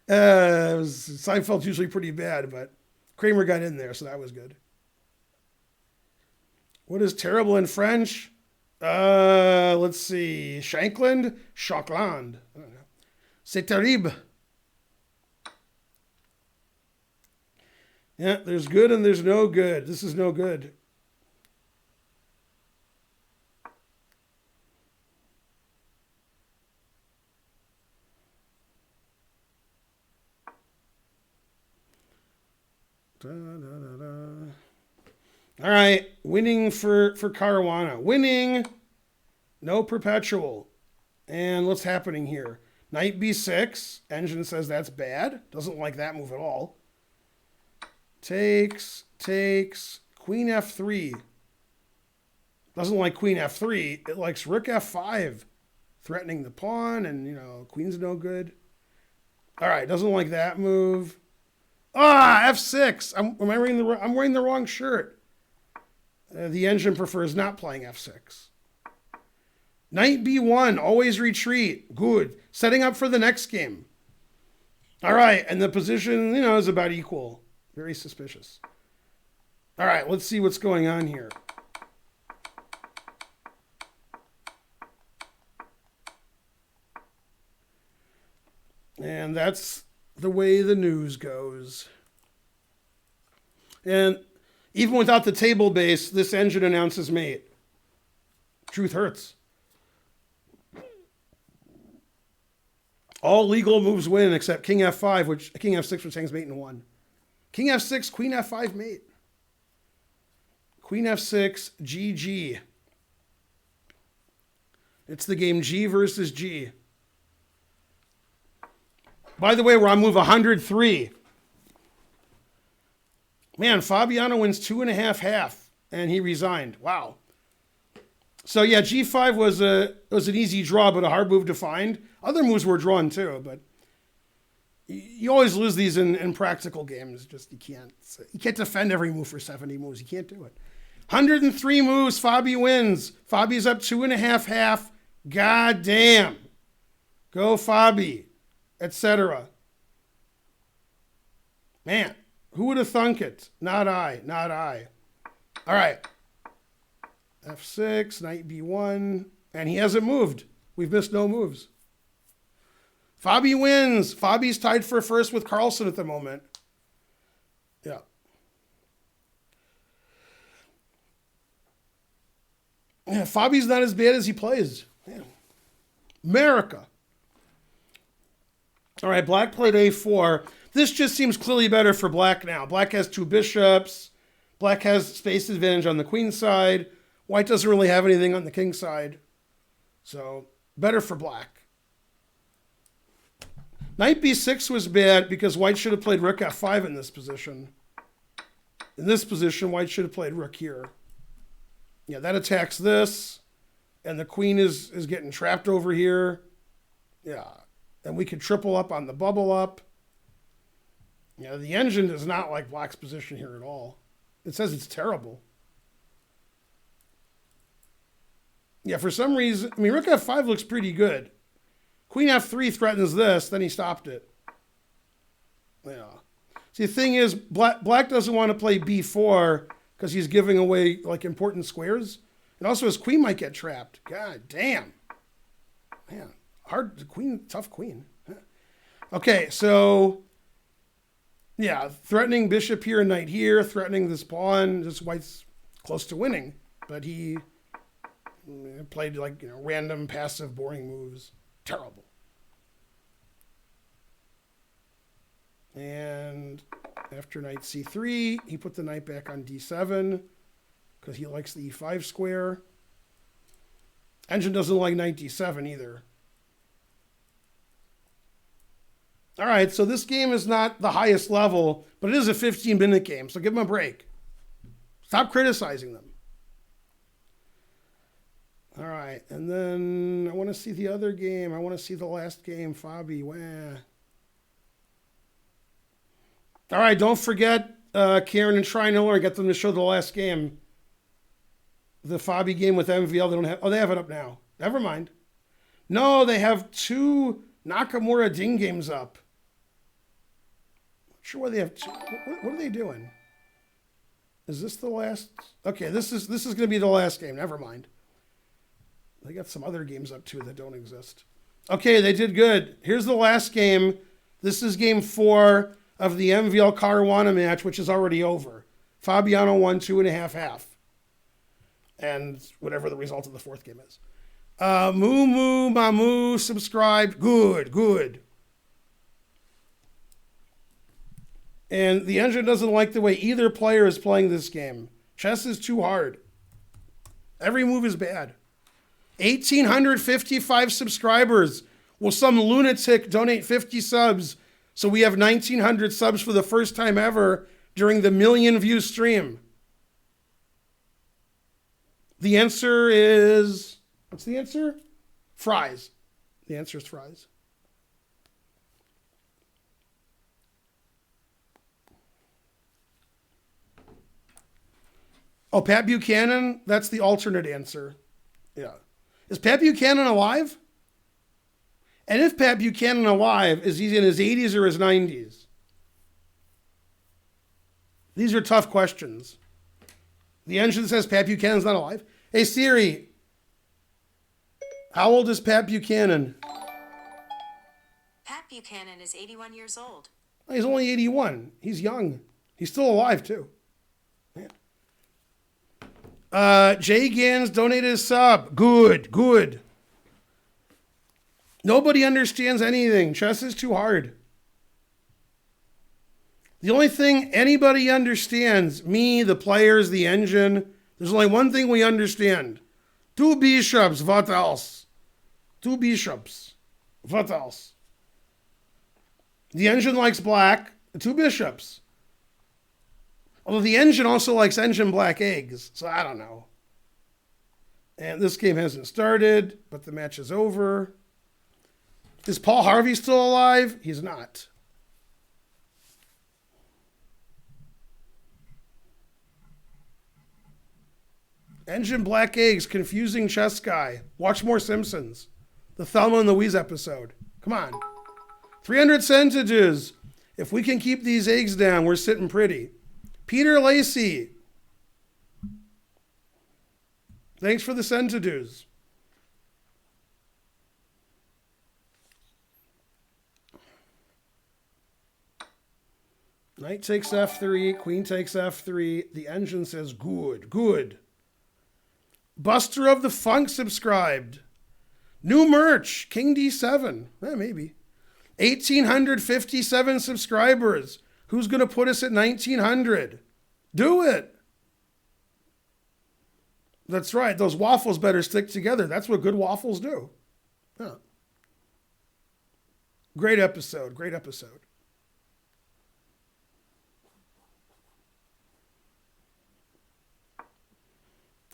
Seinfeld's usually pretty bad, but Kramer got in there, so that was good. What is terrible in French? Let's see. Shankland? Shockland. I don't know. C'est terrible. Yeah, there's good and there's no good. This is no good. Da, da, da, da. All right, winning for Caruana. Winning, no perpetual. And what's happening here? Knight b6. Engine says that's bad. Doesn't like that move at all. Takes. Queen f3. Doesn't like queen f3. It likes rook f5. Threatening the pawn, and, you know, queen's no good. All right, doesn't like that move. F6. I'm wearing the wrong shirt. The engine prefers not playing f6. Knight b1, always retreat. Good. Setting up for the next game. All right, and the position, you know, is about equal. Very suspicious. All right, let's see what's going on here. And that's the way the news goes. And even without the table base, this engine announces mate. Truth hurts. All legal moves win except king f5, king f6, which hangs mate in 1. King f6, queen f5 mate. Queen f6, GG. It's the game G versus G. By the way, we're on move 103. Man, Fabiano wins 2.5 half, and he resigned. Wow. So yeah, G5 was an easy draw, but a hard move to find. Other moves were drawn too, but you always lose these in practical games. Just you can't defend every move for 70 moves. You can't do it. 103 moves, Fabi wins. Fabi's up 2.5 half. God damn. Go Fabi, etc. Man, who would have thunk it? Not I. All right. F6, knight b1, and he hasn't moved. We've missed no moves. Fabi wins. Fabi's tied for first with Carlsen at the moment. Yeah. Yeah, Fabi's not as bad as he plays. Yeah. America. All right, black played a4. This just seems clearly better for black now. Black has 2 bishops. Black has space advantage on the queen side. White doesn't really have anything on the king side. So, better for black. Knight b6 was bad because white should have played rook f5 in this position. In this position, white should have played rook here. Yeah, that attacks this, and the queen is getting trapped over here. Yeah, and we could triple up on the bubble up. Yeah, the engine does not like black's position here at all. It says it's terrible. Yeah, for some reason, I mean, rook f5 looks pretty good. Queen f3 threatens this, then he stopped it. Yeah. See, the thing is, black doesn't want to play b4 because he's giving away, like, important squares. And also his queen might get trapped. God damn. Man, hard queen, tough queen. Okay, so, yeah, threatening bishop here and knight here, threatening this pawn. This white's close to winning, but he played, like, random, passive, boring moves. Terrible. And after knight c3, he put the knight back on d7 because he likes the e5 square. Engine doesn't like knight d7 either. All right, so this game is not the highest level, but it is a 15-minute game, so give them a break. Stop criticizing them. All right, and then I want to see the other game. I want to see the last game, Fabi. Wah. All right, don't forget Karen and Shrine get them to show the last game. The Fabi game with MVL. They don't have. Oh, they have it up now. Never mind. No, they have 2 Nakamura Ding games up. Not sure why they have 2. What are they doing? Is this the last? Okay, this is going to be the last game. Never mind. They got some other games up too that don't exist. Okay, they did good. Here's the last game. This is game 4 of the MVL Caruana match, which is already over. Fabiano won 2.5-1/2. And whatever the result of the 4th game is. Moo Mamu subscribed. Good. And the engine doesn't like the way either player is playing this game. Chess is too hard. Every move is bad. 1,855 subscribers. Will some lunatic donate 50 subs so we have 1,900 subs for the first time ever during the 1,000,000-view stream? The answer is... What's the answer? Fries. The answer is fries. Oh, Pat Buchanan? That's the alternate answer. Yeah. Is Pat Buchanan alive? And if Pat Buchanan alive, is he in his 80s or his 90s? These are tough questions. The engine says Pat Buchanan's not alive. Hey, Siri, how old is Pat Buchanan? Pat Buchanan is 81 years old. He's only 81. He's young. He's still alive, too. Man. Jay Gans donated a sub. Good. Nobody understands anything. Chess is too hard. The only thing anybody understands, me, the players, the engine, there's only one thing we understand. 2 bishops, what else? 2 bishops, what else? The engine likes black, 2 bishops. Although the engine also likes engine black eggs, so I don't know. And this game hasn't started, but the match is over. Is Paul Harvey still alive? He's not. Engine black eggs, confusing chess guy. Watch more Simpsons. The Thelma and Louise episode. Come on. 300 centages. If we can keep these eggs down, we're sitting pretty. Peter Lacey. Thanks for the centages. Knight takes f3, queen takes f3. The engine says good. Buster of the Funk subscribed. New merch, King D7. Maybe. 1,857 subscribers. Who's going to put us at 1,900? Do it. That's right. Those waffles better stick together. That's what good waffles do. Yeah. Great episode.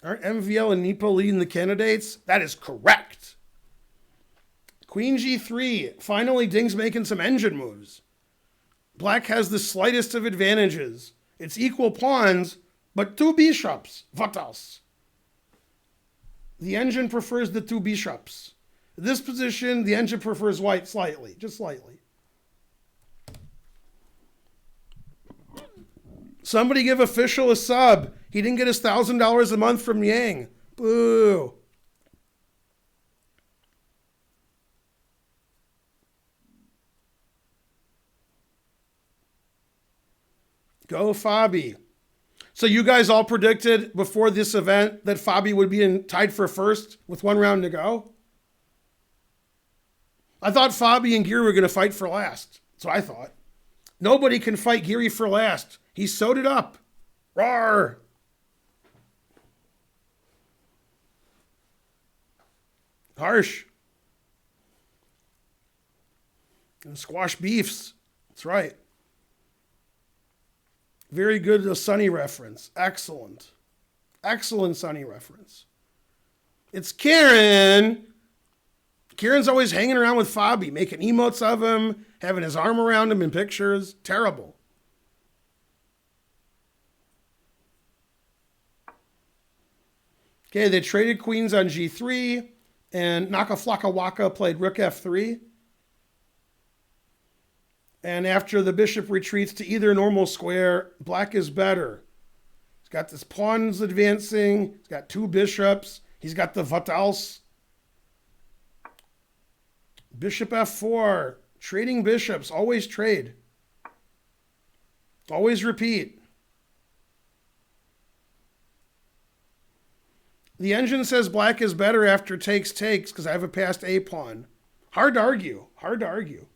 Aren't MVL and Nepo leading the candidates? That is correct. Queen G3. Finally, Ding's making some engine moves. Black has the slightest of advantages. It's equal pawns, but two bishops. What else? The engine prefers the two bishops. In this position, the engine prefers white slightly, just slightly. Somebody give Official a sub. He didn't get his $1,000 a month from Yang. Boo. Go Fabi. So you guys all predicted before this event that Fabi would be tied for first with 1 round to go? I thought Fabi and Geary were going to fight for last. So I thought. Nobody can fight Geary for last. He sewed it up. Roar. Harsh. And squash beefs. That's right. Very good Sunny reference. Excellent. Excellent Sunny reference. It's Karen. Karen's always hanging around with Fabi, making emotes of him, having his arm around him in pictures. Terrible. Okay, they traded queens on G3, and Naka Flaka Waka played rook F3. And after the bishop retreats to either normal square, black is better. He's got this pawns advancing. He's got 2 bishops. He's got the what else? Bishop F4. Trading bishops. Always trade. Always repeat. The engine says black is better after takes because I have a passed A pawn. Hard to argue. Hard to argue.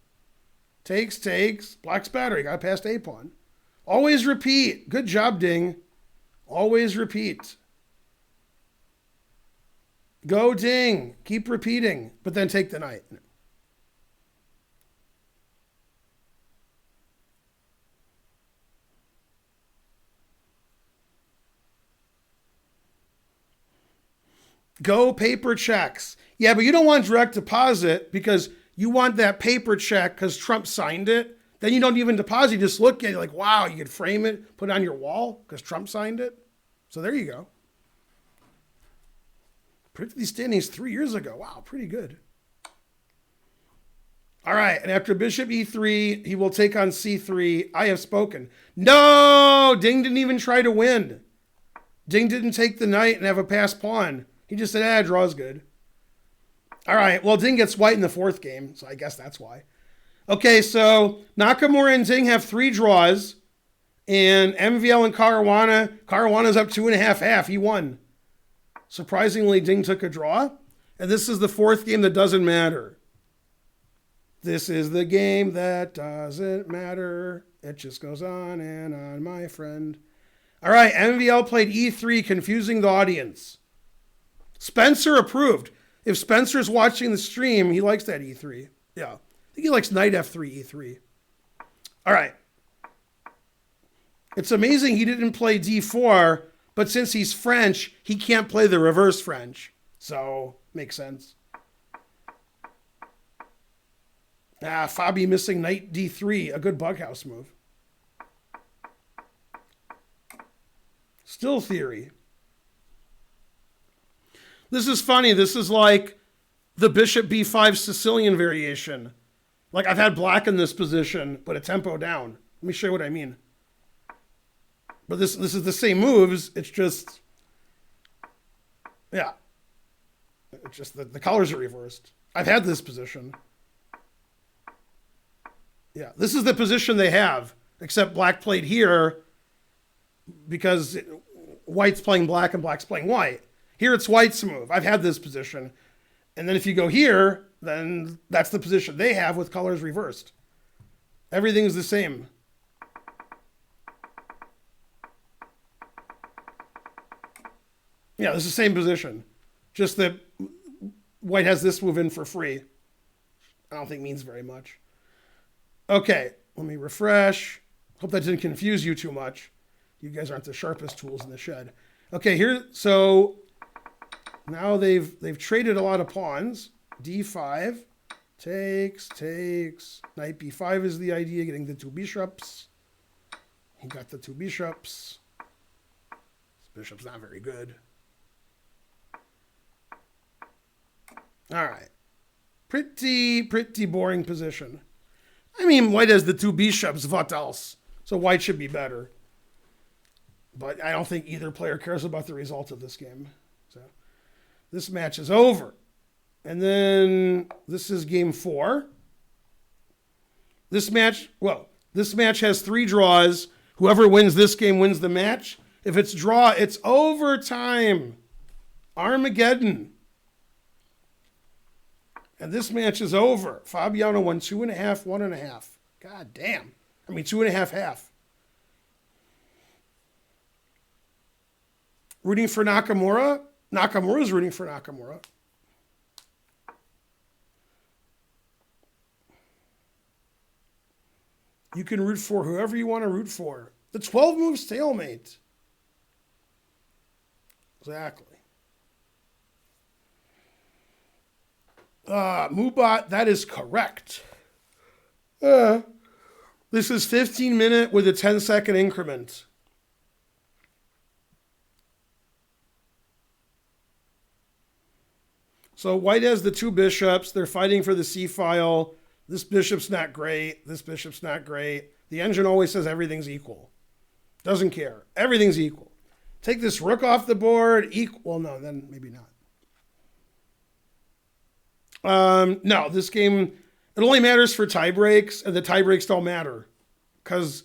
Takes. Black's better. He got past A pawn. Always repeat. Good job, Ding. Always repeat. Go, Ding. Keep repeating, but then take the knight. Go paper checks. Yeah, but you don't want direct deposit because you want that paper check because Trump signed it. Then you don't even deposit. You just look at it like, wow, you could frame it, put it on your wall because Trump signed it. So there you go. Predicted these standings 3 years ago. Wow, pretty good. All right, and after bishop e3, he will take on c3. I have spoken. No, Ding didn't even try to win. Ding didn't take the knight and have a passed pawn. He just said, draw's good. All right, well, Ding gets white in the 4th game, so I guess that's why. Okay, so Nakamura and Ding have 3 draws, and MVL and Caruana's up 2.5. He won. Surprisingly, Ding took a draw, and this is the 4th game that doesn't matter. This is the game that doesn't matter. It just goes on and on, my friend. All right, MVL played e3, confusing the audience. Spencer approved. If Spencer's watching the stream, he likes that e3. Yeah. I think he likes knight f3, e3. All right. It's amazing he didn't play d4, but since he's French, he can't play the reverse French. So, makes sense. Fabi missing knight d3, a good bughouse move. Still theory. This is funny. This is like the bishop b5 Sicilian variation. Like I've had black in this position, but a tempo down. Let me show you what I mean. But this is the same moves. It's just, yeah. It's just the colors are reversed. I've had this position. Yeah, this is the position they have, except black played here because white's playing black and black's playing white. Here it's white's move. I've had this position. And then if you go here, then that's the position they have with colors reversed. Everything's the same. Yeah, it's the same position. Just that white has this move in for free. I don't think means very much. Okay, let me refresh. Hope that didn't confuse you too much. You guys aren't the sharpest tools in the shed. Okay, here. So now they've traded a lot of pawns. D5 takes. Knight B5 is the idea. Getting the 2 bishops. He got the 2 bishops. This bishop's not very good. All right. Pretty boring position. I mean, white has the 2 bishops. What else? So white should be better. But I don't think either player cares about the result of this game. So this match is over. And then this is game 4. This match has 3 draws. Whoever wins this game wins the match. If it's draw, it's overtime. Armageddon. And this match is over. Fabiano won 2.5, 1.5. God damn. I mean, 2.5 half. Rooting for Nakamura. Nakamura's rooting for Nakamura. You can root for whoever you want to root for. The 12 move stalemate. Exactly. Mubot, that is correct. This is 15-minute with a 10-second increment. So white has the 2 bishops. They're fighting for the c-file. This bishop's not great. This bishop's not great. The engine always says everything's equal. Doesn't care. Everything's equal. Take this rook off the board. Well, no, then maybe not. No, this game, it only matters for tie breaks, and the tie breaks don't matter because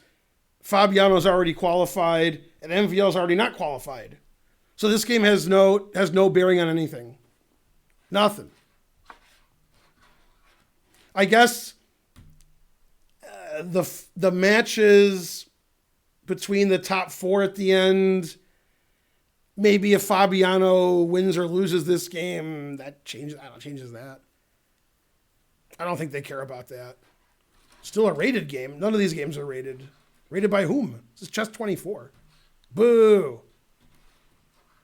Fabiano's already qualified and MVL's already not qualified. So this game has no bearing on anything. Nothing. I guess the matches between the top 4 at the end, maybe if Fabiano wins or loses this game, that changes that. I don't think they care about that. Still a rated game. None of these games are rated. Rated by whom? This is Chess 24. Boo.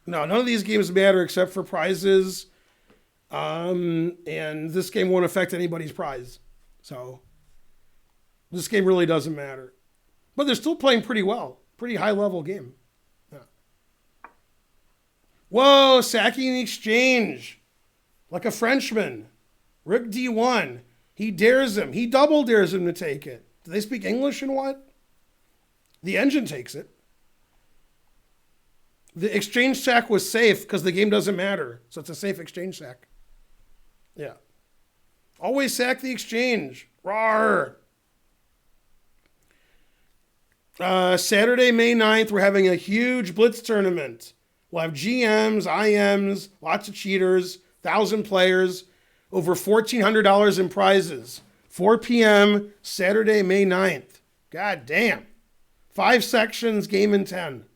No, none of these games matter except for prizes. And this game won't affect anybody's prize. So this game really doesn't matter. But they're still playing pretty well. Pretty high level game. Yeah. Whoa, sacking the exchange. Like a Frenchman. Rook D1. He dares him. He double dares him to take it. Do they speak English and what? The engine takes it. The exchange sack was safe because the game doesn't matter. So it's a safe exchange sack. Yeah. Always sack the exchange. Rawr. Saturday, May 9th, we're having a huge Blitz tournament. We'll have GMs, IMs, lots of cheaters, 1,000 players, over $1,400 in prizes. 4 p.m., Saturday, May 9th. God damn. 5 sections, game in 10.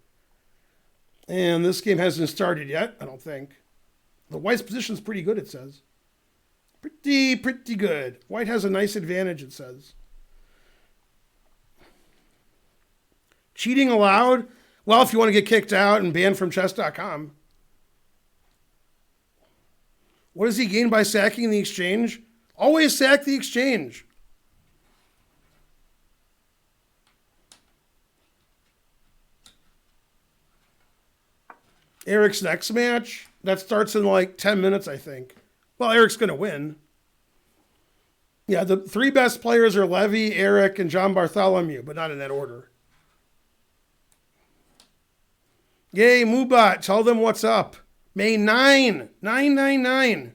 And this game hasn't started yet, I don't think. The white's position's pretty good, it says. Pretty good. White has a nice advantage, it says. Cheating allowed? Well, if you want to get kicked out and banned from chess.com. What does he gain by sacking the exchange? Always sack the exchange. Eric's next match, that starts in like 10 minutes, I think. Well, Eric's going to win. Yeah, the 3 best players are Levy, Eric, and John Bartholomew, but not in that order. Yay, Mubat, tell them what's up. May 999.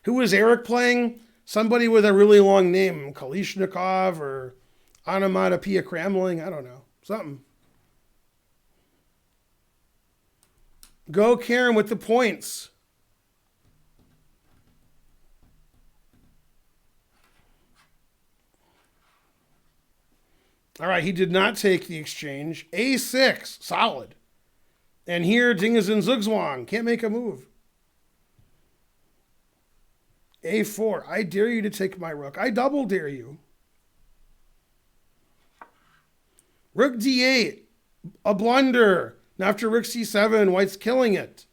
Who is Eric playing? Somebody with a really long name. Kalishnikov or Onomatopoeia Kramling. I don't know. Something. Go Karen with the points. All right, he did not take the exchange. A6, solid. And here, Dinges and Zugzwang can't make a move. A4, I dare you to take my rook. I double dare you. Rook D8, a blunder. Now after rook c7, white's killing it.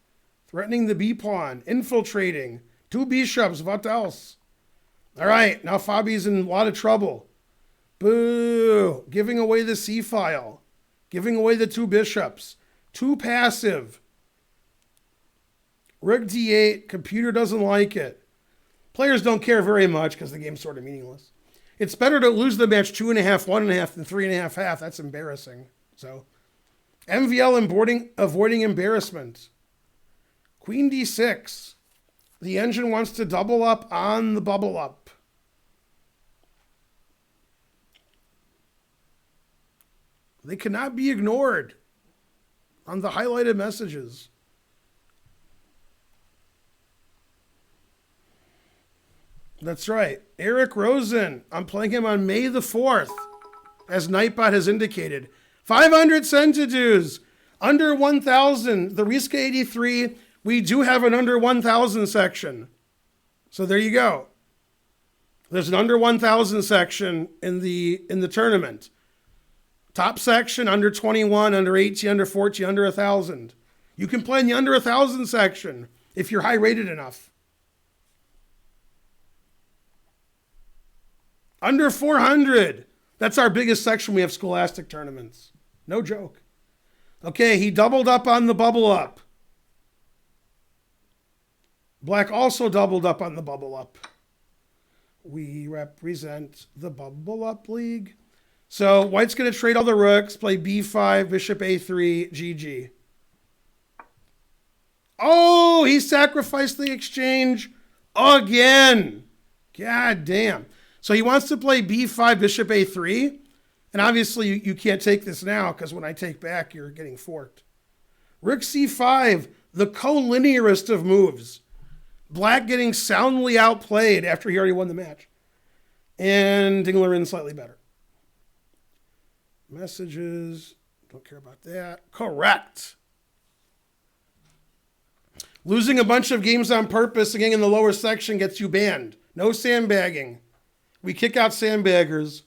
Threatening the b-pawn, infiltrating. 2 bishops, what else? All right, now Fabi's in a lot of trouble. Boo, giving away the c-file. Giving away the 2 bishops. Too passive. Rook d8, computer doesn't like it. Players don't care very much because the game's sort of meaningless. It's better to lose the match 2.5, 1.5 than 3.5 half. That's embarrassing. So, MVL avoiding embarrassment. Queen d6. The engine wants to double up on the bubble up. They cannot be ignored on the highlighted messages. That's right. Eric Rosen. I'm playing him on May the 4th, as Nightbot has indicated. 500 centidues. Under 1,000. The Riska 83, we do have an under 1,000 section. So there you go. There's an under 1,000 section in the tournament. Top section, under 21, under 18, under 14, under 1,000. You can play in the under 1,000 section if you're high rated enough. Under 400. That's our biggest section. We have scholastic tournaments. No joke. Okay, he doubled up on the bubble up. Black also doubled up on the bubble up. We represent the bubble up league. So white's going to trade all the rooks, play b5, bishop a3, GG. Oh, he sacrificed the exchange again. God damn. So he wants to play b5, bishop a3. And obviously you can't take this now because when I take back, you're getting forked. Rook c5, the co-linearist of moves. Black getting soundly outplayed after he already won the match. And Dingler in slightly better. Messages, don't care about that. Correct. Losing a bunch of games on purpose again in the lower section gets you banned. No sandbagging. We kick out sandbaggers.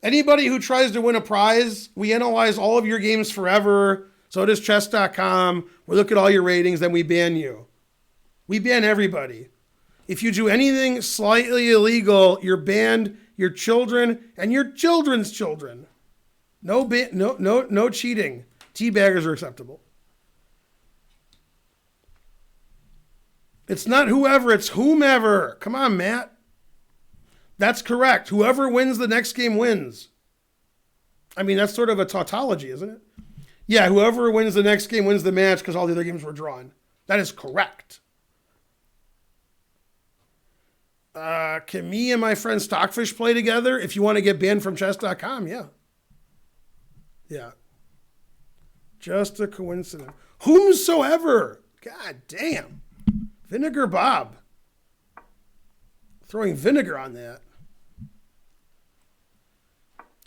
Anybody who tries to win a prize, we analyze all of your games forever. So does chess.com. We look at all your ratings, then we ban you. We ban everybody. If you do anything slightly illegal, you're banned, your children, and your children's children. No cheating. Teabaggers are acceptable. It's not whoever, it's whomever. Come on, Matt. That's correct. Whoever wins the next game wins. I mean, that's sort of a tautology, isn't it? Yeah, whoever wins the next game wins the match because all the other games were drawn. That is correct. Can me and my friend Stockfish play together? If you want to get banned from chess.com, yeah. Yeah. Just a coincidence. Whomsoever. God damn. Vinegar Bob. Throwing vinegar on that.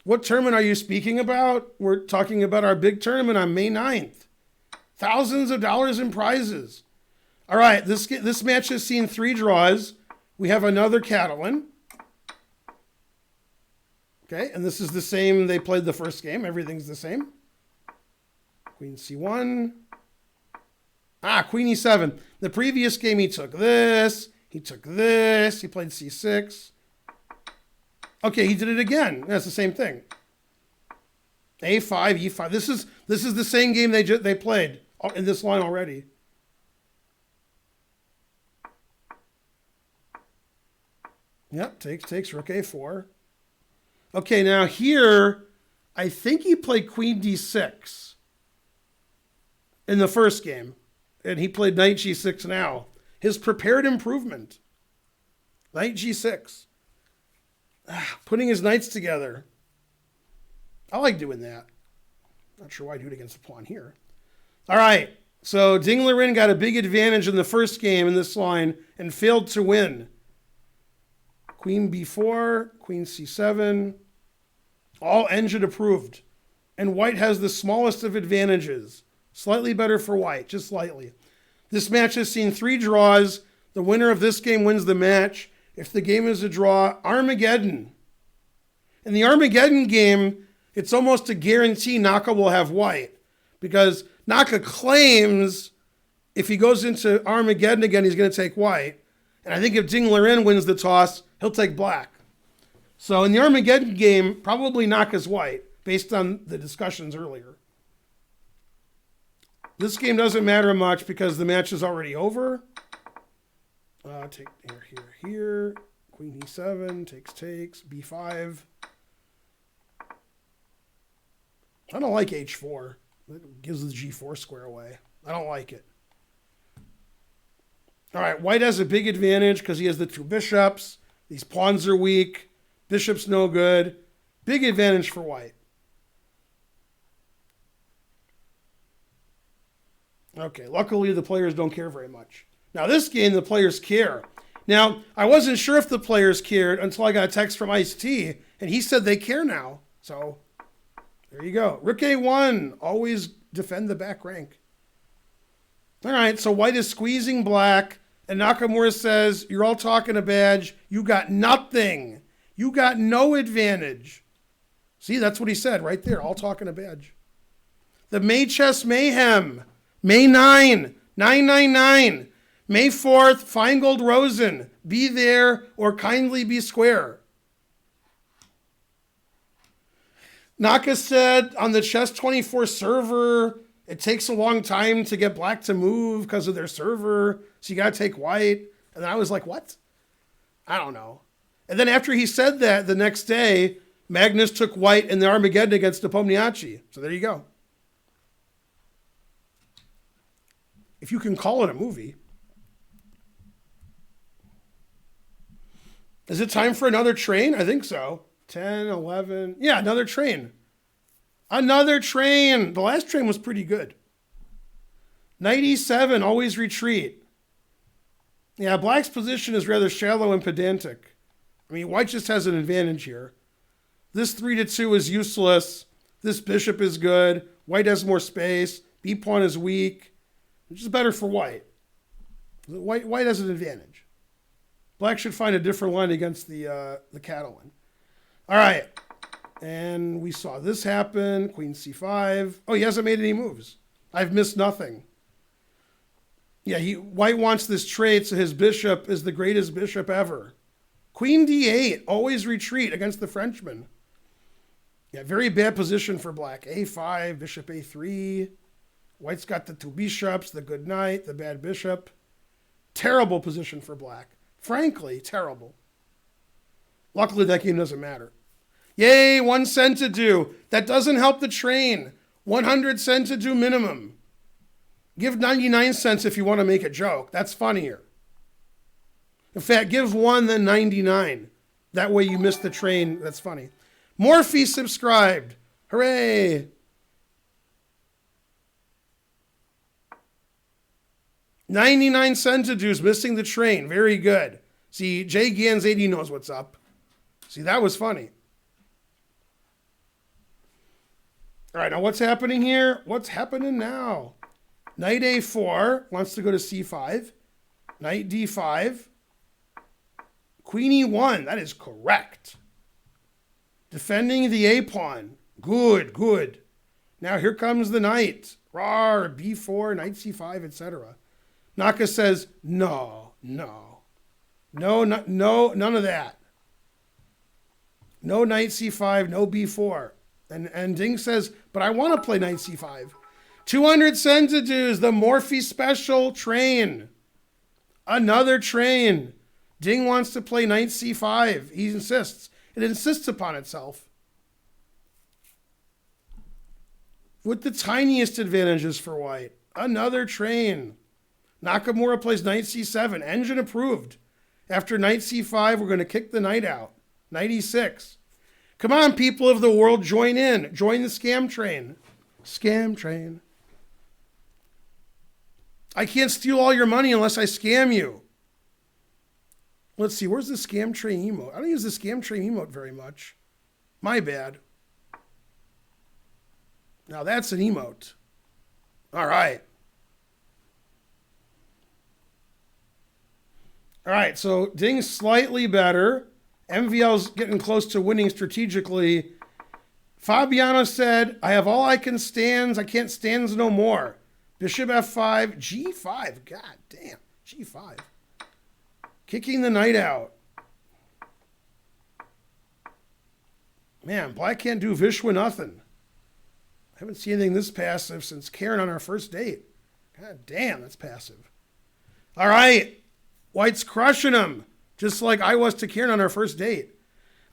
What tournament are you speaking about? We're talking about our big tournament on May 9th. Thousands of dollars in prizes. All right, this match has seen 3 draws. We have another Catalan. Okay, and this is the same they played the first game. Everything's the same. Queen c1. Queen e7. The previous game he took this. He took this. He played c6. Okay, he did it again. That's the same thing. a5, e5. This is the same game they played in this line already. Yep, takes rook a4. Okay, now here, I think he played queen d6 in the first game. And he played knight g6 now. His prepared improvement. Knight g6. Putting his knights together. I like doing that. Not sure why I do it against the pawn here. All right, so Dinglerin got a big advantage in the first game in this line and failed to win. Queen b4, queen c7, all engine approved. And white has the smallest of advantages. Slightly better for white, just slightly. This match has seen 3 draws. The winner of this game wins the match. If the game is a draw, Armageddon. In the Armageddon game, it's almost a guarantee Naka will have white. because Naka claims if he goes into Armageddon again, he's going to take white. And I think if Ding Liren wins the toss, he'll take black. So in the Armageddon game, probably Naka's white, based on the discussions earlier. This game doesn't matter much because the match is already over. Take here. Queen e7, takes, b5. I don't like h4. It gives the g4 square away. I don't like it. All right, white has a big advantage because he has the two bishops. These pawns are weak. Bishop's no good. Big advantage for white. Okay, luckily the players don't care very much. Now this game, the players care. Now, I wasn't sure if the players cared until I got a text from Ice-T, and he said they care now. So, there you go. Rook A1, always defend the back rank. All right, so white is squeezing black, and Nakamura says, you're all talking a badge. You got nothing. You got no advantage. See, that's what he said right there, all talking a badge. The May Chess Mayhem, May 9, 999. May 4th, Feingold Rosen, be there or kindly be square. Naka said on the Chess24 server, it takes a long time to get black to move because of their server, so you got to take white. And I was like, what? I don't know. And then after he said that, the next day, Magnus took white in the Armageddon against Nepomniachtchi. So there you go. If you can call it a movie. Is it time for another train? I think so. 10, 11. Yeah, another train. Another train. The last train was pretty good. Knight e7, always retreat. Yeah, black's position is rather shallow and pedantic. I mean, white just has an advantage here. This 3-2 is useless. This bishop is good. White has more space. B pawn is weak. Which is better for white. White has an advantage. Black should find a different line against the Catalan. All right. And we saw this happen. Queen c5. Oh, he hasn't made any moves. I've missed nothing. Yeah, white wants this trade, so his bishop is the greatest bishop ever. Queen d8. Always retreat against the Frenchman. Yeah, very bad position for black. a5, bishop a3. White's got the two bishops, the good knight, the bad bishop. Terrible position for black. Frankly, terrible. Luckily, that game doesn't matter. Yay, 1 cent to do. That doesn't help the train. 100 cent to do minimum. Give 99 cents if you want to make a joke. That's funnier. In fact, give 1 then 99. That way you miss the train. That's funny. Morphe subscribed. Hooray. 99 centidues missing the train. Very good. See, Jay Gans 80 knows what's up. See, that was funny. All right, now what's happening here? What's happening now? Knight a4 wants to go to c5. Knight d5. Queen e1. That is correct. Defending the a pawn. Good, good. Now here comes the knight. Rawr, b4, knight c5, etc. Naka says, no, none of that. No knight c5, no b4. And Ding says, but I want to play knight c5. 200 centidues, the Morphe special train. Another train. Ding wants to play knight c5. He insists. It insists upon itself. With the tiniest advantages for white. Another train. Nakamura plays knight c7. Engine approved. After knight c5, we're going to kick the knight out. Knight e6. Come on, people of the world, join in. Join the scam train. Scam train. I can't steal all your money unless I scam you. Let's see, where's the scam train emote? I don't use the scam train emote very much. My bad. Now that's an emote. All right. All right, so Ding's slightly better. MVL's getting close to winning strategically. Fabiano said, I have all I can stands. I can't stands no more. Bishop f5, g5. God damn, g5. Kicking the knight out. Man, black can't do Vishwa nothing. I haven't seen anything this passive since Karen on our first date. God damn, that's passive. All right. White's crushing him, just like I was to Karen on our first date.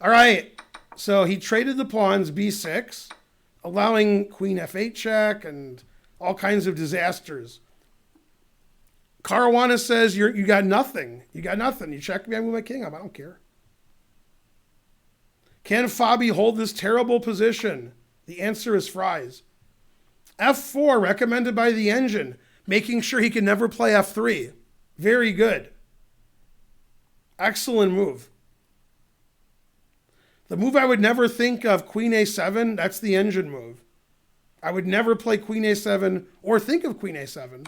All right. So he traded the pawns, b6, allowing queen f8 check and all kinds of disasters. Caruana says, you got nothing. You got nothing. You check me, I move my king up. I don't care. Can Fabi hold this terrible position? The answer is fries. f4, recommended by the engine, making sure he can never play f3. Very good. Excellent move. The move I would never think of, queen a7, that's the engine move. I would never play queen a7 or think of queen a7.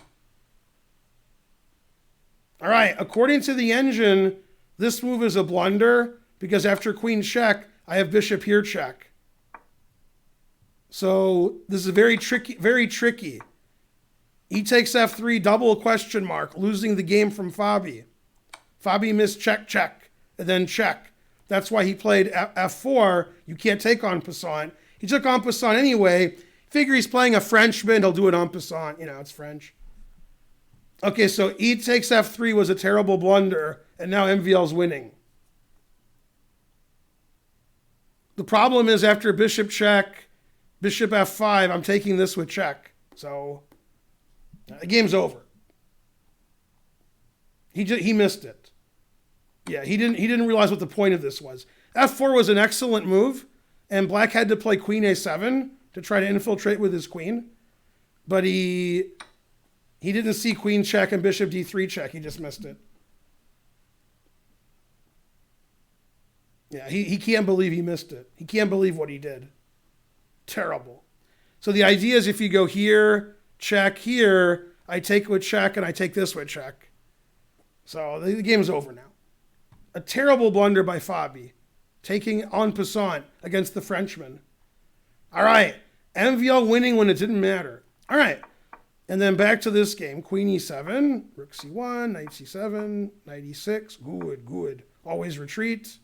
All right, according to the engine, this move is a blunder because after queen check, I have bishop here check. So this is very tricky, very tricky. E takes f3, double question mark, losing the game from Fabi. Fabi missed check, check, and then check. That's why he played f4. You can't take en passant. He took en passant anyway. Figure he's playing a Frenchman. He'll do it en passant. You know, it's French. Okay, so E takes f3 was a terrible blunder, and now MVL's winning. The problem is after bishop check, bishop f5, I'm taking this with check. So the game's over. He missed it. Yeah, he didn't realize what the point of this was. f4 was an excellent move, and black had to play queen a7 to try to infiltrate with his queen. But he didn't see queen check and bishop d3 check. He just missed it. Yeah, he can't believe he missed it. He can't believe what he did. Terrible. So the idea is if you go here, check here, I take with check and I take this with check. So the game's over now. A terrible blunder by Fabi, taking en passant against the Frenchman. All right, MVL winning when it didn't matter. All right, and then back to this game. Queen e7, rook c1, knight c7, knight e6. Good, good. Always retreat.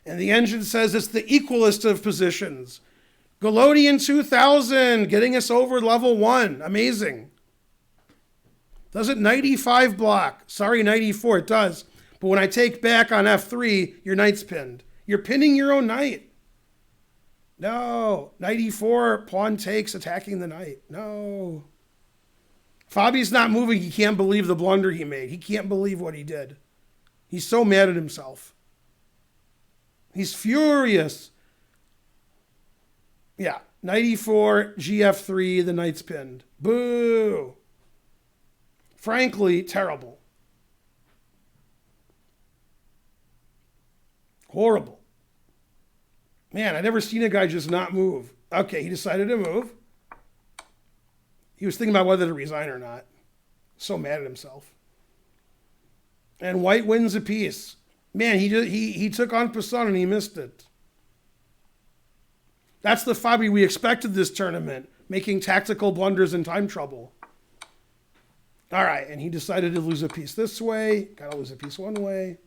And the engine says it's the equalist of positions. Golodian 2000, getting us over level 1. Amazing. Does it knight e5 block? Sorry, knight e4, it does. But when I take back on f3, your knight's pinned. You're pinning your own knight. No. Knight e4, pawn takes, attacking the knight. No. Fabi's not moving. He can't believe the blunder he made. He can't believe what he did. He's so mad at himself. He's furious. Yeah. Knight e4, gf3, the knight's pinned. Boo. Frankly, terrible. Horrible. Man, I've never seen a guy just not move. Okay, he decided to move. He was thinking about whether to resign or not. So mad at himself. And white wins a piece. Man, he took en passant and he missed it. That's the Fabi we expected this tournament, making tactical blunders and time trouble. All right, and he decided to lose a piece this way. Got to lose a piece one way.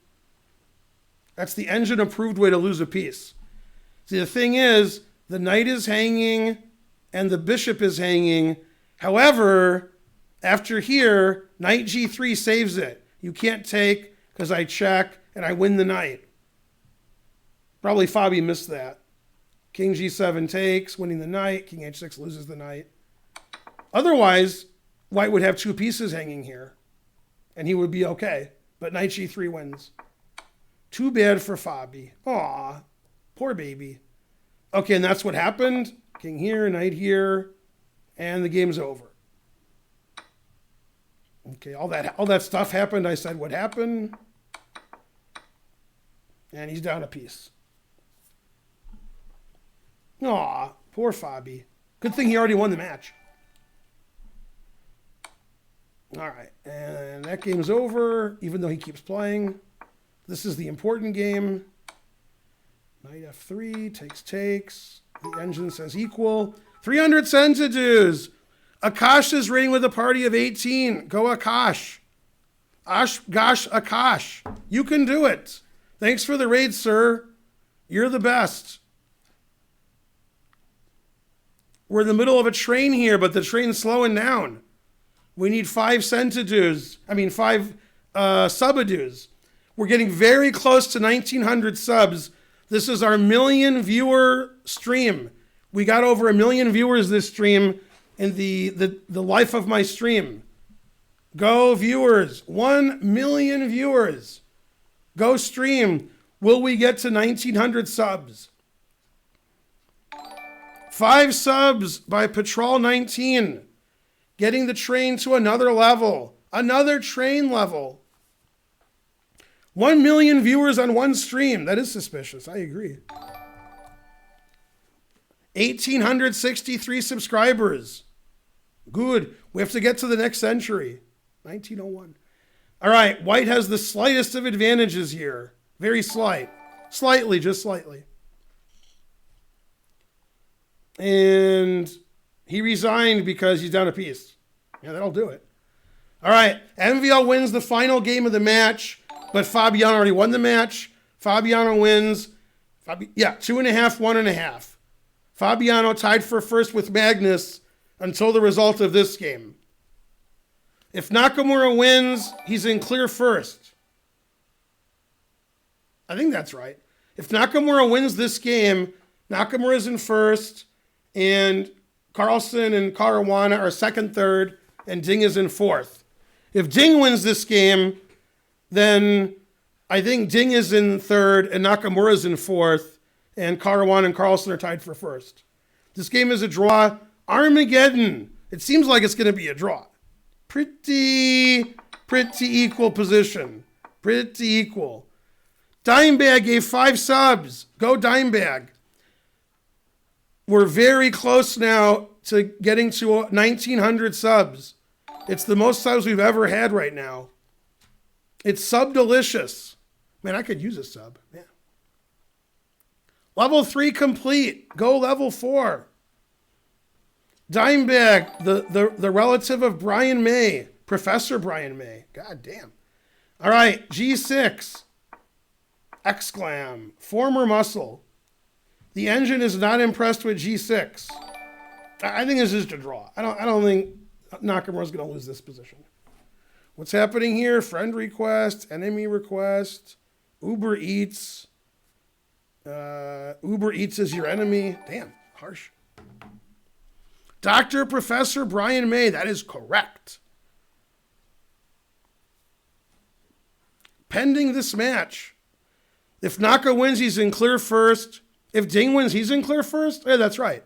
That's the engine-approved way to lose a piece. See, the thing is, the knight is hanging and the bishop is hanging. However, after here, knight g3 saves it. You can't take because I check and I win the knight. Probably Fabi missed that. King g7 takes, winning the knight. King h6 loses the knight. Otherwise, white would have two pieces hanging here, and he would be okay. But knight g3 wins. Too bad for Fabi. Aw, poor baby. Okay, and that's what happened. King here, knight here, and the game's over. Okay, all that stuff happened. I said what happened, and he's down a piece. Aw, poor Fabi. Good thing he already won the match. All right, and that game's over, even though he keeps playing. This is the important game. Knight f3, takes. The engine says equal. 300 centidues. Akash is rating with a party of 18. Go Akash. Gosh, Akash. You can do it. Thanks for the raid, sir. You're the best. We're in the middle of a train here, but the train's slowing down. We need 5 centidues. 5 subadues. We're getting very close to 1,900 subs. This is our 1,000,000 viewer stream. We got over 1,000,000 viewers this stream in the life of my stream. Go viewers. 1,000,000 viewers. Go stream. Will we get to 1,900 subs? 5 subs by Patrol 19. Getting the train to another level. Another train level. 1,000,000 viewers on one stream. That is suspicious. I agree. 1,863 subscribers. Good. We have to get to the next century. 1901. All right. White has the slightest of advantages here. Very slight. Slightly, just slightly. And he resigned because he's down a piece. Yeah, that'll do it. All right. MVL wins the final game of the match, but Fabiano already won the match. Fabiano wins. 2.5, 1.5. Fabiano tied for first with Magnus until the result of this game. If Nakamura wins, he's in clear first. I think that's right. If Nakamura wins this game, Nakamura's in first, and Carlsen and Caruana are second, third, and Ding is in fourth. If Ding wins this game, then I think Ding is in third and Nakamura is in fourth, and Caruana and Carlsen are tied for first. This game is a draw. Armageddon. It seems like it's going to be a draw. Pretty equal position. Pretty equal. Dimebag gave 5 subs. Go Dimebag. We're very close now to getting to 1,900 subs. It's the most subs we've ever had right now. It's sub delicious. Man, I could use a sub. Yeah. Level 3 complete. Go level 4. Dimebag, the relative of Brian May. Professor Brian May. God damn. All right, G6. Exclam. Former muscle. The engine is not impressed with G6. I think this is just a draw. I don't think Nakamura's going to lose this position. What's happening here? Friend request, enemy request, Uber Eats. Uber Eats is your enemy. Damn, harsh. Dr. Professor Brian May, that is correct. Pending this match. If Naka wins, he's in clear first. If Ding wins, he's in clear first? Yeah, that's right.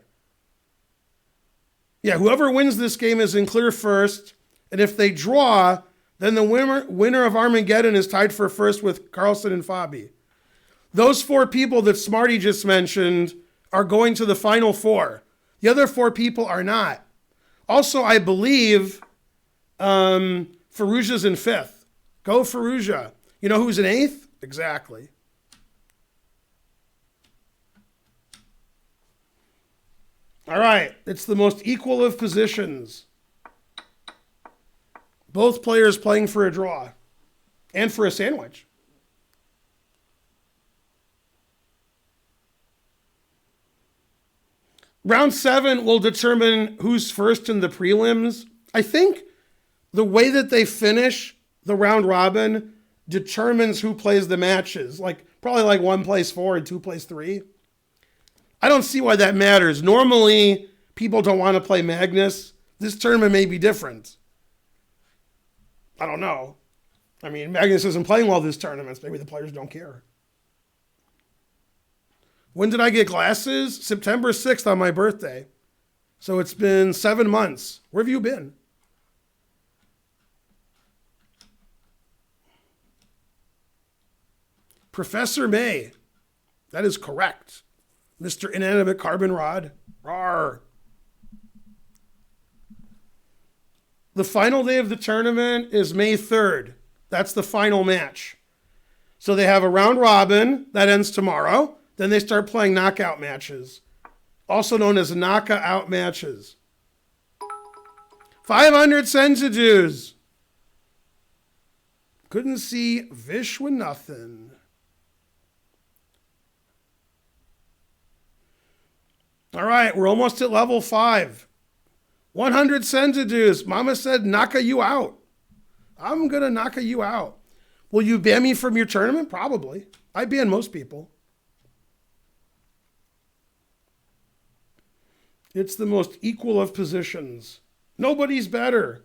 Yeah, whoever wins this game is in clear first. And if they draw, then the winner of Armageddon is tied for first with Carlsen and Fabi. Those 4 people that Smarty just mentioned are going to the final 4. The other 4 people are not. Also, I believe Faruja's in 5th. Go Faruja. You know who's in 8th? Exactly. All right, it's the most equal of positions. Both players playing for a draw and for a sandwich. Round 7 will determine who's first in the prelims. I think the way that they finish the round robin determines who plays the matches. Probably 1 plays 4 and 2 plays 3. I don't see why that matters. Normally, people don't want to play Magnus. This tournament may be different. I don't know. Magnus isn't playing well this tournament. Maybe the players don't care. When did I get glasses? September 6th on my birthday. So it's been 7 months. Where have you been? Professor May. That is correct. Mr. Inanimate Carbon Rod. Rawr. The final day of the tournament is May 3rd. That's the final match. So they have a round robin that ends tomorrow. Then they start playing knockout matches. also known as Naka out matches. 500 Senzu. Couldn't see Vish with nothing. All right, we're almost at level 5. 100 Senzu. Mama said, Naka you out. I'm going to Naka you out. Will you ban me from your tournament? Probably. I ban most people. It's the most equal of positions. Nobody's better.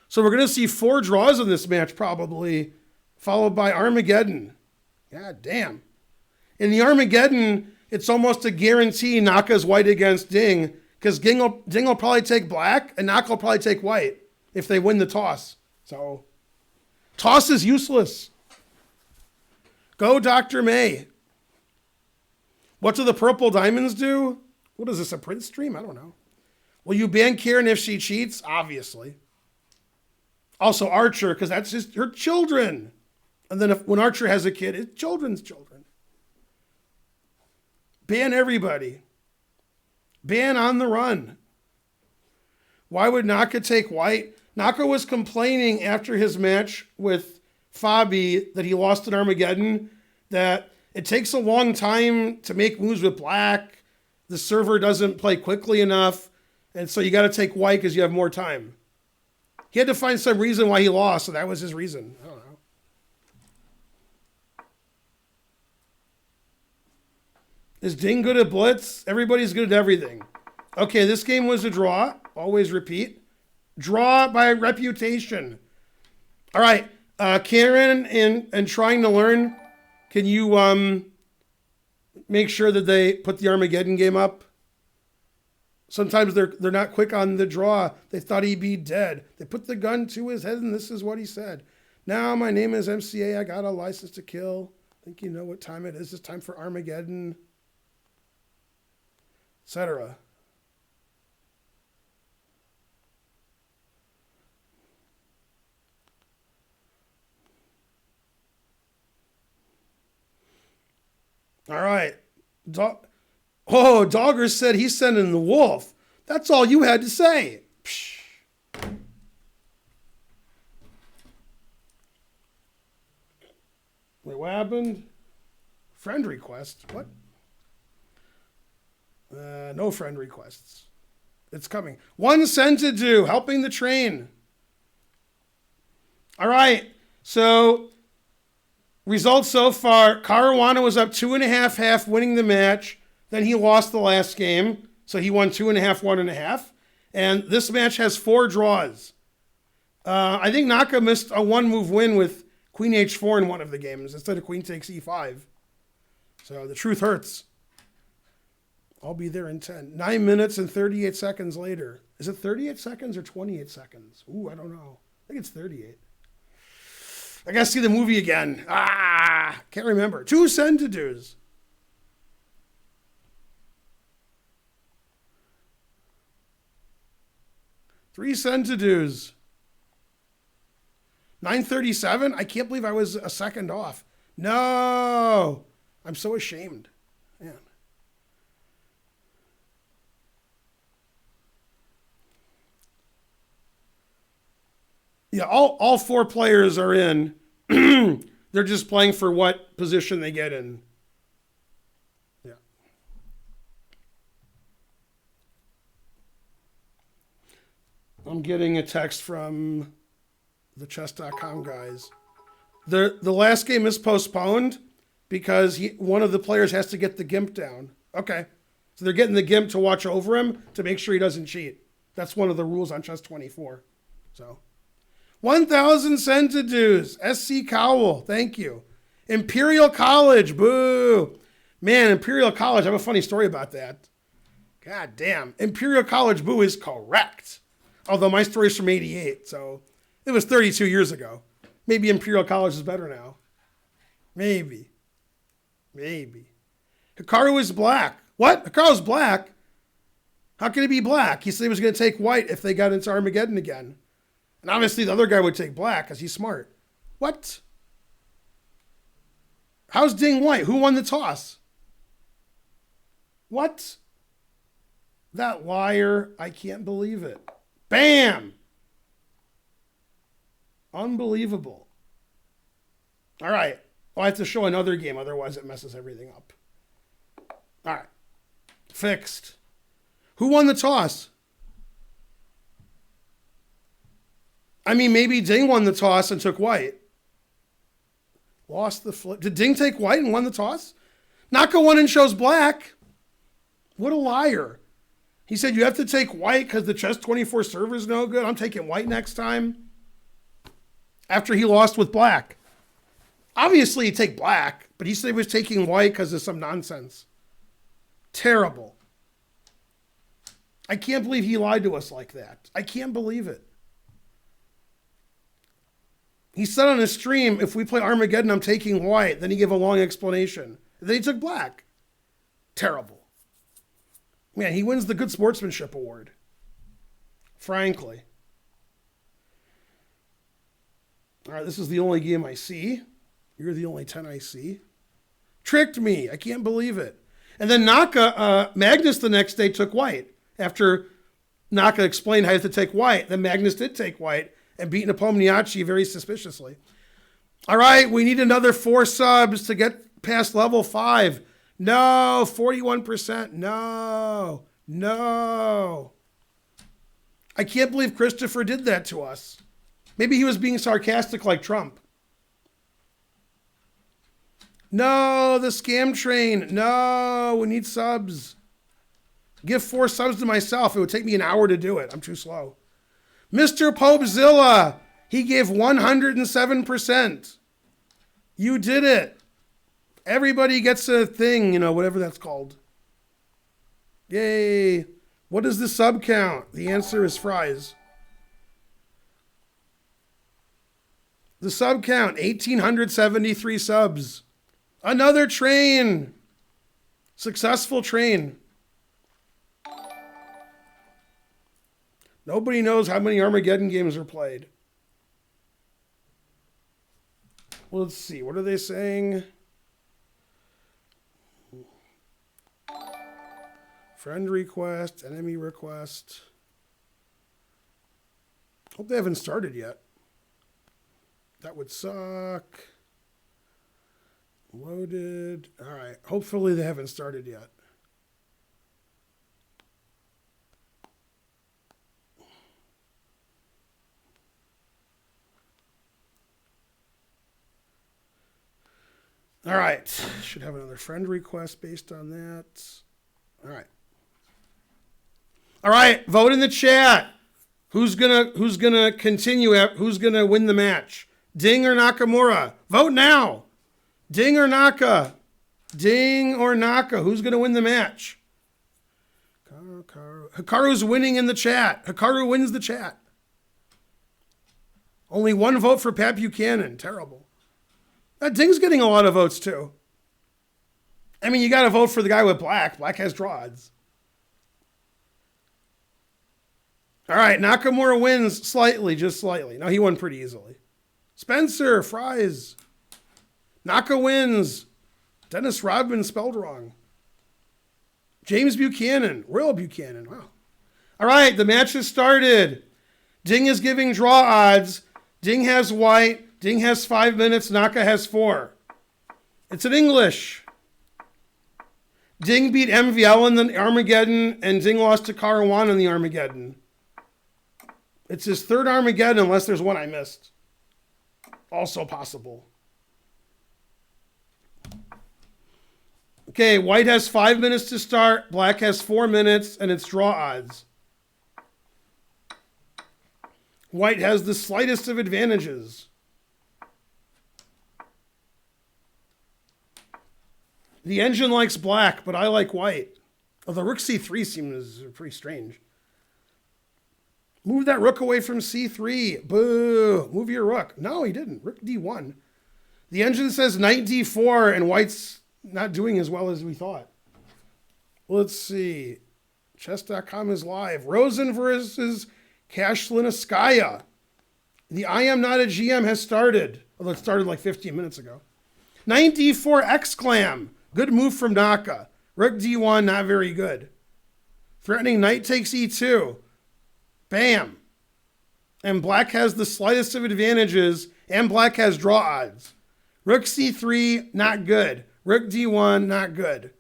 So we're going to see 4 draws in this match probably, followed by Armageddon. God damn. In the Armageddon, it's almost a guarantee Naka's white against Ding, because Ding will probably take black and Naka will probably take white if they win the toss. So, toss is useless. Go Dr. May. What do the purple diamonds do? What is this, a print stream? I don't know. Will you ban Karen if she cheats? Obviously. Also Archer, because that's just her children. And then when Archer has a kid, it's children's children. Ban everybody. Ban on the run. Why would Naka take white? Naka was complaining after his match with Fabi that he lost in Armageddon, that it takes a long time to make moves with black. The server doesn't play quickly enough. And so you got to take white because you have more time. He had to find some reason why he lost, so that was his reason. I don't know. Is Ding good at blitz? Everybody's good at everything. Okay, this game was a draw. Always repeat. Draw by reputation. All right, Karen and Trying to Learn, can you make sure that they put the Armageddon game up? Sometimes they're not quick on the draw. They thought he'd be dead. They put the gun to his head, and this is what he said. Now my name is MCA. I got a license to kill. I think you know what time it is. It's time for Armageddon, etc. All right. Dogger said he's sending the wolf. That's all you had to say. Psh. Wait, what happened? Friend request? What? No friend requests. It's coming. 1 cent to do. Helping the train. All right. So, results so far. Caruana was up 2.5, winning the match. Then he lost the last game. So he won 2.5, 1.5. And this match has 4 draws. I think Naka missed a 1-move win with Queen H4 in one of the games instead of Queen takes E5. So the truth hurts. I'll be there in 10. 9 minutes and 38 seconds later. Is it 38 seconds or 28 seconds? Ooh, I don't know. I think it's 38. I gotta see the movie again. Can't remember. 2 cent to do's. $3 cent to do's. 9:37. I can't believe I was a second off. No, I'm so ashamed. Man. Yeah, all 4 players are in. They're just playing for what position they get in. Yeah. I'm getting a text from the chess.com guys. The last game is postponed because one of the players has to get the GIMP down. Okay. So they're getting the GIMP to watch over him to make sure he doesn't cheat. That's one of the rules on Chess 24. So 1,000 cent to dues. SC Cowell, thank you. Imperial College, boo. Man, Imperial College, I have a funny story about that. God damn. Imperial College, boo is correct. Although my story's from 88, so it was 32 years ago. Maybe Imperial College is better now. Maybe. Hikaru is black. What? Hikaru's black? How can he be black? He said he was going to take white if they got into Armageddon again. And obviously the other guy would take black because he's smart. What? How's Ding white? Who won the toss? What? That liar. I can't believe it. Bam! Unbelievable. All right. Well, I have to show another game, otherwise it messes everything up. All right. Fixed. Who won the toss? I mean, maybe Ding won the toss and took white. Lost the flip. Did Ding take white and won the toss? Naka won and chose black. What a liar. He said you have to take white because the chess 24 server is no good. I'm taking white next time. After he lost with black. Obviously, he'd take black, but he said he was taking white because of some nonsense. Terrible. I can't believe he lied to us like that. I can't believe it. He said on his stream, if we play Armageddon, I'm taking white. Then he gave a long explanation. Then he took black. Terrible. Man, he wins the Good Sportsmanship Award. Frankly. All right, this is the only game I see. You're the only 10 I see. Tricked me. I can't believe it. And then Magnus the next day took white. After Naka explained how you have to take white, then Magnus did take white and beat Nepomniachtchi very suspiciously. All right, we need another 4 subs to get past level 5. No, 41%. No. I can't believe Christopher did that to us. Maybe he was being sarcastic like Trump. No, the scam train. No, we need subs. Give 4 subs to myself. It would take me an hour to do it. I'm too slow. Mr. Popezilla, he gave 107%. You did it. Everybody gets a thing, whatever that's called. Yay. What is the sub count? The answer is fries. The sub count, 1,873 subs. Another train. Successful train. Nobody knows how many Armageddon games are played. Well, let's see. What are they saying? Friend request, enemy request. Hope they haven't started yet. That would suck. Loaded. All right. Hopefully they haven't started yet. All right. Should have another friend request based on that. All right. All right. Vote in the chat. Who's gonna continue? Who's gonna win the match? Ding or Nakamura? Vote now. Ding or Naka? Ding or Naka? Who's gonna win the match? Hikaru's winning in the chat. Hikaru wins the chat. Only 1 vote for Pat Buchanan. Terrible. Ding's getting a lot of votes too. I mean, you got to vote for the guy with black. Black has draw odds. All right, Nakamura wins slightly, just slightly. No, he won pretty easily. Spencer, fries. Naka wins. Dennis Rodman spelled wrong. James Buchanan, Royal Buchanan. Wow. All right, the match has started. Ding is giving draw odds. Ding has white. Ding has 5 minutes. Naka has 4. It's in English. Ding beat MVL in the Armageddon, and Ding lost to Karawan in the Armageddon. It's his 3rd Armageddon, unless there's one I missed. Also possible. Okay, white has 5 minutes to start. Black has 4 minutes, and it's draw odds. White has the slightest of advantages. The engine likes black, but I like white. Although rook c3 seems pretty strange. Move that rook away from c3. Boo. Move your rook. No, he didn't. Rook d1. The engine says knight d4, and white's not doing as well as we thought. Let's see. Chess.com is live. Rosen versus Kashlinaskaya. The I am not a GM has started. Although it started like 15 minutes ago. Knight d4 exclam. Good move from Naka. Rook d1, not very good. Threatening knight takes e2. Bam. And black has the slightest of advantages, and black has draw odds. Rook c3, not good. Rook d1, not good.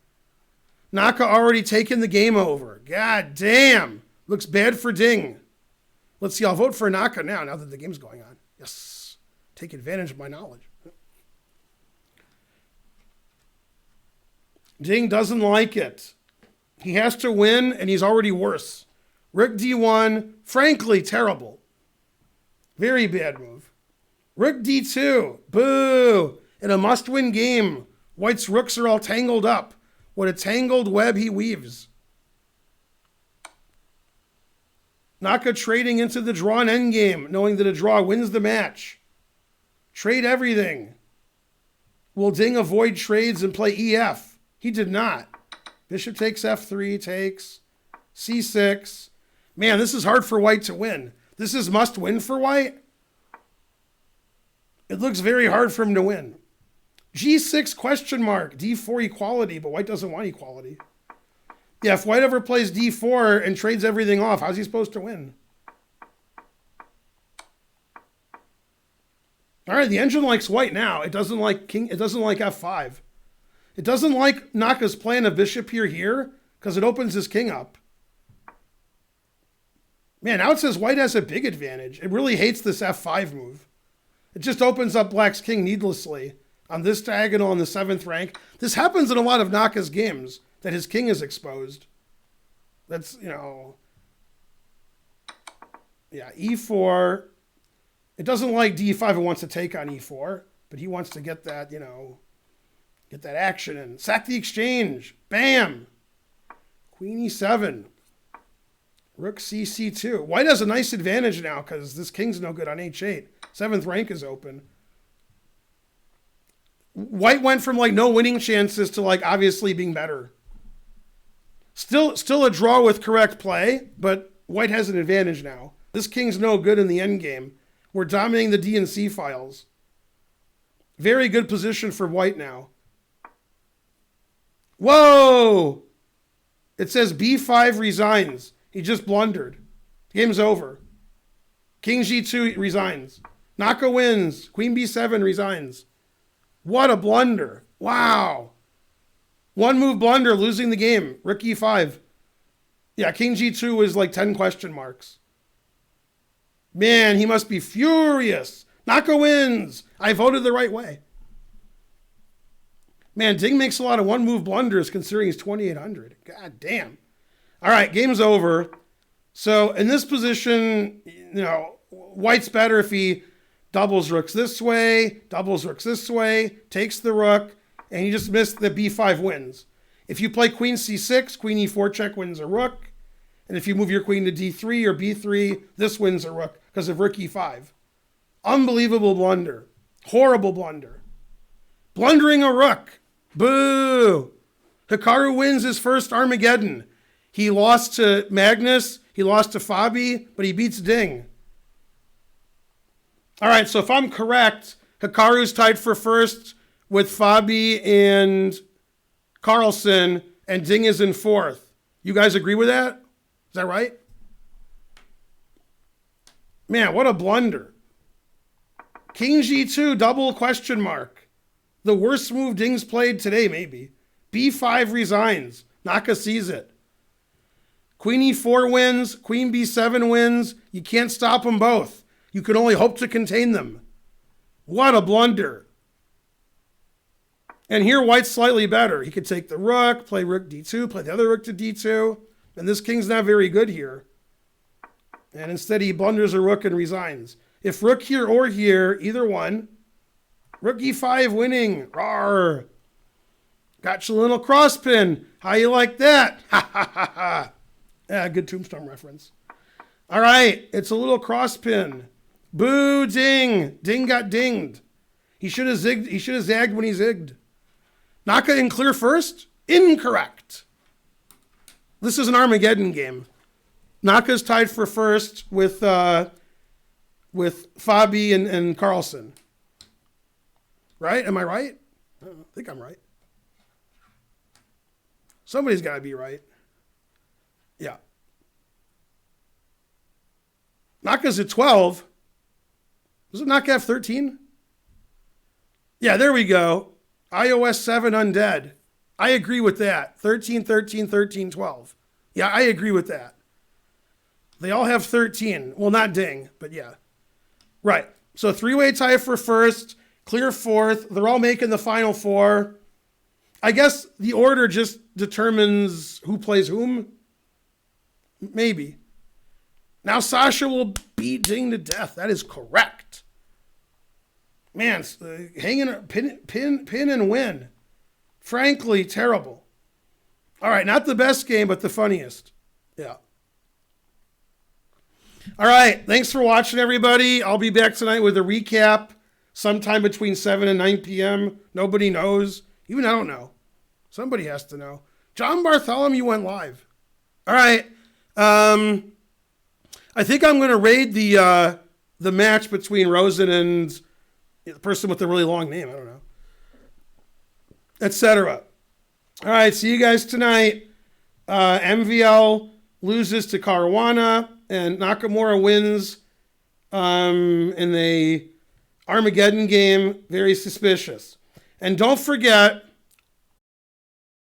Naka already taken the game over. God damn. Looks bad for Ding. Let's see, I'll vote for Naka now that the game's going on. Yes. Take advantage of my knowledge. Ding doesn't like it. He has to win, and he's already worse. Rook d1, frankly, terrible. Very bad move. Rook d2, boo. In a must-win game, white's rooks are all tangled up. What a tangled web he weaves. Naka trading into the draw and endgame, knowing that a draw wins the match. Trade everything. Will Ding avoid trades and play EF? He did not. Bishop takes f3, takes c6. Man, this is hard for white to win. This is must win for white. It looks very hard for him to win. g6 question mark, d4 equality, but white doesn't want equality. Yeah, if white ever plays d4 and trades everything off, how's he supposed to win? All right, the engine likes white now. It doesn't like king. It doesn't like f5. It doesn't like Naka's plan of bishop here because it opens his king up. Man, now it says white has a big advantage. It really hates this f5 move. It just opens up black's king needlessly on this diagonal in the 7th rank. This happens in a lot of Naka's games, that his king is exposed. That's, yeah, e4. It doesn't like d5. It wants to take on e4, but he wants to get that, get that action in. Sack the exchange. Bam. Queen e7. Rook c2. White has a nice advantage now because this king's no good on h8. 7th rank is open. White went from no winning chances to obviously being better. Still a draw with correct play, but white has an advantage now. This king's no good in the endgame. We're dominating the D and C files. Very good position for white now. Whoa! It says b5 resigns. He just blundered. Game's over. King g2 resigns. Naka wins. Queen b7 resigns. What a blunder. Wow. One move blunder, losing the game. Rook e5. Yeah, king g2 was 10 question marks. Man, he must be furious. Naka wins. I voted the right way. Man, Ding makes a lot of one-move blunders considering he's 2,800. God damn. All right, game's over. So in this position, white's better if he doubles rooks this way, doubles rooks this way, takes the rook, and he just missed the b5 wins. If you play queen c6, queen e4 check wins a rook. And if you move your queen to d3 or b3, this wins a rook because of rook e5. Unbelievable blunder. Horrible blunder. Blundering a rook. Boo. Hikaru wins his first Armageddon. He lost to Magnus, he lost to Fabi, but he beats Ding. All right, so if I'm correct, Hikaru's tied for first with Fabi and Carlsen, and Ding is in 4th. You guys agree with that? Is that right? Man, what a blunder. King g2, double question mark. The worst move Ding's played today, maybe. b5 resigns. Naka sees it. Queen e4 wins. Queen b7 wins. You can't stop them both. You can only hope to contain them. What a blunder. And here, white's slightly better. He could take the rook, play rook d2, play the other rook to d2. And this king's not very good here. And instead, he blunders a rook and resigns. If rook here or here, either one, rook e5 winning. Rawr. Got you a little crosspin. How you like that? Ha ha ha ha. Yeah, good Tombstone reference. All right, it's a little crosspin. Boo, Ding. Ding got dinged. He should have zigged. He should have zagged when he zigged. Naka in clear first? Incorrect. This is an Armageddon game. Naka's tied for first with Fabi and Carlsen. Right? Am I right? I think I'm right. Somebody's got to be right. Yeah. Naka's at 12. Doesn't Naka have 13? Yeah, there we go. iOS 7 Undead. I agree with that. 13, 13, 13, 12. Yeah, I agree with that. They all have 13. Well, not Ding, but yeah. Right. So three-way tie for first, clear fourth. They're all making the final four. I guess the order just determines who plays whom. Maybe. Now Sasha will beat Ding to death. That is correct. Man, hanging pin and win. Frankly, terrible. All right, not the best game, but the funniest. Yeah. All right, thanks for watching, everybody. I'll be back tonight with a recap sometime between 7 and 9 p.m. Nobody knows. Even I don't know. Somebody has to know. John Bartholomew went live. All right. I think I'm going to raid the match between Rosen and the person with the really long name. I don't know. Etc. All right. See you guys tonight. MVL loses to Caruana and Nakamura wins in the Armageddon game. Very suspicious. And don't forget,